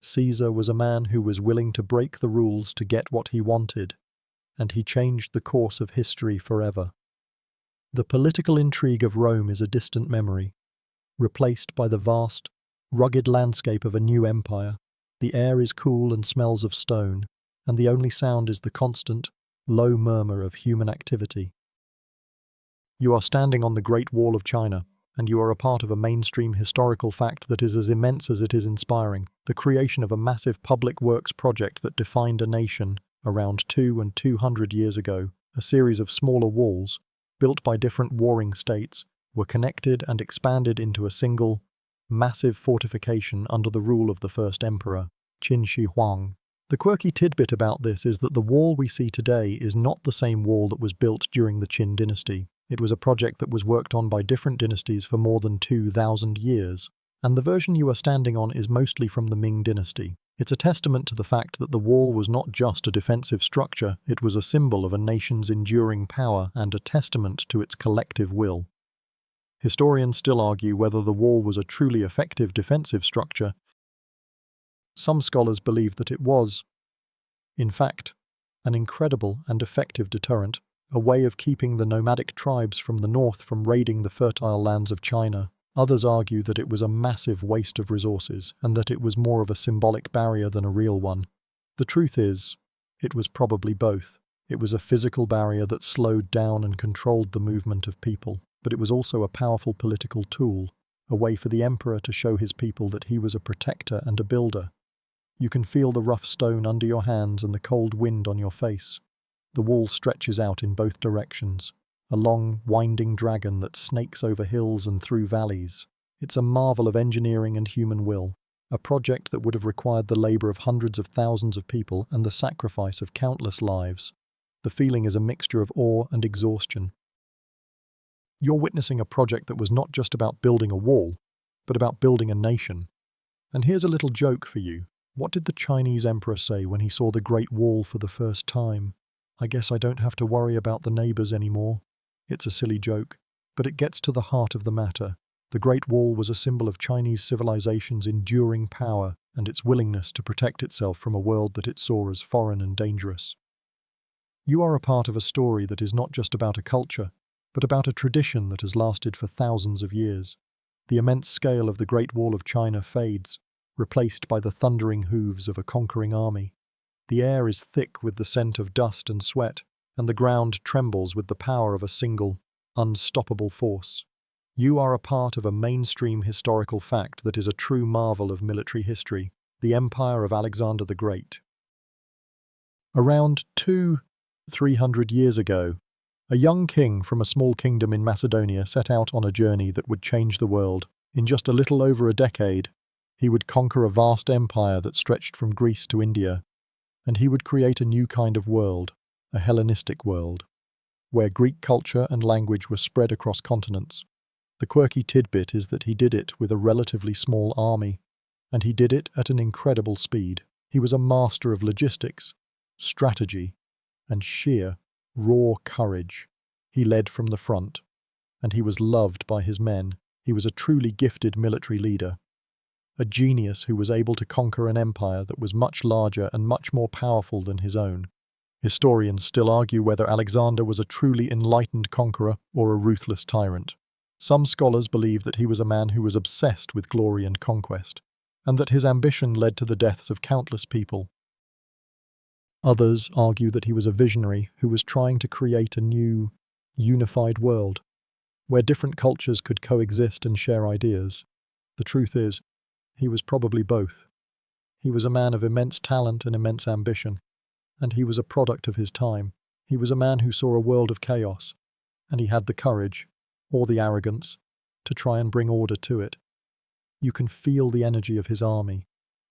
Caesar was a man who was willing to break the rules to get what he wanted, and he changed the course of history forever. The political intrigue of Rome is a distant memory, replaced by the vast, rugged landscape of a new empire. The air is cool and smells of stone, and the only sound is the constant, low murmur of human activity. You are standing on the Great Wall of China, and you are a part of a mainstream historical fact that is as immense as it is inspiring, the creation of a massive public works project that defined a nation around 200 years ago. A series of smaller walls, built by different warring states, were connected and expanded into a single, massive fortification under the rule of the first emperor, Qin Shi Huang. The quirky tidbit about this is that the wall we see today is not the same wall that was built during the Qin dynasty. It was a project that was worked on by different dynasties for more than 2,000 years, and the version you are standing on is mostly from the Ming dynasty. It's a testament to the fact that the wall was not just a defensive structure, it was a symbol of a nation's enduring power and a testament to its collective will. Historians still argue whether the wall was a truly effective defensive structure. Some scholars believe that it was, in fact, an incredible and effective deterrent, a way of keeping the nomadic tribes from the north from raiding the fertile lands of China. Others argue that it was a massive waste of resources and that it was more of a symbolic barrier than a real one. The truth is, it was probably both. It was a physical barrier that slowed down and controlled the movement of people, but it was also a powerful political tool, a way for the emperor to show his people that he was a protector and a builder. You can feel the rough stone under your hands and the cold wind on your face. The wall stretches out in both directions, a long, winding dragon that snakes over hills and through valleys. It's a marvel of engineering and human will, a project that would have required the labor of hundreds of thousands of people and the sacrifice of countless lives. The feeling is a mixture of awe and exhaustion. You're witnessing a project that was not just about building a wall, but about building a nation. And here's a little joke for you. What did the Chinese emperor say when he saw the Great Wall for the first time? I guess I don't have to worry about the neighbors anymore. It's a silly joke, but it gets to the heart of the matter. The Great Wall was a symbol of Chinese civilization's enduring power and its willingness to protect itself from a world that it saw as foreign and dangerous. You are a part of a story that is not just about a culture, but about a tradition that has lasted for thousands of years. The immense scale of the Great Wall of China fades, replaced by the thundering hooves of a conquering army. The air is thick with the scent of dust and sweat, and the ground trembles with the power of a single, unstoppable force. You are a part of a mainstream historical fact that is a true marvel of military history, the empire of Alexander the Great. Around 300 years ago, a young king from a small kingdom in Macedonia set out on a journey that would change the world. In just a little over a decade, he would conquer a vast empire that stretched from Greece to India, and he would create a new kind of world, a Hellenistic world, where Greek culture and language were spread across continents. The quirky tidbit is that he did it with a relatively small army, and he did it at an incredible speed. He was a master of logistics, strategy, and sheer, raw courage. He led from the front, and he was loved by his men. He was a truly gifted military leader, a genius who was able to conquer an empire that was much larger and much more powerful than his own. Historians still argue whether Alexander was a truly enlightened conqueror or a ruthless tyrant. Some scholars believe that he was a man who was obsessed with glory and conquest, and that his ambition led to the deaths of countless people. Others argue that he was a visionary who was trying to create a new, unified world, where different cultures could coexist and share ideas. The truth is, he was probably both. He was a man of immense talent and immense ambition, and he was a product of his time. He was a man who saw a world of chaos, and he had the courage, or the arrogance, to try and bring order to it. You can feel the energy of his army.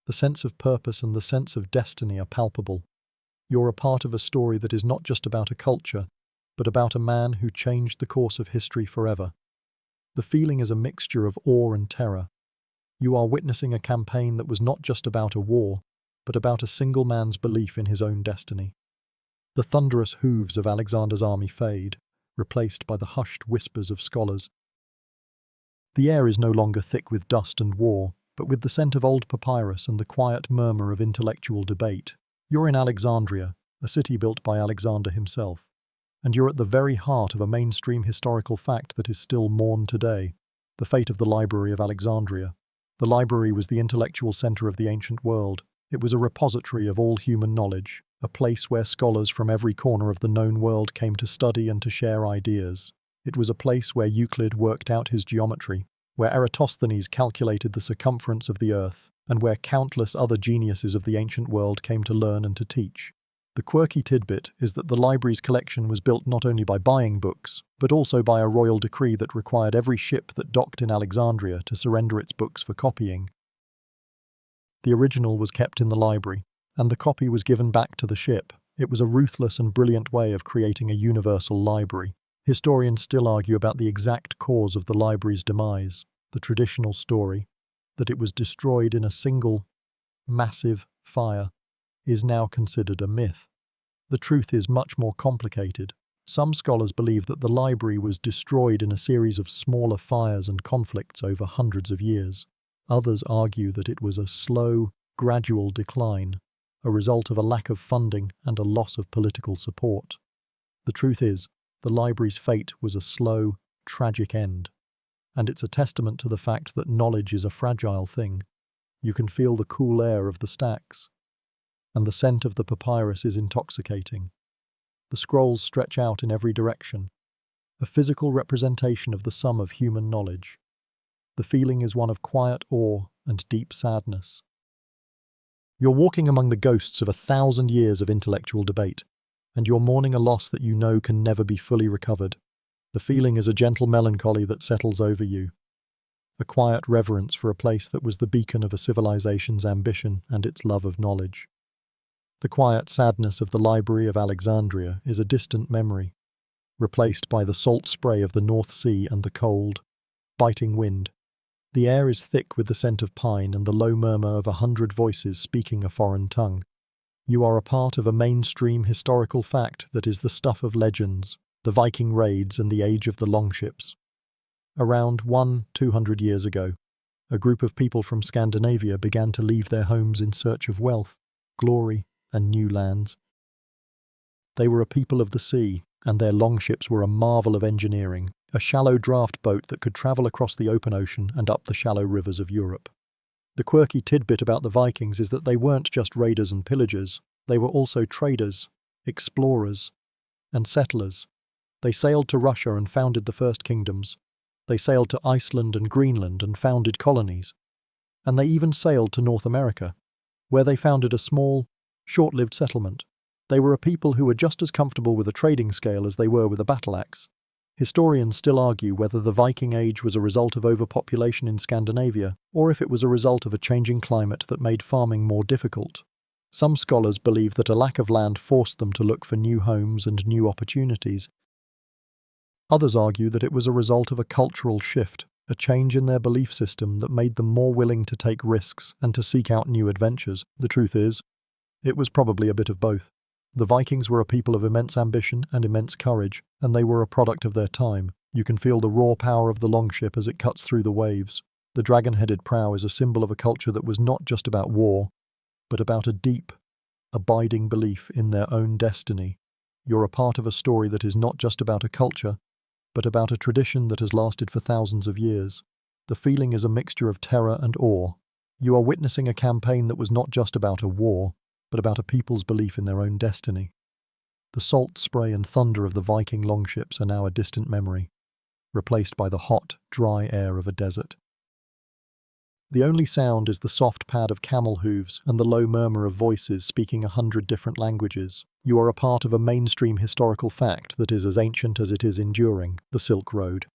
The sense of purpose and the sense of destiny are palpable. You're a part of a story that is not just about a culture, but about a man who changed the course of history forever. The feeling is a mixture of awe and terror. You are witnessing a campaign that was not just about a war, but about a single man's belief in his own destiny. The thunderous hooves of Alexander's army fade, replaced by the hushed whispers of scholars. The air is no longer thick with dust and war, but with the scent of old papyrus and the quiet murmur of intellectual debate. You're in Alexandria, a city built by Alexander himself, and you're at the very heart of a mainstream historical fact that is still mourned today, the fate of the Library of Alexandria. The library was the intellectual center of the ancient world. It was a repository of all human knowledge, a place where scholars from every corner of the known world came to study and to share ideas. It was a place where Euclid worked out his geometry, where Eratosthenes calculated the circumference of the earth, and where countless other geniuses of the ancient world came to learn and to teach. The quirky tidbit is that the library's collection was built not only by buying books, but also by a royal decree that required every ship that docked in Alexandria to surrender its books for copying. The original was kept in the library, and the copy was given back to the ship. It was a ruthless and brilliant way of creating a universal library. Historians still argue about the exact cause of the library's demise. The traditional story, that it was destroyed in a single, massive fire, is now considered a myth. The truth is much more complicated. Some scholars believe that the library was destroyed in a series of smaller fires and conflicts over hundreds of years. Others argue that it was a slow, gradual decline, a result of a lack of funding and a loss of political support. The truth is, the library's fate was a slow, tragic end, and it's a testament to the fact that knowledge is a fragile thing. You can feel the cool air of the stacks, and the scent of the papyrus is intoxicating. The scrolls stretch out in every direction, a physical representation of the sum of human knowledge. The feeling is one of quiet awe and deep sadness. You're walking among the ghosts of 1,000 years of intellectual debate, and you're mourning a loss that you know can never be fully recovered. The feeling is a gentle melancholy that settles over you, a quiet reverence for a place that was the beacon of a civilization's ambition and its love of knowledge. The quiet sadness of the Library of Alexandria is a distant memory, replaced by the salt spray of the North Sea and the cold, biting wind. The air is thick with the scent of pine and the low murmur of 100 voices speaking a foreign tongue. You are a part of a mainstream historical fact that is the stuff of legends, the Viking raids and the age of the longships. Around 200 years ago, a group of people from Scandinavia began to leave their homes in search of wealth, glory, and new lands. They were a people of the sea, and their longships were a marvel of engineering, a shallow draft boat that could travel across the open ocean and up the shallow rivers of Europe. The quirky tidbit about the Vikings is that they weren't just raiders and pillagers, they were also traders, explorers, and settlers. They sailed to Russia and founded the first kingdoms. They sailed to Iceland and Greenland and founded colonies. And they even sailed to North America, where they founded a small, short-lived settlement. They were a people who were just as comfortable with a trading scale as they were with a battle axe. Historians still argue whether the Viking Age was a result of overpopulation in Scandinavia, or if it was a result of a changing climate that made farming more difficult. Some scholars believe that a lack of land forced them to look for new homes and new opportunities. Others argue that it was a result of a cultural shift, a change in their belief system that made them more willing to take risks and to seek out new adventures. The truth is, it was probably a bit of both. The Vikings were a people of immense ambition and immense courage, and they were a product of their time. You can feel the raw power of the longship as it cuts through the waves. The dragon-headed prow is a symbol of a culture that was not just about war, but about a deep, abiding belief in their own destiny. You're a part of a story that is not just about a culture, but about a tradition that has lasted for thousands of years. The feeling is a mixture of terror and awe. You are witnessing a campaign that was not just about a war, but about a people's belief in their own destiny. The salt spray and thunder of the Viking longships are now a distant memory, replaced by the hot, dry air of a desert. The only sound is the soft pad of camel hooves and the low murmur of voices speaking 100 different languages. You are a part of a mainstream historical fact that is as ancient as it is enduring, the Silk Road.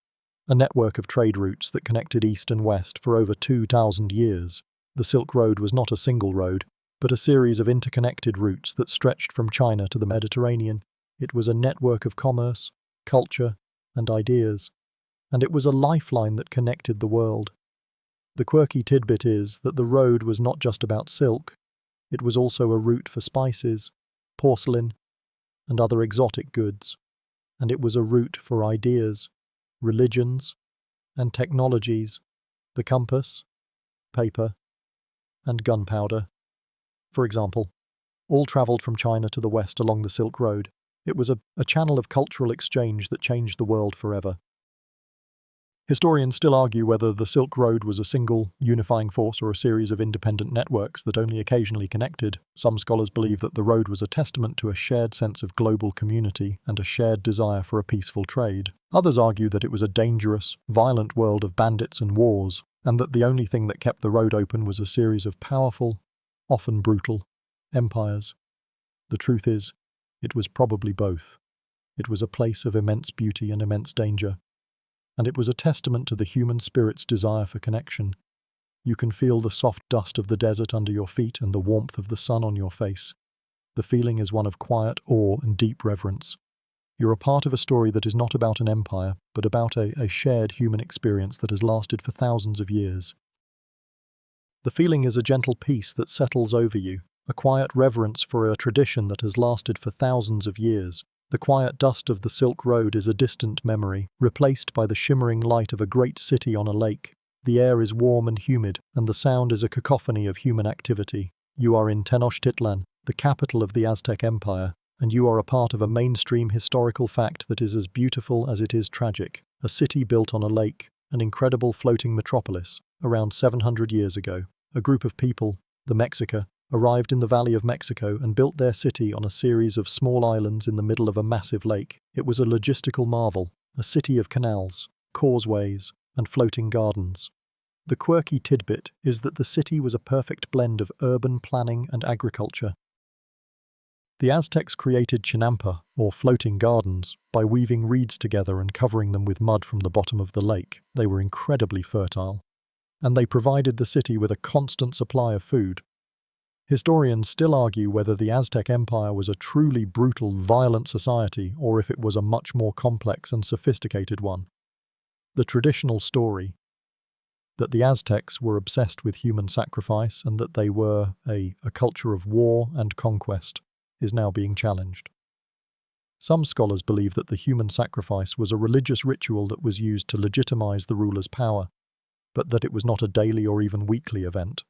A network of trade routes that connected east and west for over 2,000 years. The Silk Road was not a single road, but a series of interconnected routes that stretched from China to the Mediterranean. It was a network of commerce, culture, and ideas, and it was a lifeline that connected the world. The quirky tidbit is that the road was not just about silk, it was also a route for spices, porcelain, and other exotic goods, and it was a route for ideas, religions, and technologies, the compass, paper, and gunpowder, for example, all travelled from China to the west along the Silk Road. It was a channel of cultural exchange that changed the world forever. Historians still argue whether the Silk Road was a single, unifying force or a series of independent networks that only occasionally connected. Some scholars believe that the road was a testament to a shared sense of global community and a shared desire for a peaceful trade. Others argue that it was a dangerous, violent world of bandits and wars, and that the only thing that kept the road open was a series of powerful, often brutal, empires. The truth is, it was probably both. It was a place of immense beauty and immense danger. And it was a testament to the human spirit's desire for connection. You can feel the soft dust of the desert under your feet and the warmth of the sun on your face. The feeling is one of quiet awe and deep reverence. You're a part of a story that is not about an empire, but about a shared human experience that has lasted for thousands of years. The feeling is a gentle peace that settles over you, a quiet reverence for a tradition that has lasted for thousands of years. The quiet dust of the Silk Road is a distant memory, replaced by the shimmering light of a great city on a lake. The air is warm and humid, and the sound is a cacophony of human activity. You are in Tenochtitlan, the capital of the Aztec Empire, and you are a part of a mainstream historical fact that is as beautiful as it is tragic. A city built on a lake, an incredible floating metropolis. Around 700 years ago, a group of people, the Mexica, arrived in the Valley of Mexico and built their city on a series of small islands in the middle of a massive lake. It was a logistical marvel, a city of canals, causeways, and floating gardens. The quirky tidbit is that the city was a perfect blend of urban planning and agriculture. The Aztecs created chinampa, or floating gardens, by weaving reeds together and covering them with mud from the bottom of the lake. They were incredibly fertile, and they provided the city with a constant supply of food. Historians still argue whether the Aztec Empire was a truly brutal, violent society or if it was a much more complex and sophisticated one. The traditional story that the Aztecs were obsessed with human sacrifice and that they were a culture of war and conquest is now being challenged. Some scholars believe that the human sacrifice was a religious ritual that was used to legitimize the ruler's power, but that it was not a daily or even weekly event.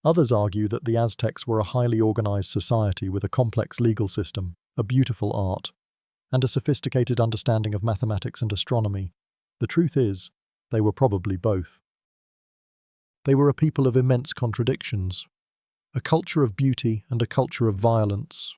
Others argue that the Aztecs were a highly organized society with a complex legal system, a beautiful art, and a sophisticated understanding of mathematics and astronomy. The truth is, they were probably both. They were a people of immense contradictions, a culture of beauty and a culture of violence.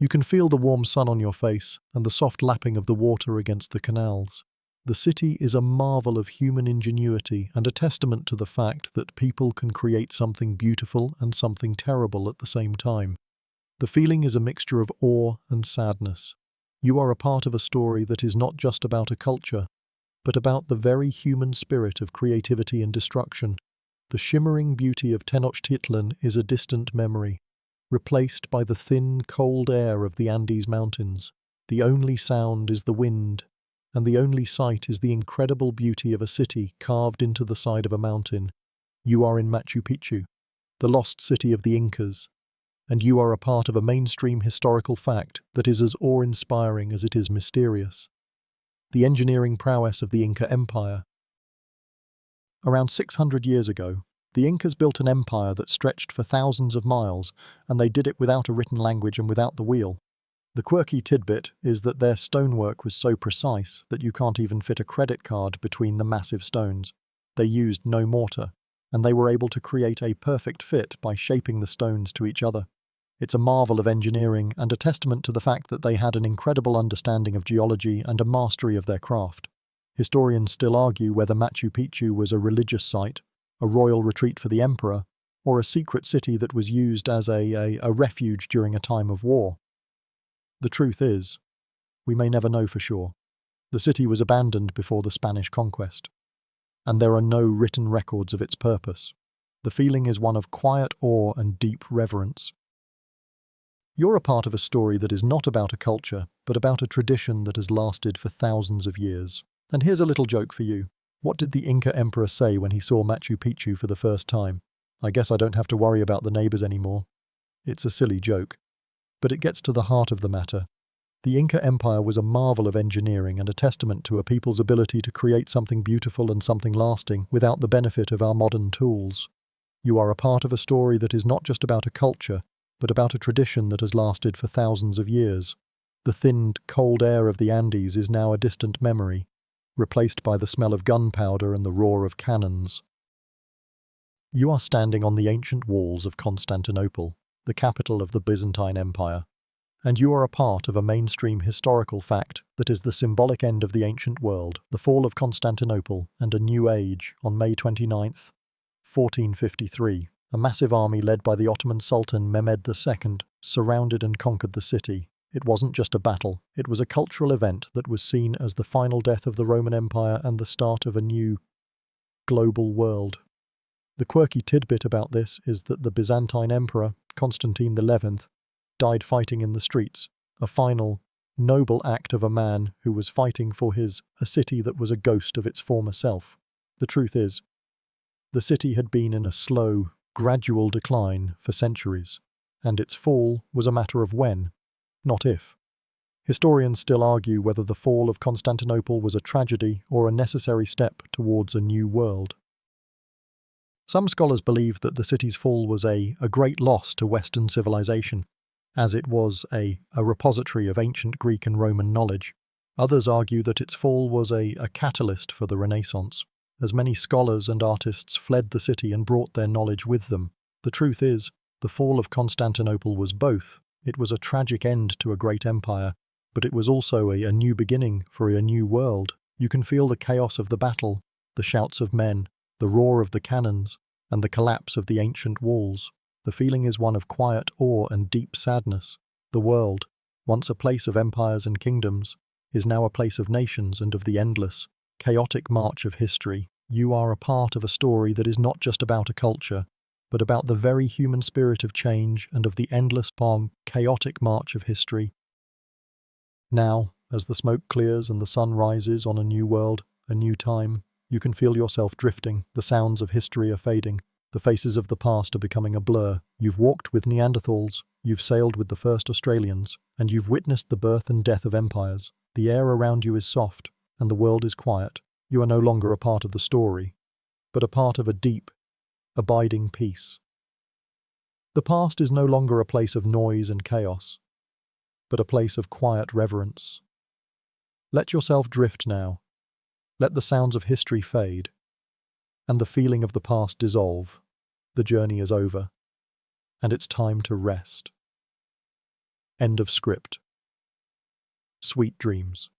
You can feel the warm sun on your face and the soft lapping of the water against the canals. The city is a marvel of human ingenuity and a testament to the fact that people can create something beautiful and something terrible at the same time. The feeling is a mixture of awe and sadness. You are a part of a story that is not just about a culture, but about the very human spirit of creativity and destruction. The shimmering beauty of Tenochtitlan is a distant memory, replaced by the thin, cold air of the Andes Mountains. The only sound is the wind, and the only sight is the incredible beauty of a city carved into the side of a mountain. You are in Machu Picchu, the lost city of the Incas, and you are a part of a mainstream historical fact that is as awe-inspiring as it is mysterious. The engineering prowess of the Inca Empire. Around 600 years ago, the Incas built an empire that stretched for thousands of miles, and they did it without a written language and without the wheel. The quirky tidbit is that their stonework was so precise that you can't even fit a credit card between the massive stones. They used no mortar, and they were able to create a perfect fit by shaping the stones to each other. It's a marvel of engineering and a testament to the fact that they had an incredible understanding of geology and a mastery of their craft. Historians still argue whether Machu Picchu was a religious site, a royal retreat for the emperor, or a secret city that was used as a refuge during a time of war. The truth is, we may never know for sure. The city was abandoned before the Spanish conquest, and there are no written records of its purpose. The feeling is one of quiet awe and deep reverence. You're a part of a story that is not about a culture, but about a tradition that has lasted for thousands of years. And here's a little joke for you. What did the Inca emperor say when he saw Machu Picchu for the first time? I guess I don't have to worry about the neighbors anymore. It's a silly joke, but it gets to the heart of the matter. The Inca Empire was a marvel of engineering and a testament to a people's ability to create something beautiful and something lasting without the benefit of our modern tools. You are a part of a story that is not just about a culture, but about a tradition that has lasted for thousands of years. The thinned, cold air of the Andes is now a distant memory, replaced by the smell of gunpowder and the roar of cannons. You are standing on the ancient walls of Constantinople, the capital of the Byzantine Empire, and you are a part of a mainstream historical fact that is the symbolic end of the ancient world, the fall of Constantinople and a new age on May 29th, 1453. A massive army led by the Ottoman Sultan Mehmed II surrounded and conquered the city. It wasn't just a battle, it was a cultural event that was seen as the final death of the Roman Empire and the start of a new global world. The quirky tidbit about this is that the Byzantine Emperor, Constantine XI, died fighting in the streets, a final, noble act of a man who was fighting for a city that was a ghost of its former self. The truth is, the city had been in a slow, gradual decline for centuries, and its fall was a matter of when, not if. Historians still argue whether the fall of Constantinople was a tragedy or a necessary step towards a new world. Some scholars believe that the city's fall was a great loss to Western civilization, as it was a repository of ancient Greek and Roman knowledge. Others argue that its fall was a catalyst for the Renaissance, as many scholars and artists fled the city and brought their knowledge with them. The truth is, the fall of Constantinople was both. It was a tragic end to a great empire, but it was also a new beginning for a new world. You can feel the chaos of the battle, the shouts of men, the roar of the cannons, and the collapse of the ancient walls. The feeling is one of quiet awe and deep sadness. The world, once a place of empires and kingdoms, is now a place of nations and of the endless, chaotic march of history. You are a part of a story that is not just about a culture, but about the very human spirit of change and of the endless, long, chaotic march of history. Now, as the smoke clears and the sun rises on a new world, a new time, you can feel yourself drifting. The sounds of history are fading. The faces of the past are becoming a blur. You've walked with Neanderthals, you've sailed with the first Australians, and you've witnessed the birth and death of empires. The air around you is soft, and the world is quiet. You are no longer a part of the story, but a part of a deep, abiding peace. The past is no longer a place of noise and chaos, but a place of quiet reverence. Let yourself drift now. Let the sounds of history fade, and the feeling of the past dissolve. The journey is over, and it's time to rest. End of script. Sweet dreams.